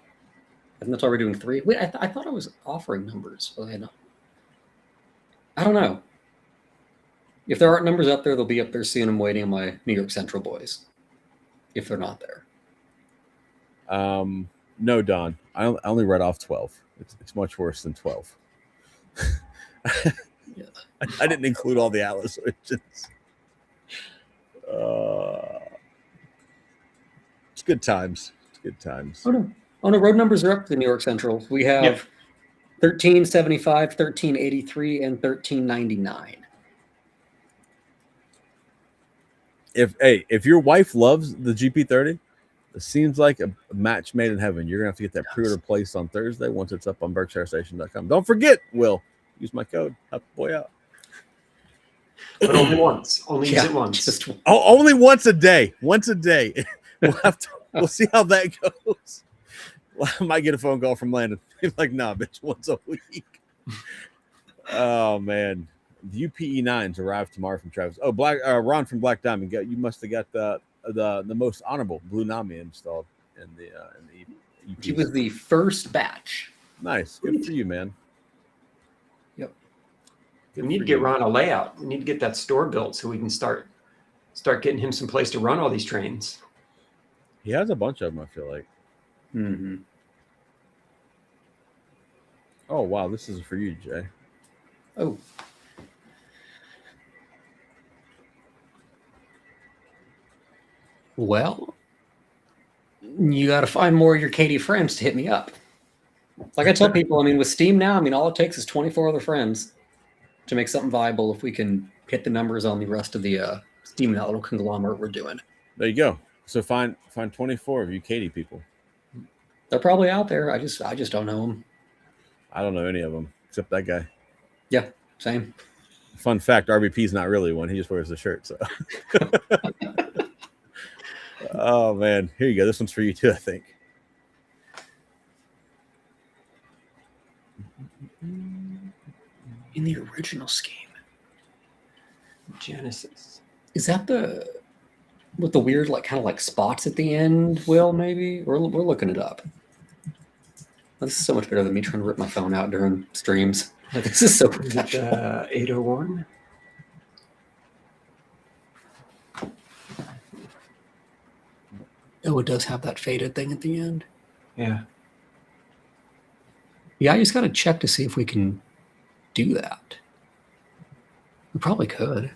and that's why we're doing 3. Wait, I thought I was offering numbers, but I don't know. If there aren't numbers up there, they'll be up there soon. I'm waiting on my New York Central boys. If they're not there. No, Don. I only read off 12. It's much worse than 12. Yeah. I didn't include all the Atlas engines. It's good times. It's good times. Oh no, road numbers are up for the New York Central. We have 1375, 1383, and 1399. If your wife loves the GP30, it seems like a match made in heaven. You're gonna have to get that pre-order placed on Thursday once it's up on BerkshireStation.com. Don't forget, Will, use my code. Help the boy out. But only once. Only use it once. Just Only once a day. Once a day. We'll see how that goes. Well, I might get a phone call from Landon. He's like, nah, bitch, once a week. Oh man. The UPE9s arrive tomorrow from Travis. Oh, Ron from Black Diamond. You must have got the most honorable Blue Nami installed in the UPE. He was the first batch. Nice. Good for you, man. Yep. We need to get Ron a layout. We need to get that store built so we can start getting him some place to run all these trains. He has a bunch of them, I feel like. Mm-hmm. Oh wow, this is for you, Jay. Oh. Well, you got to find more of your Katie friends to hit me up. Like I tell people, I mean, with Steam now, I mean, all it takes is 24 other friends to make something viable if we can hit the numbers on the rest of the Steam that little conglomerate we're doing. There you go. So find 24 of you Katie people. They're probably out there. I just don't know them. I don't know any of them except that guy. Yeah, same. Fun fact, RBP's not really one. He just wears the shirt. So. Oh, man. Here you go. This one's for you, too, I think. In the original scheme. Genesis. Is that with the weird, kind of spots at the end, Will, maybe? We're looking it up. This is so much better than me trying to rip my phone out during streams. This is so professional. 801? Oh, it does have that faded thing at the end. Yeah. Yeah, I just got to check to see if we can do that. We probably could.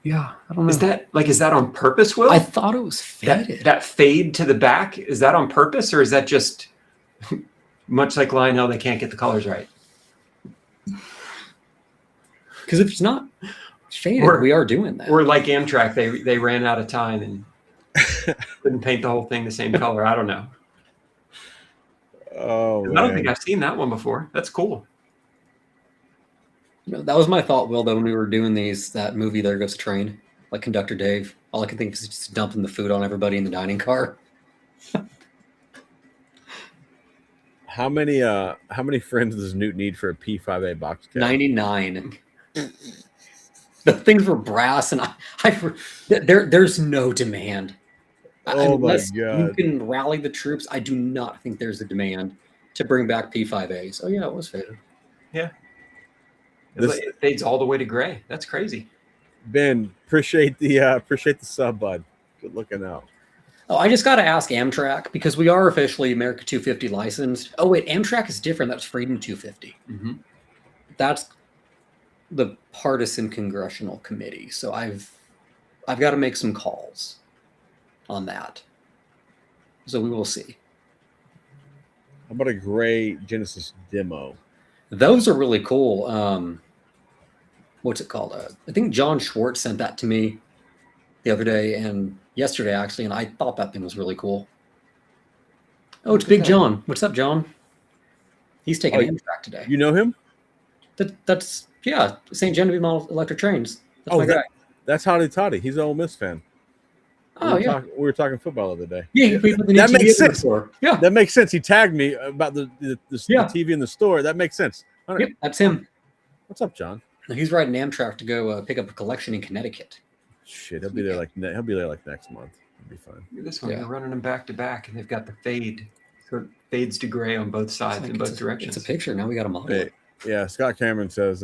Yeah, I don't know. Is that on purpose, Will? I thought it was faded. That fade to the back, is that on purpose, or is that just much like Lionel, they can't get the colors right? Because if it's not faded, we are doing that. Or like Amtrak, they ran out of time and couldn't paint the whole thing the same color. I don't know. Oh, I don't think I've seen that one before. That's cool. That was my thought, Will, though, when we were doing that movie, There Goes the Train, like Conductor Dave. All I can think is just dumping the food on everybody in the dining car. How many friends does Newt need for a P5A box cat? 99. The things were brass, and there's no demand. Oh Unless my God. you can rally the troops, I do not think there's a demand to bring back P5As. Oh yeah, it was faded. Yeah. It fades all the way to gray. That's crazy. Ben, appreciate the sub, bud. Good looking out. Oh, I just got to ask Amtrak, because we are officially America 250 licensed. Oh wait, Amtrak is different. That's Freedom 250. Mm-hmm. That's the partisan congressional committee. So I've got to make some calls on that. So we will see. How about a gray Genesis demo? Those are really cool. What's it called? I think John Schwartz sent that to me. the other day and yesterday actually, and I thought that thing was really cool. Oh, it's Big John. What's up, John? He's taking Oh, Amtrak today. You know him? That's St. Genevieve Model Electric Trains. That's my guy. That's Howdy Toddy. He's an Ole Miss fan. Oh yeah, We were talking football the other day. yeah. That makes sense. Yeah, That makes sense. He tagged me about the Yeah. TV in the store. That makes sense. yep, that's him. What's up, John? He's riding Amtrak to go pick up a collection in Connecticut. Shit, he'll be there like next month. It'll be fine. Look at this one. Yeah. They're running them back to back, and they've got the fade. So it fades to gray on both sides in both directions. It's a picture. Now we got a model. Hey, yeah, Scott Cameron says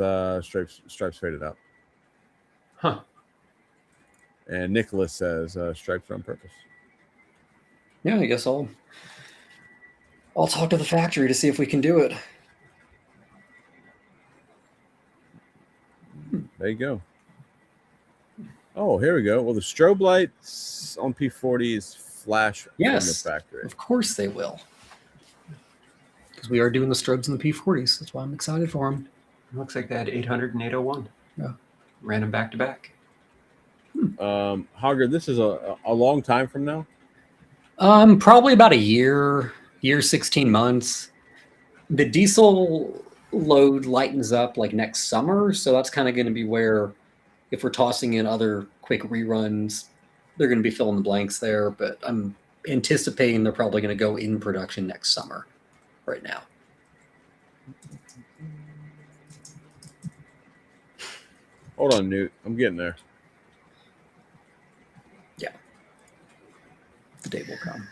stripes faded out, Huh. and Nicholas says stripes are on purpose. Yeah, I guess I'll talk to the factory to see if we can do it. There you go. Oh, here we go. Well, the strobe lights on P40s flash Yes. from the factory. Of course they will. Because we are doing the strobes in the P40s. That's why I'm excited for them. Looks like they had 800 and 801. Yeah. Ran them back to back. Hogger, this is a long time from now. Probably about a year, 16 months. The diesel load lightens up like next summer, so that's kind of going to be where, if we're tossing in other quick reruns, they're going to be filling the blanks there. But I'm anticipating they're probably going to go in production next summer. Right now. Hold on, Newt. I'm getting there. Yeah. The day will come.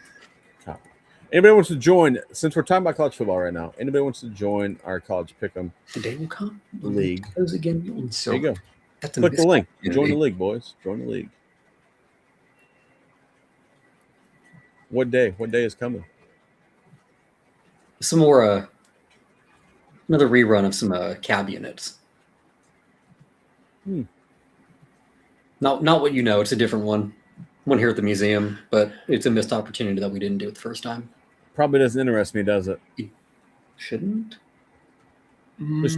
Anybody wants to join? Since we're talking about college football right now, anybody wants to join our college pick'em The day will come. league? Those again. So There you go. That's a Click the missed link. Join opportunity. the league, boys. Join the league. What day? What day is coming? Some more. Another rerun of some cab units. Not what you know. It's a different one. One here at the museum, but it's a missed opportunity that we didn't do it the first time. Probably doesn't interest me, does it? Shouldn't.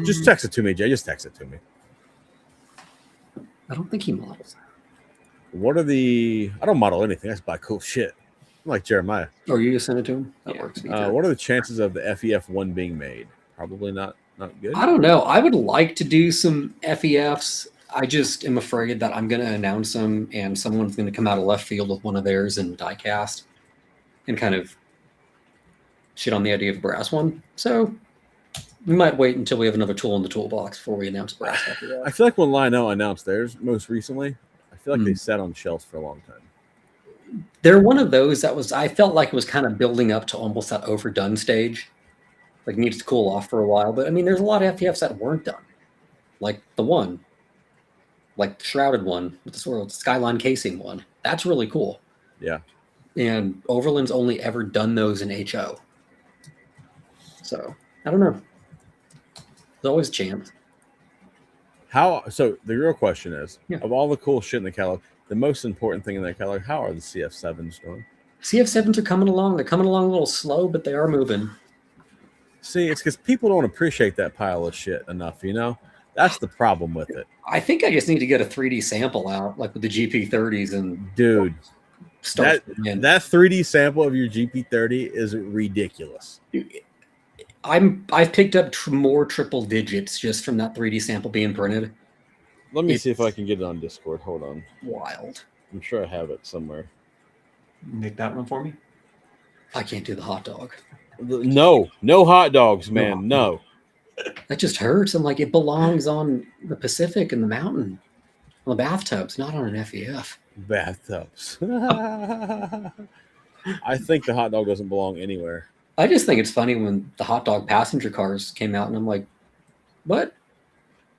Just text it to me, Jay. Just text it to me. I don't think he models. What are the? I don't model anything. I just buy cool shit. I'm like Jeremiah. Oh, you just sent it to him? That Yeah. works. What are the chances of the FEF1 being made? Probably not good. I don't know. I would like to do some FEFs. I just am afraid that I'm going to announce them and someone's going to come out of left field with one of theirs and diecast and kind of shit on the idea of a brass one. So we might wait until we have another tool in the toolbox before we announce brass FEF. I feel like when Lionel announced theirs most recently, I feel like they sat on shelves for a long time. They're one of those that was, I felt like it was kind of building up to almost that overdone stage. Like needs to cool off for a while. But I mean, there's a lot of FEFs that weren't done. Like the one. Like the shrouded one with the sort of skyline casing one. That's really cool. Yeah. And Overland's only ever done those in HO. So I don't know. There's always a chance. So the real question is, Yeah. of all the cool shit in the catalog, the most important thing in that catalog, how are the CF7s doing? CF7s are coming along. They're coming along a little slow, but they are moving. See, it's because people don't appreciate that pile of shit enough, you know? That's the problem with it. I think I just need to get a 3D sample out, like with the GP30s, and Dude, start. that 3D sample of your GP30 is ridiculous. I've picked up more triple digits just from that 3D sample being printed. Let me see if I can get it on Discord. Hold on. Wild. I'm sure I have it somewhere. Make that one for me. I can't do the hot dog. No hot dogs, man. No. That just hurts. I'm like, it belongs on the Pacific and the mountain, on the bathtubs, not on an FEF. Bathtubs. I think the hot dog doesn't belong anywhere. I just think it's funny when the hot dog passenger cars came out, and I'm like, what?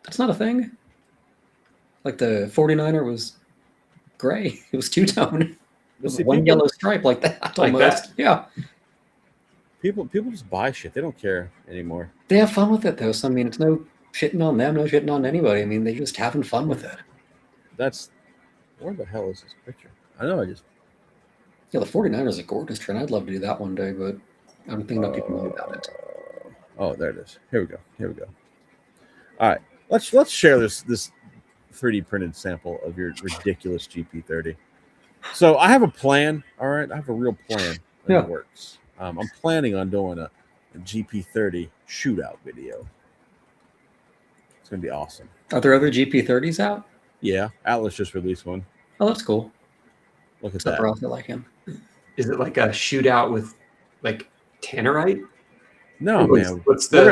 That's not a thing. Like the 49er was gray. It was two-tone. It was See, one people- yellow stripe like that. Like Almost. that? Yeah. People just buy shit. They don't care anymore. They have fun with it, though. So, I mean, it's no shitting on them, no shitting on anybody. I mean, they're just having fun with it. That's where the hell is this picture? I know. Yeah, the 49er is a gorgeous train. I'd love to do that one day, but I don't think enough people know about it. Oh, there it is. Here we go. All right, let's share this 3D printed sample of your ridiculous GP30. So I have a plan. All right, I have a real plan in Yeah. the works. I'm planning on doing a GP30 shootout video. It's gonna be awesome. Are there other GP30s out? Yeah, Atlas just released one. Oh, that's cool. Look at Something that. else I like him. Is it like a shootout with like tannerite? No, What's- man. what's we're the-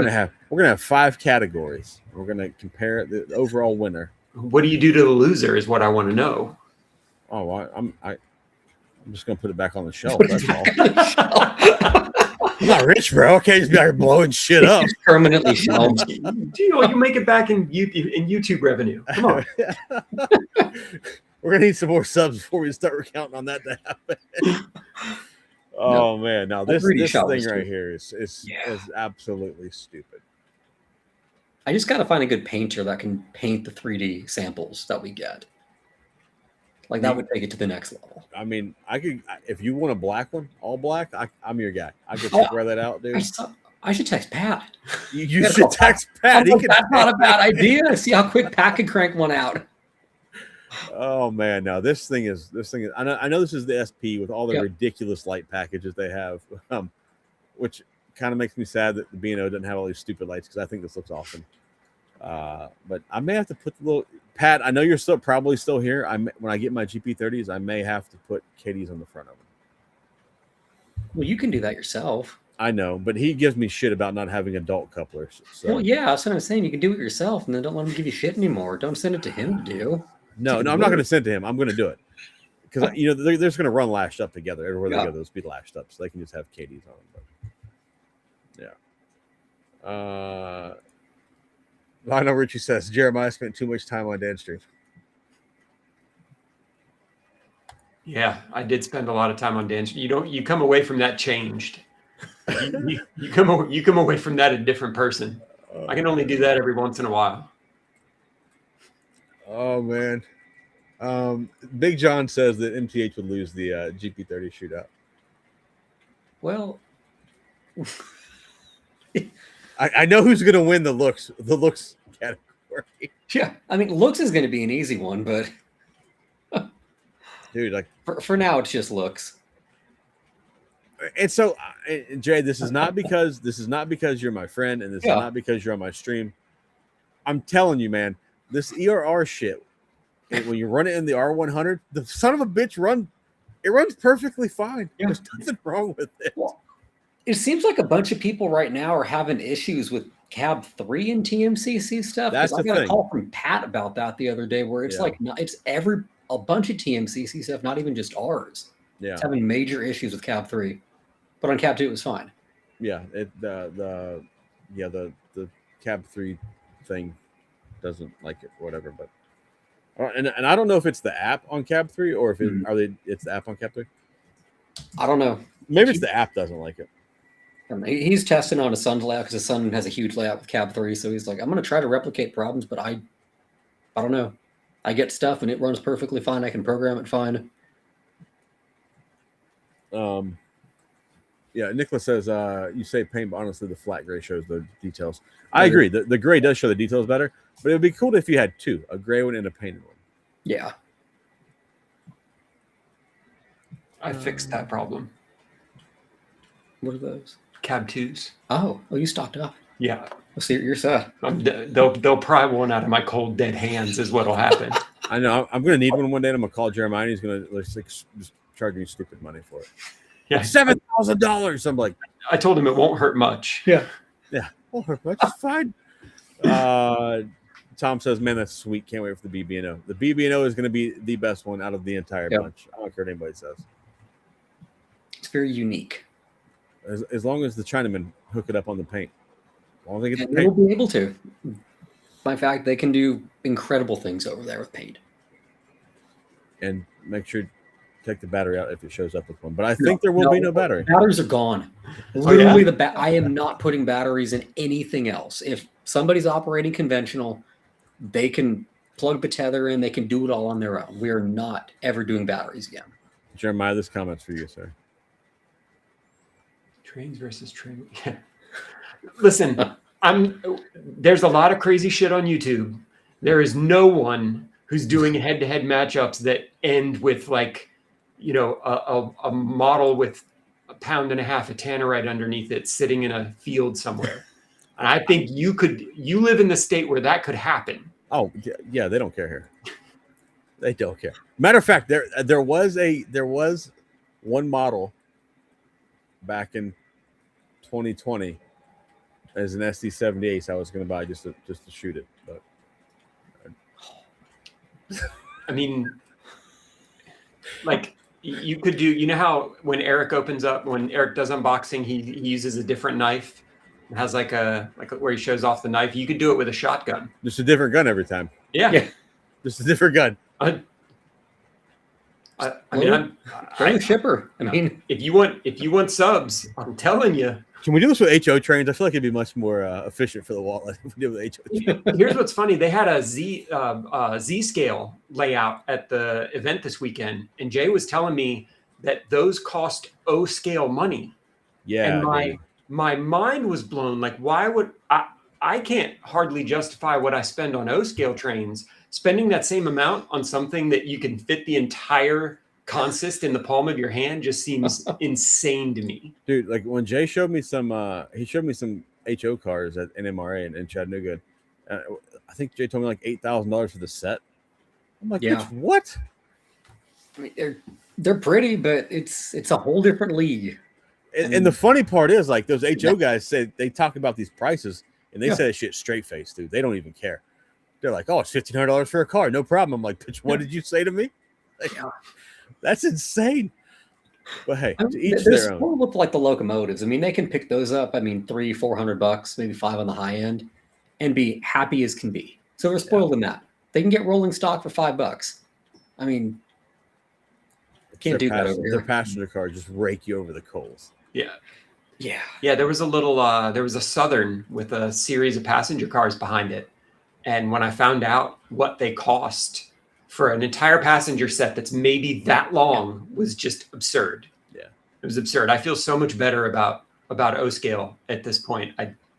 gonna have 5 categories. We're gonna compare the overall winner. What do you do to the loser? Is what I want to know. Oh, I'm just gonna put it back on the shelf. That's all. I'm not rich, bro. I can't just be out here blowing shit up. It's permanently shelved. You make it back in YouTube revenue. Come on. We're gonna need some more subs before we start recounting on that to happen. Oh man, now this 3D thing shot right was stupid. here is absolutely stupid. I just got to find a good painter that can paint the 3D samples that we get. Like that would take it to the next level. I mean, if you want a black one, all black, I'm your guy. I could Oh, wear that out, dude. I should text Pat. You gotta should call text Pat. He Oh, can that's not a bad idea. See how quick Pat can crank one out. Oh man, now this thing is. I know this is the SP with all the Yep. ridiculous light packages they have, which kind of makes me sad that the B&O doesn't have all these stupid lights because I think this looks awesome. But I may have to put the little Pat. I know you're probably still here. When I get my GP30s, I may have to put Katie's on the front of them. Well, you can do that yourself. I know, but he gives me shit about not having adult couplers. So Well, yeah, that's what I'm saying. You can do it yourself, and then don't let him give you shit anymore. Don't send it to him to do. no, I'm not going to send it to him. I'm going to do it because they're just going to run lashed up together everywhere they go. Those be lashed up, so they can just have Katie's on them. But yeah. I know Richie says Jeremiah spent too much time on Dan Stream. Yeah, I did spend a lot of time on dance. You come away from that changed. You come away from that a different person. I can only do that every once in a while. Oh man. Big John says that MTH would lose the GP30 shootout. Well, I know who's gonna win the looks category. yeah. I mean, looks is going to be an easy one, but Dude, like for now, it's just looks. and so Jay, this is not because you're my friend and this is not because you're on my stream. I'm telling you, man, this ERR shit, when you run it in the R100, the son of a bitch runs perfectly fine. Yeah. There's nothing wrong with it. Well, it seems like a bunch of people right now are having issues with Cab 3 and TMCC stuff. That's I the got a thing. call from Pat about that the other day, where it's like it's a bunch of TMCC stuff, not even just ours. Yeah. It's having major issues with Cab 3, but on Cab 2 it was fine. Yeah, the Cab 3 thing doesn't like it, whatever. But and I don't know if it's the app on Cab 3 or if it's the app on Cab 3. I don't know. Maybe it's the app doesn't like it. He's testing on his son's layout because his son has a huge layout with Cab 3, so he's like, I'm going to try to replicate problems, but I don't know. I get stuff and it runs perfectly fine. I can program it fine. Yeah, Nicholas says you say paint, but honestly, the flat gray shows the details. I agree. The gray does show the details better, but it would be cool if you had two, a gray one and a painted one. Yeah. I fixed that problem. What are those? Cab 2s. Oh, you stocked up. Yeah. Let's see what you're set. They'll pry one out of my cold dead hands is what'll happen. I know. I'm going to need one day, and I'm going to call Jeremiah, and he's going to just charge me stupid money for it. Yeah. $7,000. I'm like, I told him it won't hurt much. Yeah. won't hurt much. It's fine. Tom says, man, that's sweet. Can't wait for the BB&O. The BB&O is going to be the best one out of the entire bunch. I don't care what anybody says. It's very unique. As long as the Chinamen hook it up on the paint. As long as they get the They will paint. be able to. By fact, they can do incredible things over there with paint. And make sure to take the battery out if it shows up with one. But I think there will be no battery. Batteries are gone. Literally, I am not putting batteries in anything else. If somebody's operating conventional, they can plug the tether in. They can do it all on their own. We are not ever doing batteries again. Jeremiah, this comment's for you, sir. Trains versus train. Listen, there's a lot of crazy shit on YouTube, There is no one who's doing head-to-head matchups that end with like, a model with 1.5 pounds of tannerite underneath it sitting in a field somewhere. And I think you live in the state where that could happen. Oh yeah, they don't care here. They don't care. Matter of fact, there was one model back in 2020 as an SD78 I was going to buy just to shoot it, but I mean, like you could do. You know how when Eric does unboxing, he uses a different knife. It has like where he shows off the knife. You could do it with a shotgun. Just a different gun every time. Yeah. Just a different gun. I mean, I'm shipper. I mean, if you want subs, I'm telling you. Can we do this with HO trains? I feel like it'd be much more efficient for the wallet if we do it with HO trains. Here's what's funny. They had a Z scale layout at the event this weekend, and Jay was telling me that those cost O scale money. Yeah. And my mind was blown. Like, why would I can't hardly justify what I spend on O scale trains. Spending that same amount on something that you can fit the entire consist in the palm of your hand just seems insane to me. Dude, like when Jay showed me some HO cars at NMRA in Chattanooga. I think Jay told me like $8,000 for the set. I'm like, Yeah. what? I mean, they're pretty, but it's a whole different league. And the funny part is, like, those HO Yeah. guys say they talk about these prices and they Yeah. say that shit straight face, dude. They don't even care. They're like, oh, it's $1,500 for a car. No problem. I'm like, bitch, what did you say to me? Like, Yeah. that's insane. But hey, I to mean, each they're their own. supposed to look like the locomotives. I mean, they can pick those up. I mean, $300-$400, maybe $500 on the high end, and be happy as can be. So they're spoiled in that. They can get rolling stock for $5. I mean, can't do that over Their here. passenger cars just rake you over the coals. Yeah. Yeah. There was a Southern with a series of passenger cars behind it. And when I found out what they cost for an entire passenger set that's maybe that long was just absurd. Yeah. It was absurd. I feel so much better about O scale at this point.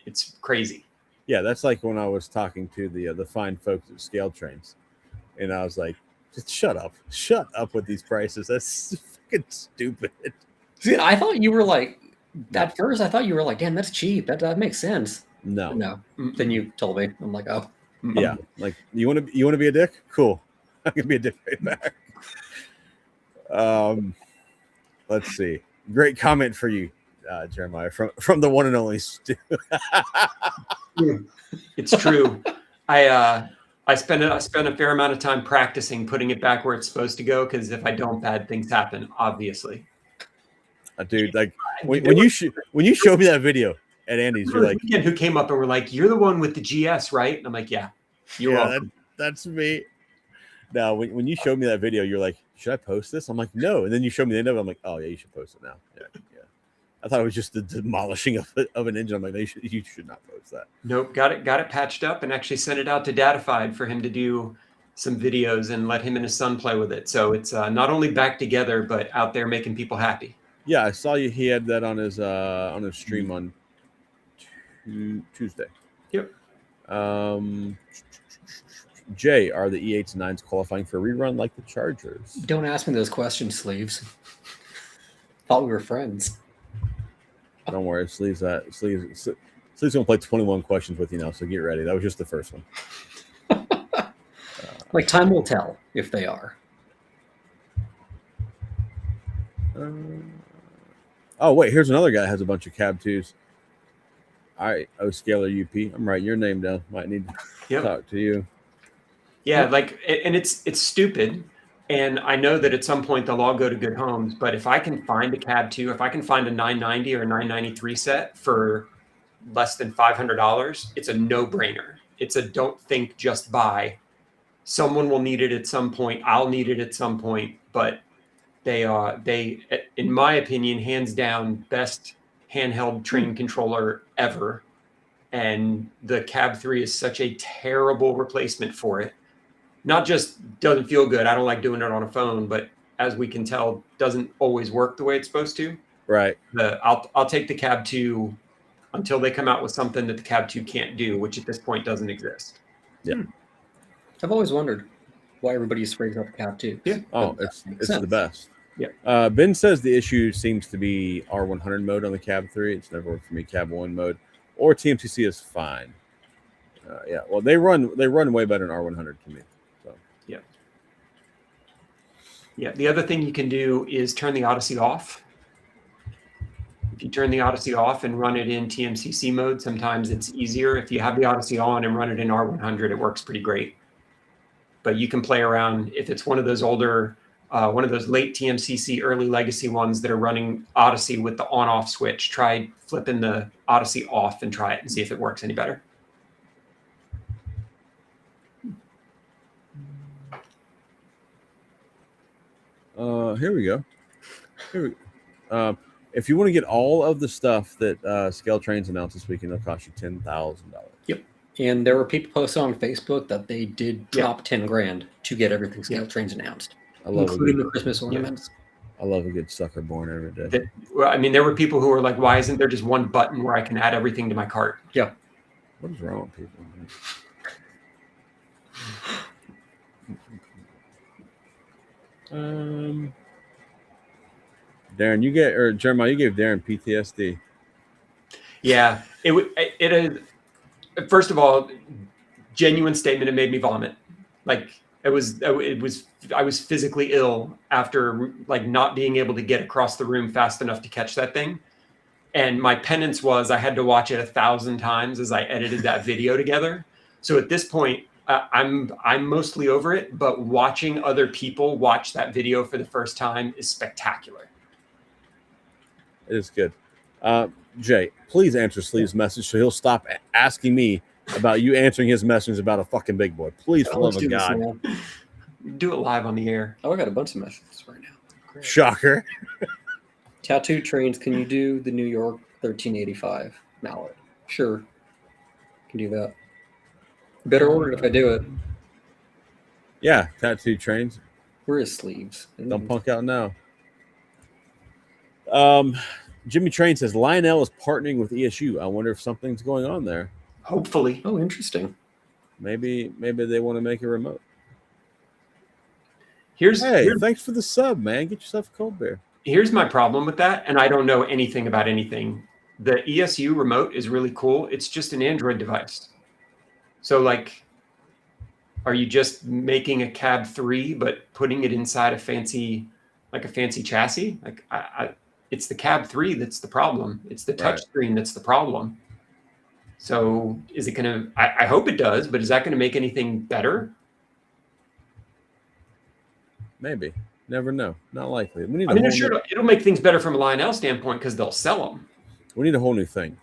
It's crazy. Yeah, that's like when I was talking to the fine folks at Scale Trains, and I was like, just shut up with these prices. That's fucking stupid. See, I thought you were like, at first, I thought you were like, damn, that's cheap. That makes sense. No. No. Then you told me. I'm like, oh. Yeah, like you want to be a dick? Cool. I can be a dick right back. Let's see. Great comment for you, Jeremiah, from the one and only Stu. It's true. I spent a fair amount of time practicing putting it back where it's supposed to go, because if I don't, bad things happen, obviously. Dude, like when you showed me that video at Andy's, you're like, who came up and were like, "You're the one with the GS, right?" And I'm like, "Yeah, you're welcome." That's me. Now, when you showed me that video, you're like, "Should I post this?" I'm like, "No." And then you showed me the end of it. I'm like, "Oh yeah, you should post it now." Yeah. I thought it was just the demolishing of an engine. I'm like, you should not post that. Nope, got it patched up and actually sent it out to Datafied for him to do some videos and let him and his son play with it. So it's not only back together, but out there making people happy. Yeah, I saw you. He had that on his stream on Tuesday. Yep. Jay, are the E8s and 9s qualifying for a rerun like the Chargers? Don't ask me those questions, Sleeves. Thought we were friends. Don't worry, Sleeves gonna play 21 questions with you now, so get ready. That was just the first one. Like, time will tell if they are. Oh wait, here's another guy that has a bunch of cab twos. All right, Scalar UP. I'm writing your name down. Might need to talk to you. Yeah, like, and it's stupid. And I know that at some point they'll all go to good homes, but if I can find a cab 2, if I can find a 990 or 993 set for less than $500, it's a no-brainer. It's a don't think, just buy. Someone will need it at some point. I'll need it at some point, but they, in my opinion, hands down, best handheld train controller ever. And the Cab 3 is such a terrible replacement for it. Not just doesn't feel good. I don't like doing it on a phone, but as we can tell, doesn't always work the way it's supposed to. Right. I'll take the Cab 2 until they come out with something that the Cab 2 can't do, which at this point doesn't exist. Yeah. I've always wondered why everybody sprays out the cab too. Yeah. Oh, But that it's makes the sense. best. Yeah. Ben says the issue seems to be R100 mode on the Cab 3. It's never worked for me. Cab 1 mode or TMCC is fine. Yeah, well, they run way better than R100 to me. So Yeah. The other thing you can do is turn the Odyssey off. If you turn the Odyssey off and run it in TMCC mode, sometimes it's easier. If you have the Odyssey on and run it in R100, it works pretty great. But you can play around if it's one of those older, one of those late TMCC, early legacy ones that are running Odyssey with the on-off switch. Try flipping the Odyssey off and try it and see if it works any better. here we go. If you want to get all of the stuff that Scale Trains announced this weekend, it'll cost you $10,000. Yep. And there were people posting on Facebook that they did drop 10 grand to get everything Scale Trains announced, I love including the Christmas ornaments. I love a good sucker born every day. Well, I mean, there were people who were like, "Why isn't there just one button where I can add everything to my cart?" Yeah. What is wrong with people? Darren, Jeremiah, you gave Darren PTSD. Yeah, it first of all, genuine statement. It made me vomit. Like I was physically ill after like not being able to get across the room fast enough to catch that thing. And my penance was I had to watch it 1,000 times as I edited that video together. So at this point, I'm mostly over it, but watching other people watch that video for the first time is spectacular. It is good. Jay, please answer Sleeve's message so he'll stop asking me about you answering his message about a fucking big boy. Please, for the love of God. Do it live on the air. Oh, I got a bunch of messages right now. Great. Shocker. Tattoo Trains, can you do the New York 1385 mallet? Sure. Can do that. Better order it if I do it. Yeah, Tattoo Trains. Where is Sleeves? Don't punk out now. Jimmy Train says Lionel is partnering with ESU. I wonder if something's going on there. Hopefully. Oh, interesting. Maybe they want to make a remote. Here's thanks for the sub, man. Get yourself a cold beer. Here's my problem with that, and I don't know anything about anything. The ESU remote is really cool. It's just an Android device. So, like, are you just making a Cab 3 but putting it inside a fancy chassis? Like, it's the Cab 3 that's the problem. It's the touch screen that's the problem. So, is it going to? I hope it does, but is that going to make anything better? Maybe. Never know. Not likely. It'll make things better from a Lionel standpoint because they'll sell them. We need a whole new thing.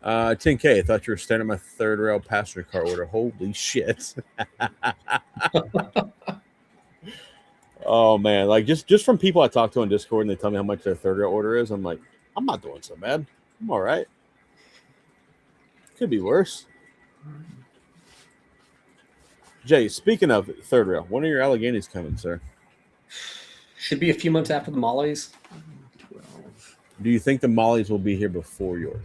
10K. I thought you were standing at my third rail passenger car order. Holy shit. Oh man, like just from people I talk to on Discord and they tell me how much their third rail order is, I'm like, I'm not doing so bad. I'm all right. Could be worse. Jay, speaking of third rail, when are your Alleghenies coming, sir? Should be a few months after the Mollies. 12. Do you think the Mollies will be here before York?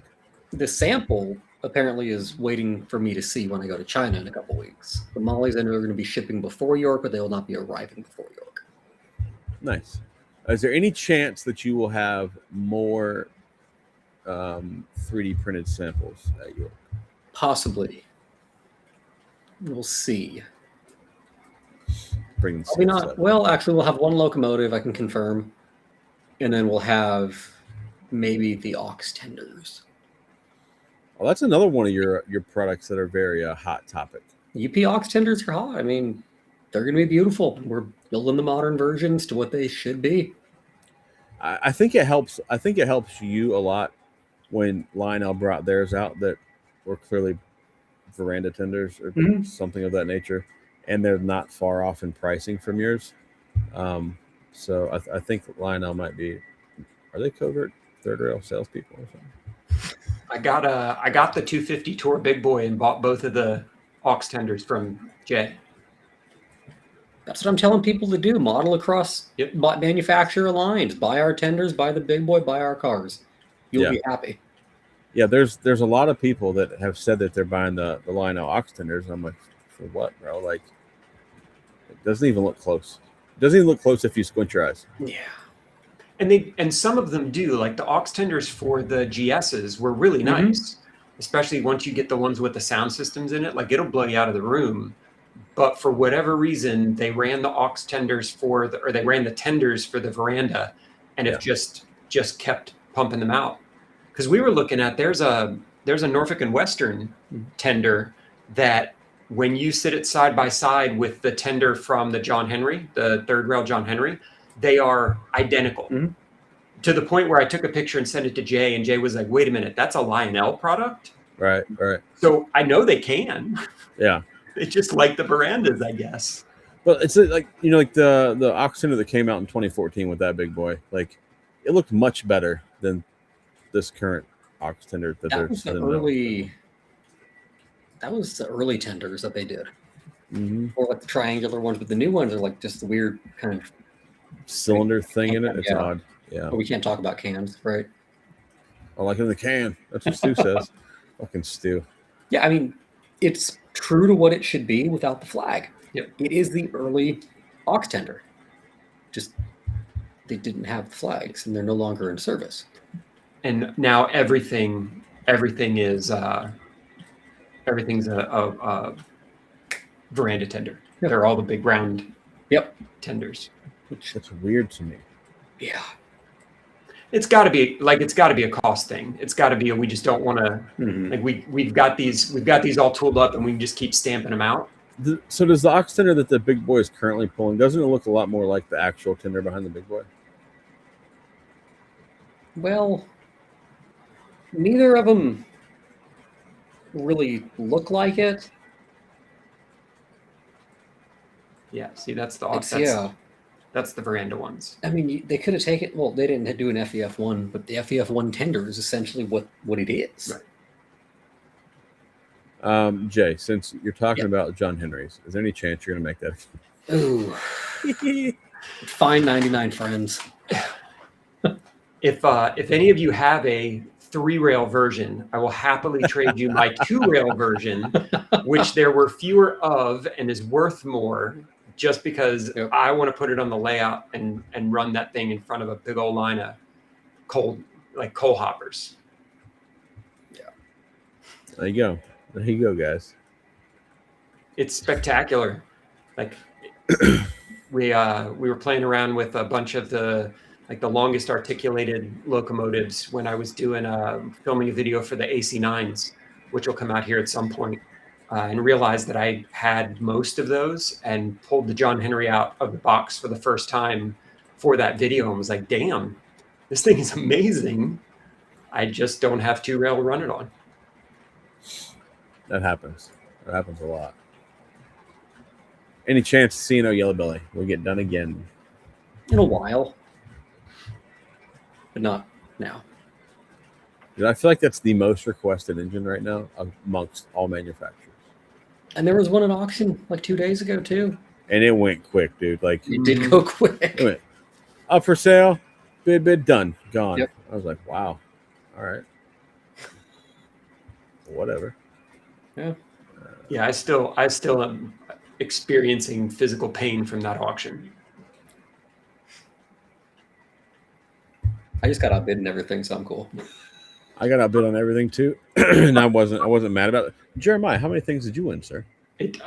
The sample apparently is waiting for me to see when I go to China in a couple weeks. The Mollies I know are going to be shipping before York, but they will not be arriving before York. Nice. Is there any chance that you will have more 3D printed samples at York? Possibly. We'll see. Bring Probably not. Well, actually, we'll have one locomotive I can confirm, and then we'll have maybe the aux tenders. Well, that's another one of your products that are very hot topic. UP aux tenders are hot. I mean, they're going to be beautiful. We're building the modern versions to what they should be. I think it helps. I think it helps you a lot when Lionel brought theirs out that were clearly veranda tenders or something of that nature, and they're not far off in pricing from yours. So I think Lionel might be. Are they covert third rail salespeople or something? I got the 250 Tour Big Boy and bought both of the aux tenders from Jay. That's what I'm telling people to do. Model across manufacturer lines. Buy our tenders, buy the Big Boy, buy our cars. You'll be happy. Yeah, there's a lot of people that have said that they're buying the Lionel aux tenders. And I'm like, For what, bro? Like, it doesn't even look close. It doesn't even look close if you squint your eyes. Yeah. And some of them do, like the aux tenders for the GSs were really nice, especially once you get the ones with the sound systems in it. Like it'll blow you out of the room. But for whatever reason, they ran the aux tenders or they ran the tenders for the veranda, and have just kept pumping them out. Because we were looking at there's a Norfolk and Western tender that when you sit it side by side with the tender from the John Henry, the third rail John Henry, they are identical to the point where I took a picture and sent it to Jay, and Jay was like, "Wait a minute, that's a Lionel product?" Right. So I know they can. Yeah. They just like the verandas, I guess. But it's like, you know, like the aux tender that came out in 2014 with that big boy, like it looked much better than this current aux tender That was the early tenders that they did. Or like the triangular ones, but the new ones are like just the weird kind of cylinder thing in it. It's odd. Yeah. But we can't talk about cans, right? I like it in the can. That's what Stu says. Fucking Stu. Yeah, I mean, it's true to what it should be without the flag. Yep. It is the early aux tender. Just they didn't have the flags, and they're no longer in service. And now everything is everything's a veranda tender. Yep. They're all the big round tenders. That's weird to me. Yeah. It's got to be a cost thing. It's got to be we just don't want to like we've got these all tooled up, and we can just keep stamping them out. So does the aux tender that the big boy is currently pulling, doesn't it look a lot more like the actual tender behind the big boy? Well, neither of them really look like it. Yeah, see, that's the aux. That's the veranda ones. I mean, they could have taken. Well, they didn't do an FEF1, but the FEF1 tender is essentially what it is. Right. Jay, since you're talking about John Henry's, is there any chance you're going to make that? Ooh, fine 99 friends. If any of you have a 3-rail version, I will happily trade you my 2-rail version, which there were fewer of and is worth more, just because I want to put it on the layout and run that thing in front of a big old line of coal hoppers. Yeah. There you go, guys. It's spectacular. Like we were playing around with a bunch of the longest articulated locomotives when I was doing filming a video for the AC9s, which will come out here at some point. And realized that I had most of those, and pulled the John Henry out of the box for the first time for that video, and was like, damn, this thing is amazing. I just don't have 2-rail to run it on. That happens. That happens a lot. Any chance to see Yellow Belly will get done again? In a while. But not now. Dude, I feel like that's the most requested engine right now amongst all manufacturers. And there was one at auction like 2 days ago too. And it went quick, dude. Like it did go quick. It went up for sale, bid, done, gone. Yep. I was like, wow. All right. Whatever. Yeah. Yeah, I still am experiencing physical pain from that auction. I just got outbid and everything, so I'm cool. I got outbid on everything too, and I wasn't mad about it. Jeremiah, how many things did you win, sir?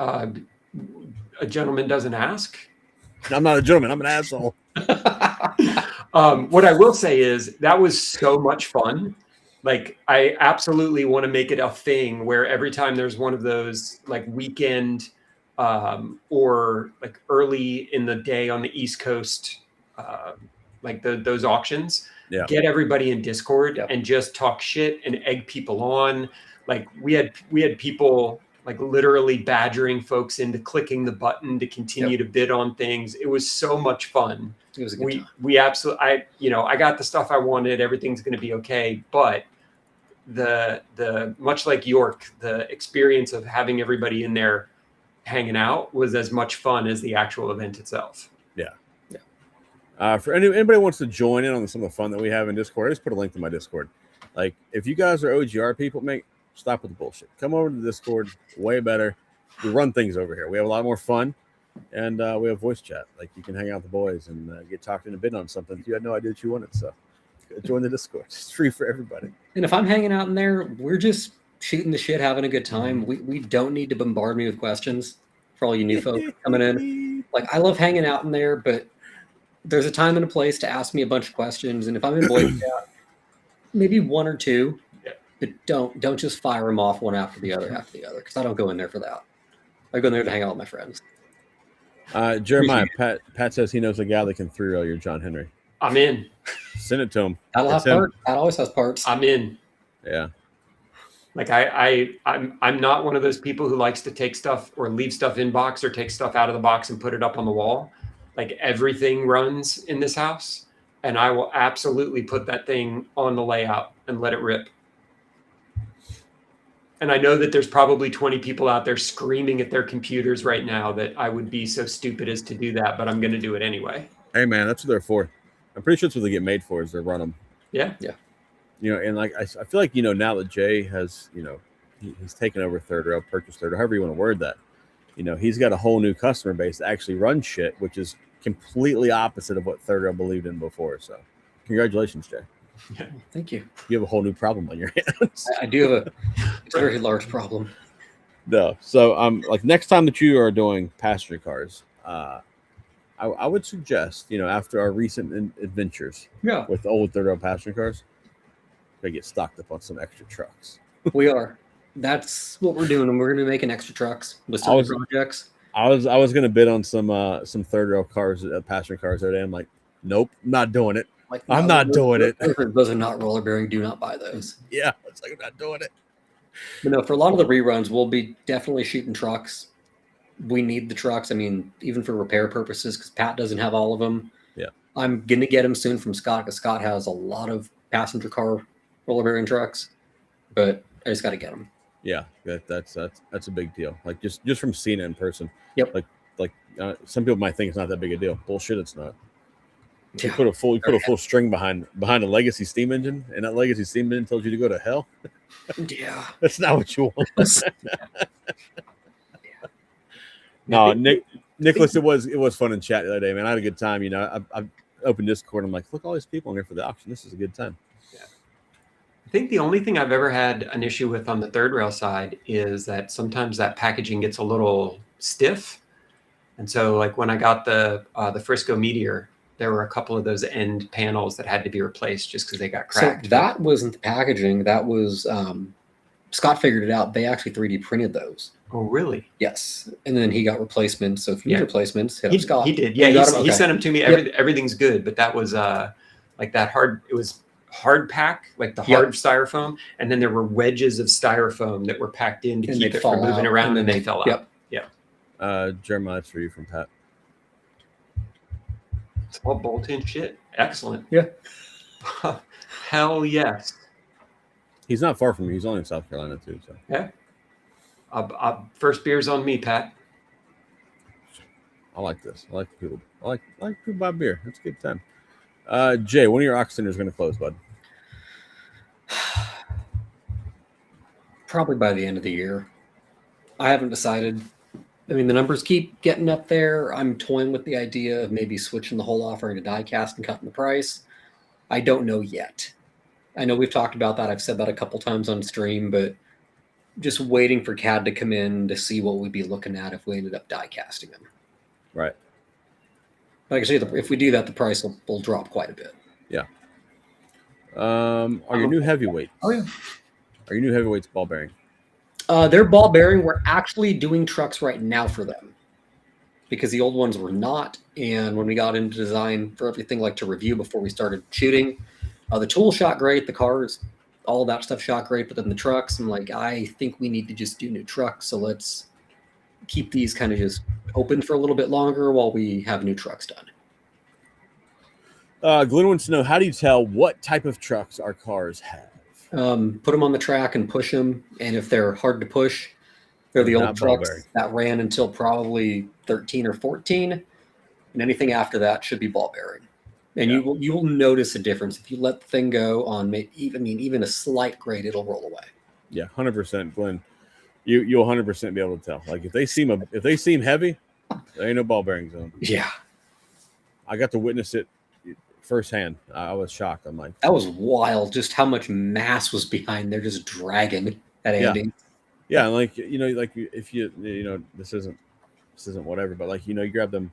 A gentleman doesn't ask. I'm not a gentleman. I'm an asshole. What I will say is that was so much fun. Like, I absolutely want to make it a thing where every time there's one of those like weekend or like early in the day on the East Coast, like those auctions, get everybody in Discord and just talk shit and egg people on. Like we had people like literally badgering folks into clicking the button to continue to bid on things. It was so much fun. It was a good time. We absolutely, I got the stuff I wanted. Everything's going to be okay. But the much like York, the experience of having everybody in there hanging out was as much fun as the actual event itself. For anybody who wants to join in on some of the fun that we have in Discord, I just put a link to my Discord. Like, if you guys are OGR people, stop with the bullshit. Come over to the Discord. Way better. run things over here. We have a lot more fun, and we have voice chat. Like you can hang out with the boys and get talked in a bit on something if you had no idea that you wanted. So join the Discord. It's free for everybody. And if I'm hanging out in there, we're just shooting the shit, having a good time. We don't need to bombard me with questions for all you new folks coming in. Like I love hanging out in there, but there's a time and a place to ask me a bunch of questions. And if I'm in voice chat, maybe one or two, but don't just fire them off one after the other, because I don't go in there for that. I go in there to hang out with my friends. Jeremiah, Pat says he knows a guy that can 3-0 your John Henry. I'm in. Send it to him. That'll have parts. That always has parts. I'm in. Yeah. Like I'm not one of those people who likes to take stuff or leave stuff in box or take stuff out of the box and put it up on the wall. Like everything runs in this house, and I will absolutely put that thing on the layout and let it rip. And I know that there's probably 20 people out there screaming at their computers right now that I would be so stupid as to do that, but I'm going to do it anyway. Hey man, that's what they're for. I'm pretty sure that's what they get made for, is they run them. Yeah. Yeah. You know, and like I feel like, you know, now that Jay has, you know, he's taken over Third Rail, purchased Third Rail, however you want to word that, you know, he's got a whole new customer base that actually runs shit, which is completely opposite of what Third Rail believed in before. So congratulations, Jay. Yeah. Thank you. You have a whole new problem on your hands. I do have a very large problem. No. So like next time that you are doing passenger cars, I would suggest, you know, after our recent adventures with old Third Rail passenger cars, we get stocked up on some extra trucks. We are. That's what we're doing, and we're going to be making extra trucks with some projects. I was going to bid on some Third Rail cars, passenger cars the other day. I'm like, nope, not doing it. Like, I'm not doing it. Those are not roller bearing. Do not buy those. Yeah, it's like I'm not doing it. But no, for a lot of the reruns, we'll be definitely shooting trucks. We need the trucks. I mean, even for repair purposes, because Pat doesn't have all of them. Yeah, I'm gonna get them soon from Scott, because Scott has a lot of passenger car roller bearing trucks. But I just got to get them. Yeah, that's a big deal. Like just from seeing it in person. Yep. Like some people might think it's not that big a deal. Bullshit, it's not. You Yeah. put a full string behind a legacy steam engine, and that legacy steam engine tells you to go to hell. Yeah. That's not what you want. No, Nicholas, it was fun in chat the other day, man. I had a good time. You know, I opened Discord. I'm like, look, all these people in here for the auction. This is a good time. Yeah. I think the only thing I've ever had an issue with on the Third Rail side is that sometimes that packaging gets a little stiff. And so like when I got the Frisco Meteor, there were a couple of those end panels that had to be replaced just because they got cracked. So that wasn't the packaging. That was Scott figured it out. They actually 3D printed those. Oh, really? Yes. And then he got replacements. So if you need replacements, hit up Scott. He did. Yeah, You he sent them to me. Everything's good. But that was like that hard. It was hard pack, like the hard styrofoam. And then there were wedges of styrofoam that were packed in to keep it from moving around, and they fell out. Yeah. Jeremiah, that's for you from Pat. It's all bolt-in shit. Excellent. Yeah. Hell yes. He's not far from you. He's only in South Carolina too. So Yeah. First beer's on me, Pat. I like this. I like people. I like people buy beer. It's a good time. Jay, when are your auction centers going to close, bud? Probably by the end of the year. I haven't decided. I mean, the numbers keep getting up there. I'm toying with the idea of maybe switching the whole offering to die cast and cutting the price. I don't know yet. I know we've talked about that. I've said that a couple times on stream, but just waiting for CAD to come in to see what we'd be looking at if we ended up die casting them. Right. Like I say, if we do that, the price will drop quite a bit. Yeah. Are your new heavyweights? Oh yeah. Are your new heavyweights ball bearing? They're ball bearing. We're actually doing trucks right now for them because the old ones were not. And when we got into design for everything, like to review before we started shooting, the tool shot great, the cars, all of that stuff shot great. But then the trucks, I'm like, I think we need to just do new trucks. So let's keep these kind of just open for a little bit longer while we have new trucks done. Glenn wants to know, how do you tell what type of trucks our cars have? Put them on the track and push them. And if they're hard to push, they're the old trucks that ran until probably 13 or 14. And anything after that should be ball bearing. And you will notice a difference. If you let the thing go on even a slight grade, it'll roll away. Yeah, 100%. Glenn, You'll 100% be able to tell. Like if they seem heavy, there ain't no ball bearings on them. Yeah, I got to witness it firsthand. I was shocked. I'm like, that was wild. Just how much mass was behind there, just dragging at Yeah. Andy. yeah, and like like if this isn't whatever, but like you grab them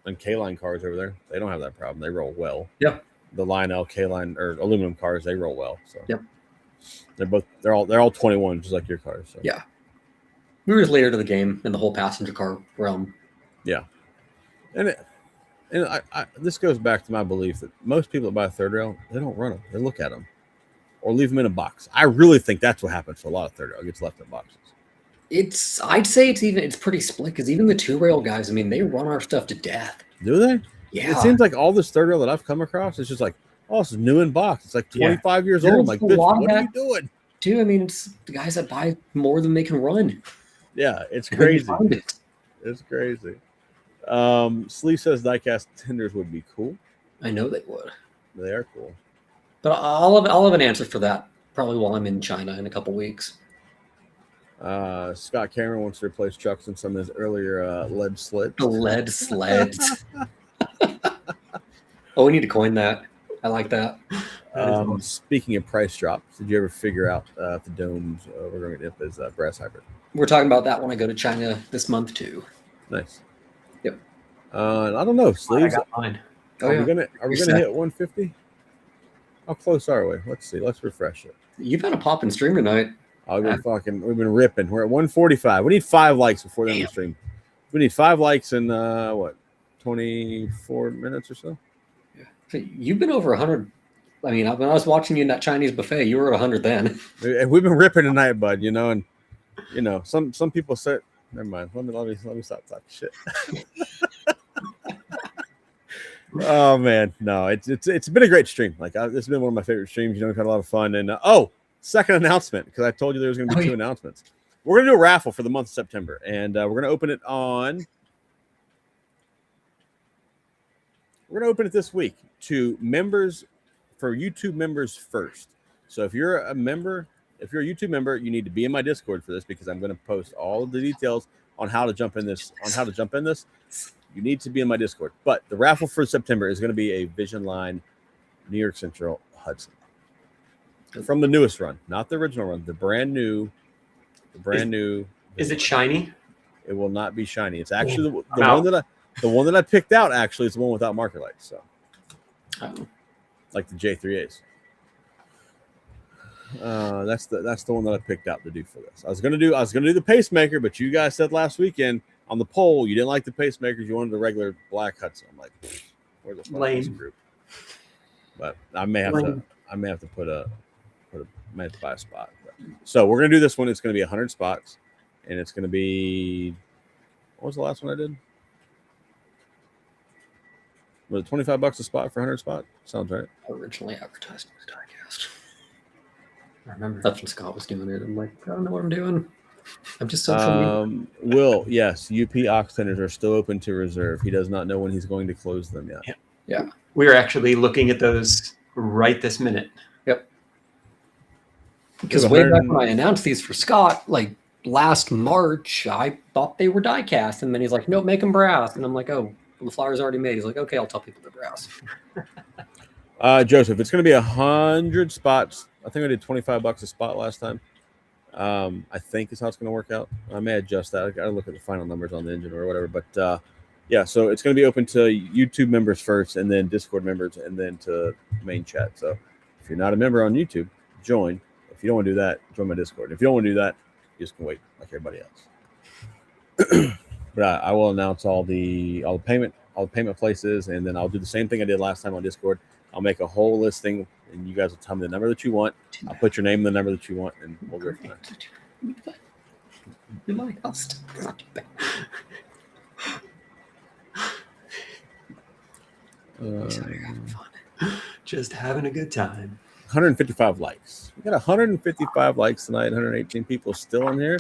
on K-line cars over there, they don't have that problem. They roll well. Yep. The Lionel K-line or aluminum cars, they roll well. So Yep. they're all 21, just like your cars. So. Yeah. We were just later to the game in the whole passenger car realm. And this goes back to my belief that most people that buy a third rail, they don't run them. They look at them or leave them in a box. I really think that's what happens to a lot of third rail. It gets left in boxes. I'd say it's pretty split because even the 2-rail guys, I mean, they run our stuff to death. Do they? Yeah. It seems like all this third rail that I've come across is just like, oh, this is new in box. It's like 25 years There's old. Like, a bitch, lot of what are that- you doing? Too, I mean, it's the guys that buy more than they can run. Yeah, it's Couldn't crazy. find it. It's crazy. Sleeve says diecast tenders would be cool. I know they would. They are cool. But I'll have an answer for that probably while I'm in China in a couple weeks. Scott Cameron wants to replace trucks in some of his earlier lead sleds. The lead sleds. Oh, we need to coin that. I like that. Speaking of price drops, did you ever figure out if the domes we're going to get as brass hybrid? We're talking about that when I go to China this month too. Nice. Yep. And I don't know, I sleeves. got mine. Oh, Are yeah. we gonna You're hit 150? How close are we? Let's see. Let's refresh it. You've had a popping stream tonight. We've been ripping. We're at 145. We need 5 likes before the end of the stream. We need 5 likes in 24 minutes or so. Yeah. You've been over 100. I mean, when I was watching you in that Chinese buffet, you were at 100 then. We've been ripping tonight, bud. And some people say, never mind. Let me stop talking shit. Oh man, no, it's been a great stream. Like it's been one of my favorite streams. We've had a lot of fun. And second announcement, because I told you there was going to be 2 announcements. We're going to do a raffle for the month of September, and we're going to open it on. We're going to open it this week to members, for YouTube members first. So if you're a YouTube member, you need to be in my Discord for this because I'm going to post all of the details on how to jump in this. You need to be in my Discord. But the raffle for September is going to be a Vision Line New York Central Hudson from the newest run, not the original run, the brand new. Is it shiny? It will not be shiny. It's actually the one that I picked out. Actually, is the one without marker lights. So, like the J3As. That's the one that I picked out to do for this. I was gonna do the pacemaker, but you guys said last weekend on the poll you didn't like the pacemakers. You wanted the regular black Hudson. I'm like, where's the fuck Hudson group? But I may have to buy a spot. So we're gonna do this one. It's gonna be 100 spots, and it's gonna be. What was the last one I did? Was it $25 a spot for 100 spot? Sounds right. Originally advertised as diecast. I remember that's when Scott was doing it. I'm like, I don't know what I'm doing. I'm just social media. Will, yes, UP Ox tenders are still open to reserve. He does not know when he's going to close them yet. Yeah. We're actually looking at those right this minute. Yep. Because way back when I announced these for Scott, like last March, I thought they were die-cast. And then he's like, no, make them brass. And I'm like, oh, well, the flyer's already made. He's like, okay, I'll tell people they're brass. Joseph, it's going to be 100 spots. I think I did $25 a spot last time. I think is how it's going to work out. I may adjust that. I got to look at the final numbers on the engine or whatever. But yeah, so it's going to be open to YouTube members first, and then Discord members, and then to main chat. So if you're not a member on YouTube, join. If you don't want to do that, join my Discord. If you don't want to do that, you just can wait like everybody else. But I will announce all the payment places, and then I'll do the same thing I did last time on Discord. I'll make a whole listing, and you guys will tell me the number that you want. I'll put your name and the number that you want, and we'll go from there. You like us? Not too bad. Just having a good time. 155 likes. We got 155 likes tonight. 118 people still in here.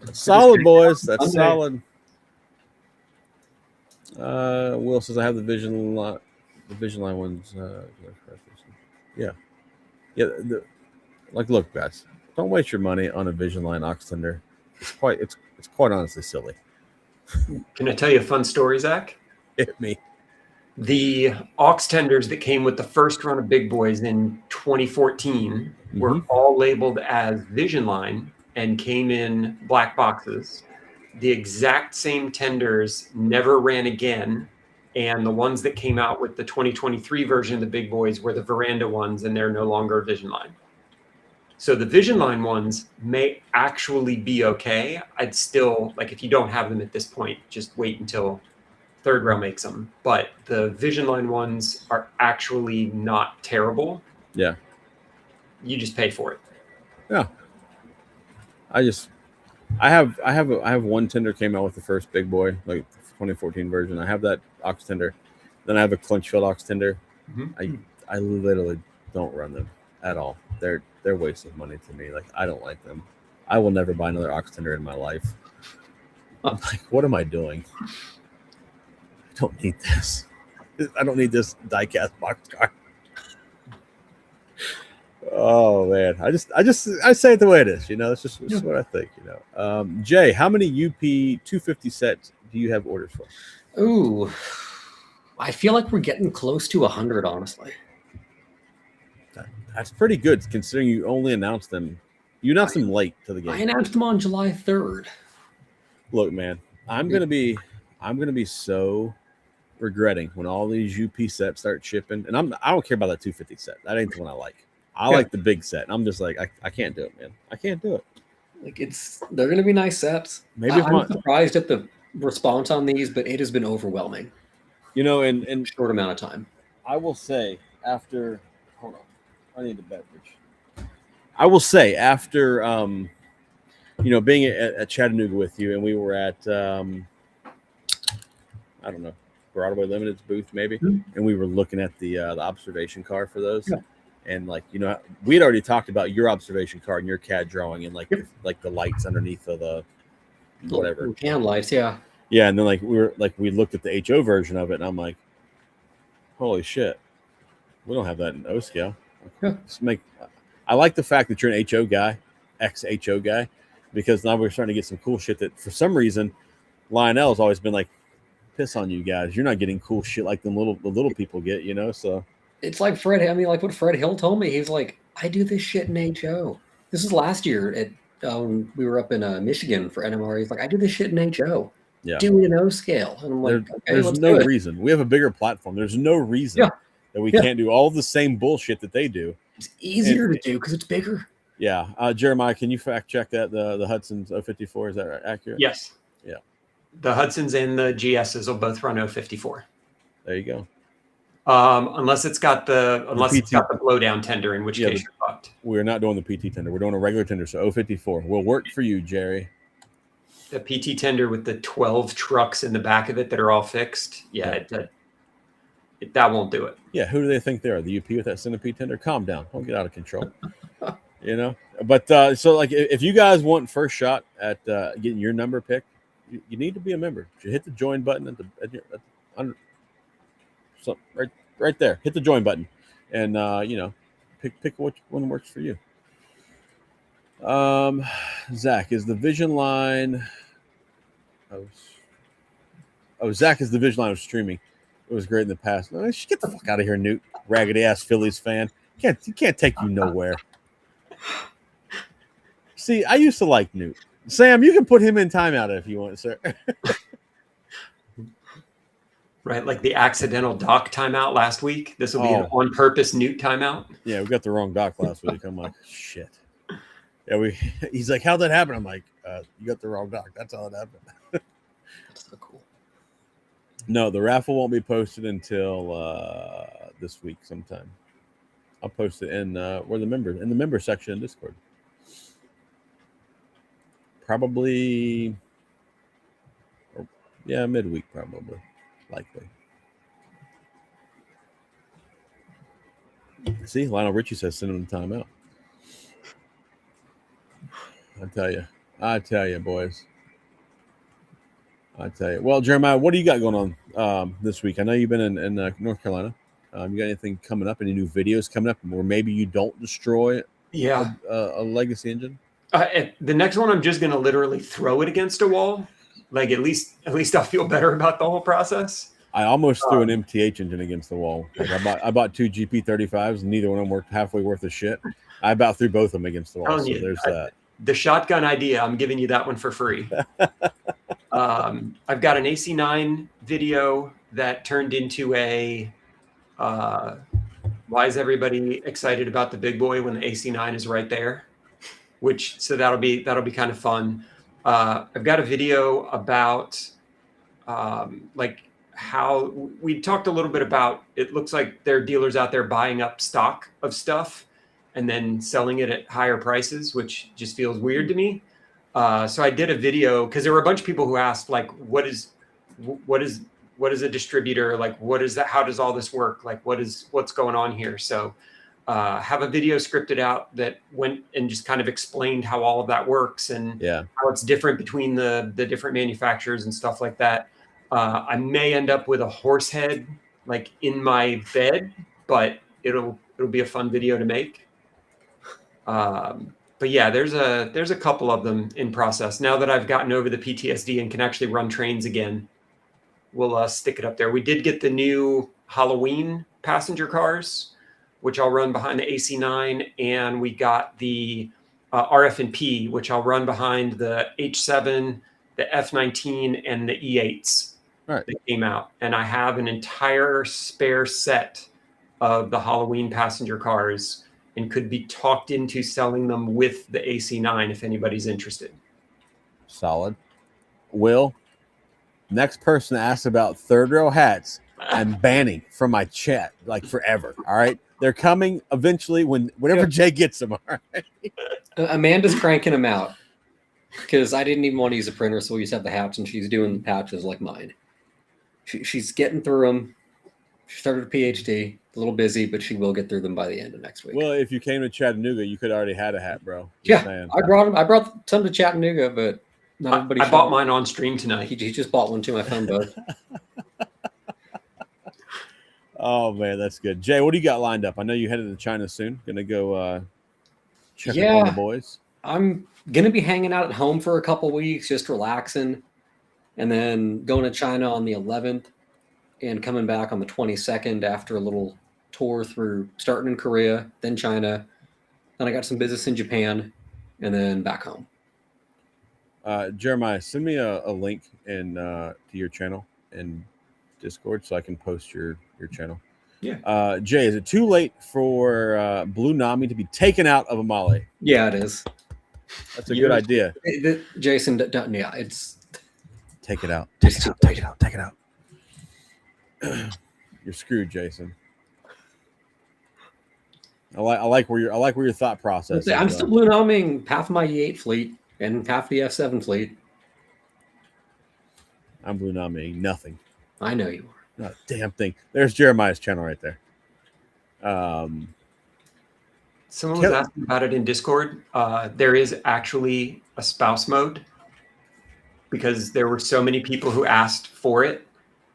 That's solid, boys. That's solid. Will says I have the Vision Line ones. Yeah. Look, guys, don't waste your money on a Vision Line Ox tender. It's quite honestly silly. Can I tell you a fun story, Zach? Hit me. The aux tenders that came with the first run of Big Boys in 2014 were all labeled as Vision Line and came in black boxes. The exact same tenders never ran again. And the ones that came out with the 2023 version of the Big Boys were the Veranda ones, and they're no longer Vision Line. So the Vision Line ones may actually be okay. I'd still, like, if you don't have them at this point, just wait until Third Rail makes them. But the Vision Line ones are actually not terrible. Yeah. You just pay for it. Yeah. I have one tender came out with the first Big Boy, like 2014 version. I have that aux tender. Then I have a Clinchfield aux tender. I literally don't run them at all. They're waste of money to me. Like, I don't like them. I will never buy another aux tender in my life. I'm like, what am I doing? I don't need this. I don't need this diecast boxcar. Oh man, I say it the way it is. You know, it's just what I think. You know, Jay, how many UP 250 sets do you have orders for? Ooh, I feel like we're getting close to 100, honestly. That's pretty good considering you only announced them. You announced them late to the game. I announced them on July 3rd. Look, man, I'm gonna be so regretting when all these UP sets start shipping. And I don't care about that 250 set. That ain't the one I like. I like the big set. I'm just like, I can't do it, man. I can't do it. Like, they're gonna be nice sets. Maybe I'm surprised at the response on these, but it has been overwhelming. You know, in short amount of time. I will say after hold on. I need a beverage. I will say after you know, being at Chattanooga with you, and we were at I don't know, Broadway Limited's booth maybe, and we were looking at the observation car for those. Yeah. And like, you know, we had already talked about your observation card and your CAD drawing and like the lights underneath of the whatever can lights, yeah. Yeah, and then we looked at the HO version of it, and I'm like, holy shit, we don't have that in O scale. Yeah. I like the fact that you're an HO guy, ex-HO guy, because now we're starting to get some cool shit that for some reason Lionel's always been like, piss on you guys. You're not getting cool shit like the little people get, you know. So it's like like what Fred Hill told me. He's like, I do this shit in HO. This was last year at we were up in Michigan for NMR. He's like, I do this shit in HO. Yeah. Do it in O scale. And I'm like, there's no reason. We have a bigger platform. There's no reason that we can't do all the same bullshit that they do. It's easier to do because it's bigger. Yeah. Jeremiah, can you fact check that the Hudson's 054? Is that accurate? Yes. Yeah. The Hudson's and the GS's will both run 054. There you go. Unless it's got the blowdown tender, in which case you're fucked. We're not doing the PT tender. We're doing a regular tender. So 054 will work for you, Jerry. The PT tender with the 12 trucks in the back of it that are all fixed. Yeah. That won't do it. Yeah, who do they think they are? The UP with that centipede tender? Calm down. Don't get out of control. You know? But so like if you guys want first shot at getting your number picked, you need to be a member. You hit the join button right there. Hit the join button, and you know, pick which one works for you. Zach, is the Vision Line? Zach is the Vision Line of streaming. It was great in the past. No, get the fuck out of here, Newt. Raggedy ass Phillies fan. You can't take you nowhere. See, I used to like Newt. Sam, you can put him in timeout if you want, sir. Right, like the accidental Doc timeout last week. This will be an on-purpose Newt timeout. Yeah, we got the wrong Doc last week. I'm like, shit. Yeah, he's like, how'd that happen? I'm like, you got the wrong Doc. That's how it happened. That's so cool. No, the raffle won't be posted until this week sometime. I'll post it in the member section in Discord. Probably, midweek probably, likely. See, Lionel Richie says send him the timeout. I tell you, boys. I tell you. Well, Jeremiah, what do you got going on this week? I know you've been in North Carolina. You got anything coming up? Any new videos coming up where maybe you don't destroy a legacy engine? The next one, I'm just gonna literally throw it against a wall. Like at least I'll feel better about the whole process. I almost threw an MTH engine against the wall. Like I bought two GP35s, and neither one of them worked halfway worth of shit. I about threw both of them against the wall. So there's that. The shotgun idea, I'm giving you that one for free. I've got an AC9 video that turned into a why is everybody excited about the big boy when the AC9 is right there? So that'll be kind of fun. I've got a video about like how we talked a little bit about, it looks like there are dealers out there buying up stock of stuff and then selling it at higher prices, which just feels weird to me. So I did a video because there were a bunch of people who asked, like, what is a distributor? Like, what is that? How does all this work? Like, what's going on here? So have a video scripted out that went and just kind of explained how all of that works and how it's different between the different manufacturers and stuff like that. I may end up with a horse head like in my bed, but it'll be a fun video to make. But yeah, there's a couple of them in process. Now that I've gotten over the PTSD and can actually run trains again, we'll stick it up there. We did get the new Halloween passenger cars, which I'll run behind the AC9, and we got the RF&P, which I'll run behind the H7, the F19, and the E8s that came out. And I have an entire spare set of the Halloween passenger cars and could be talked into selling them with the AC9 if anybody's interested. Solid. Will, next person asks about third row hats, I'm banning from my chat like forever. All right. They're coming eventually whenever Jay gets them. All right. Amanda's cranking them out because I didn't even want to use a printer, so we used to have the hats, and she's doing the patches like mine. She's getting through them. She started a PhD, a little busy, but she will get through them by the end of next week. Well, if you came to Chattanooga, you could already had a hat, bro. I brought some to Chattanooga, but not everybody. I bought mine on stream tonight. He just bought one too. My phone both. Oh man, that's good. Jay, what do you got lined up? I know you headed to China soon. Gonna go check up on the boys. I'm gonna be hanging out at home for a couple weeks, just relaxing, and then going to China on the 11th and coming back on the 22nd after a little tour through starting in Korea, then China. Then I got some business in Japan, and then back home. Jeremiah, send me a link to your channel in Discord so I can post your channel. Yeah. Jay, is it too late for Blue Nami to be taken out of Amale? Yeah, it is. That's a good idea. Jason, yeah, it's take it out. Take it out. You're screwed, Jason. I like where your thought process is. I'm still Blue Namiing half my E8 fleet and half the F7 fleet. I'm Blue Namiing nothing. I know you are. Not a damn thing. There's Jeremiah's channel right there. Someone was asking about it in Discord. There is actually a spouse mode because there were so many people who asked for it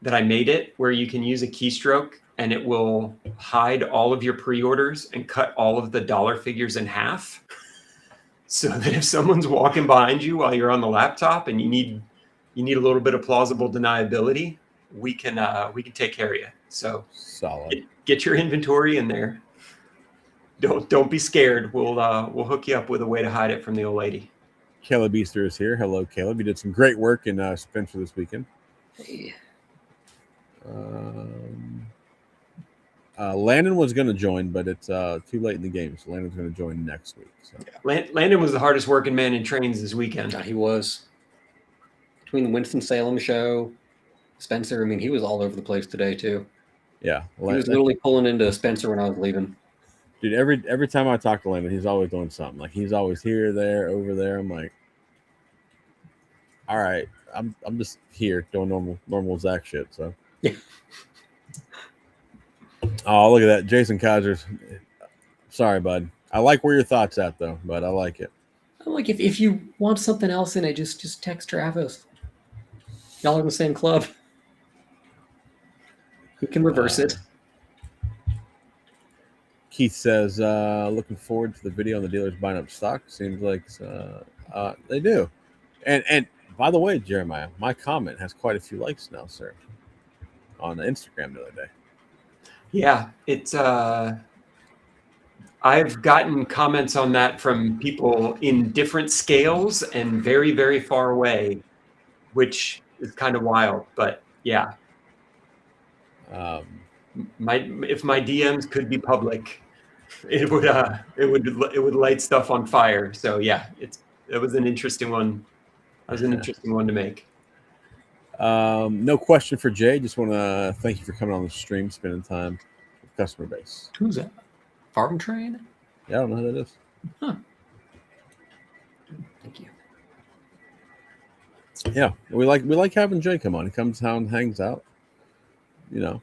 that I made it where you can use a keystroke and it will hide all of your pre-orders and cut all of the dollar figures in half. So that if someone's walking behind you while you're on the laptop and you need a little bit of plausible deniability, we can take care of you. So solid. Get your inventory in there. Don't be scared. We'll hook you up with a way to hide it from the old lady. Caleb Easter is here. Hello, Caleb. You did some great work in Spencer this weekend. Hey. Landon was going to join, but it's too late in the game, so Landon's going to join next week. So. Yeah. Landon was the hardest working man in trains this weekend. He was. Between the Winston-Salem show, Spencer, I mean, he was all over the place today, too. Yeah. He was literally pulling into Spencer when I was leaving. Dude, every time I talk to Landon, he's always doing something. Like, he's always here, there, over there. I'm like, all right, I'm just here doing normal Zach shit, so. Yeah. Oh, look at that. Jason Kaiser's. Sorry, bud. I like where your thoughts at, though, but I like it. I'm like, if you want something else in it, just text Travis. Y'all are in the same club. We can reverse it. Keith says, looking forward to the video on the dealers buying up stock. Seems like they do. And by the way, Jeremiah, my comment has quite a few likes now, sir, on Instagram the other day. Yeah, it's I've gotten comments on that from people in different scales and very, very far away, which is kind of wild. But yeah, Um, if my DMs could be public, it would light stuff on fire. So yeah, it was an interesting one. That was an interesting one to make. no question for Jay. Just want to thank you for coming on the stream, spending time with customer base. Who's that? Farm Train? Yeah, I don't know who that is. Huh. Thank you. Yeah, we like having Jay come on. He comes down, hangs out. You know,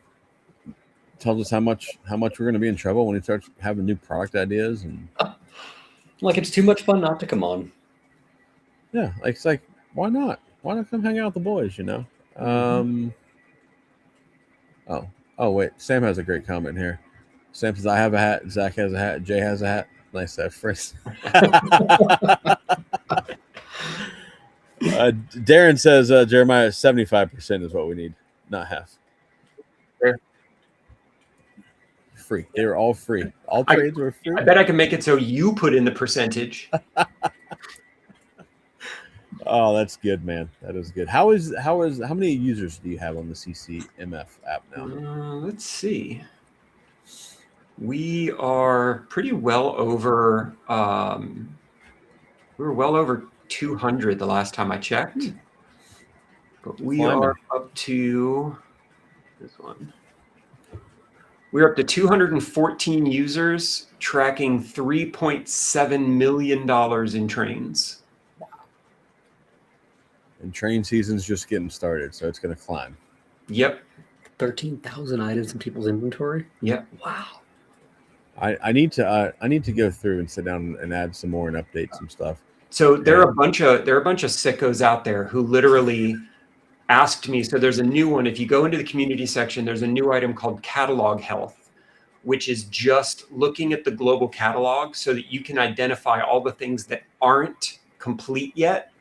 tells us how much we're going to be in trouble when he starts having new product ideas and. Like, it's too much fun not to come on. Yeah, it's like, why not? Why not come hang out with the boys, you know? Oh, wait. Sam has a great comment here. Sam says, I have a hat. Zach has a hat. Jay has a hat. Nice to have friends. Darren says, Jeremiah, 75% is what we need, not half. Fair. Free. They were all free. All trades were free. I bet I can make it so you put in the percentage. Oh, that's good, man. That is good. How many users do you have on the CCMF app now? Let's see. We are pretty well over. We were well over 200 the last time I checked, but we are up to this one. We're up to 214 users tracking $3.7 million in trains. And train season's just getting started, so it's going to climb. Yep. 13,000 items in people's inventory. Yep. Wow. I need to go through and sit down and add some more and update some stuff. So there are a bunch of sickos out there who literally asked me. So there's a new one. If you go into the community section, there's a new item called Catalog Health, which is just looking at the global catalog so that you can identify all the things that aren't complete yet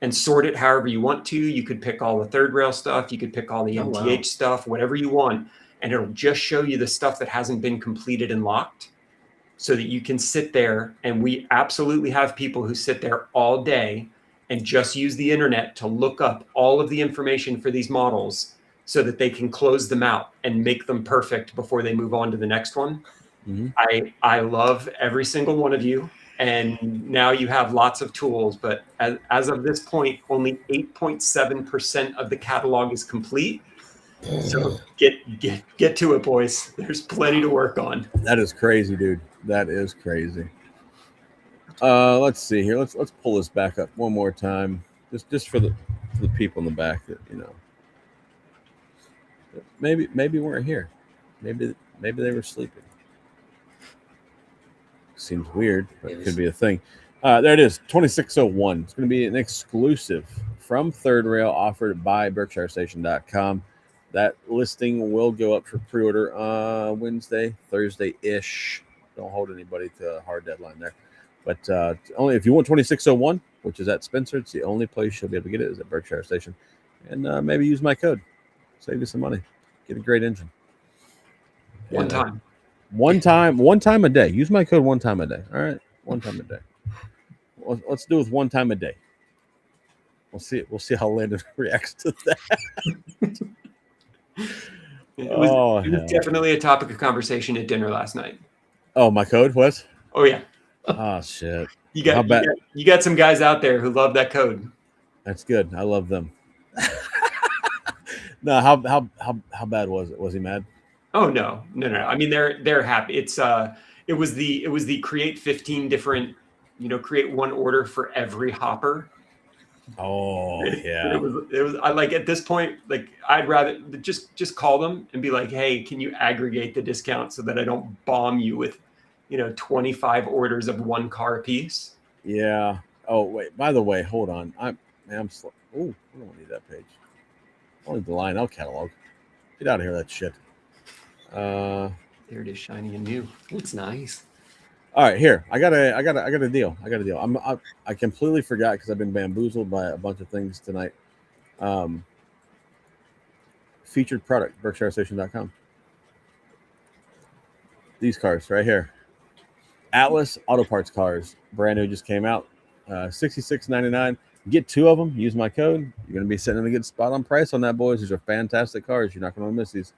and sort it however you want to. You could pick all the third rail stuff. You could pick all the MTH stuff, whatever you want. And it'll just show you the stuff that hasn't been completed and locked so that you can sit there. And we absolutely have people who sit there all day and just use the internet to look up all of the information for these models so that they can close them out and make them perfect before they move on to the next one. Mm-hmm. I love every single one of you. And now you have lots of tools, but as of this point, only 8.7% of the catalog is complete. So get to it, boys. There's plenty to work on. That is crazy, dude. That is crazy. Let's see here. Let's pull this back up one more time, just for the people in the back that maybe weren't here. Maybe they were sleeping. Seems weird, but it could be a thing. There it is, 2601. It's going to be an exclusive from Third Rail offered by BerkshireStation.com. That listing will go up for pre-order Wednesday, Thursday-ish. Don't hold anybody to a hard deadline there. But only if you want 2601, which is at Spencer, it's the only place you'll be able to get it is at Berkshire Station. And maybe use my code. Save you some money. Get a great engine. One time a day. Use my code one time a day. All right, one time a day. Let's do it with one time a day. We'll see how Landon reacts to that. It was definitely a topic of conversation at dinner last night. Oh, my code was? Oh yeah. Oh shit. You got some guys out there who love that code. That's good. I love them. No, how bad was it? Was he mad? Oh no. I mean, they're happy. It was the create 15 different, create one order for every hopper. Oh yeah. It was. I like at this point, like I'd rather just call them and be like, hey, can you aggregate the discount so that I don't bomb you with, 25 orders of one car a piece. Yeah. Oh wait. By the way, hold on. I'm slow. Oh, I don't need that page. I need the Lionel catalog. Get out of here, that shit. There it is, shiny and new. Looks nice. All right, here. I got a deal. I completely forgot because I've been bamboozled by a bunch of things tonight. Featured product, BerkshireStation.com. These cars right here. Atlas Auto Parts cars. Brand new, just came out. $66.99. Get 2 of them. Use my code. You're going to be sitting in a good spot on price on that, boys. These are fantastic cars. You're not going to miss these.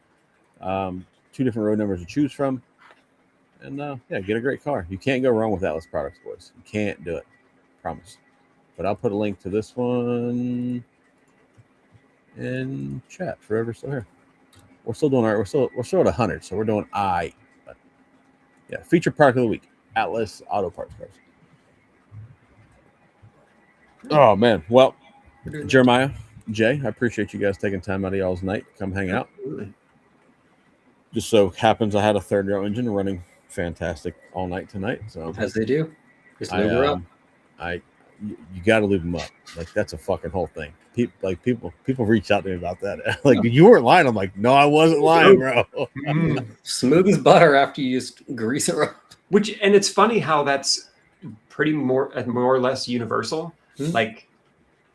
2 different road numbers to choose from. And yeah, get a great car. You can't go wrong with Atlas products, boys. You can't do it. Promise. But I'll put a link to this one in chat for whoever's still here. We're still doing we're still at 100, so we're doing but yeah, featured product of the week. Atlas Auto Parts cars. Oh man. Well, Jeremiah, Jay, I appreciate you guys taking time out of y'all's night to come hang out. Absolutely. Just so happens I had a 3rd row engine running fantastic all night tonight. So As they do. Just lube her up. You got to lube them up. Like that's a fucking whole thing. People reach out to me about that. Like you weren't lying. I'm like, no, I wasn't lying, bro. Smooth as butter after you just grease it up. And it's funny how that's pretty more or less universal. Hmm. Like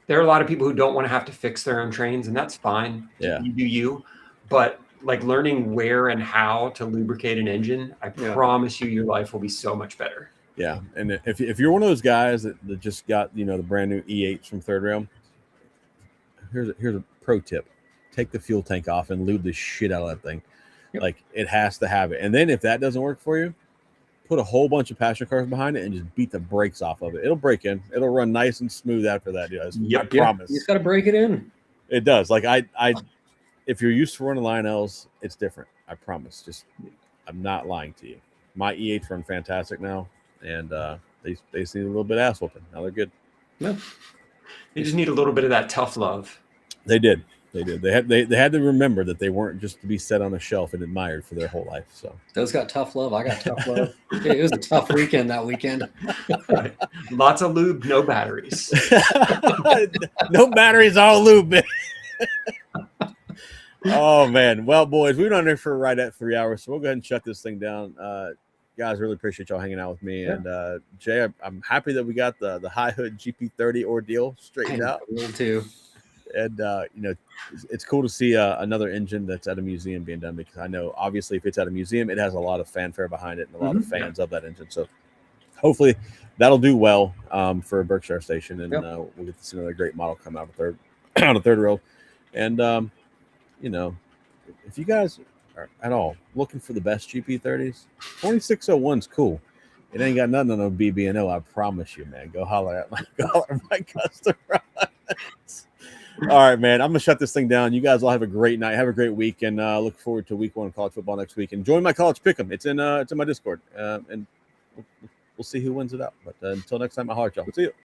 there are a lot of people who don't want to have to fix their own trains, and that's fine. Yeah. You do you. But like learning where and how to lubricate an engine, I promise you your life will be so much better. Yeah. And if you're one of those guys that just got, the brand new E8s from 3rd Rail, here's a pro tip. Take the fuel tank off and lube the shit out of that thing. Yep. Like it has to have it. And then if that doesn't work for you, put a whole bunch of passenger cars behind it and just beat the brakes off of it. It'll break in. It'll run nice and smooth after that, guys. Yep. I promise. You just got to break it in. It does. Like I if you're used to running Lionels, it's different. I promise. Just I'm not lying to you. My E8s run fantastic now, and they just need a little bit of ass whooping. Now they're good. No. You just need a little bit of that tough love. They did. They had to remember that they weren't just to be set on a shelf and admired for their whole life. So Those got tough love. I got tough love. It was a tough weekend that weekend. Lots of lube, no batteries. no batteries, all lube. Oh man. Well, boys, we've been on there for right at 3 hours, so we'll go ahead and shut this thing down. Guys, really appreciate y'all hanging out with me. Yeah. And Jay, I'm happy that we got the high hood GP30 ordeal straightened out. Me too. And it's cool to see another engine that's at a museum being done, because I know obviously if it's at a museum, it has a lot of fanfare behind it and a lot of fans of that engine. So hopefully that'll do well for a Berkshire station, and we'll get to see another great model come out of third row. And if you guys are at all looking for the best GP30s, 2601's cool. It ain't got nothing on a BB&O, I promise you, man. Go holler at my customer. All right, man. I'm gonna shut this thing down. You guys all have a great night. Have a great week, and look forward to week 1 of college football next week. And join my college pick'em. It's in my Discord, and we'll see who wins it out. But until next time, I'll holler at y'all. See you.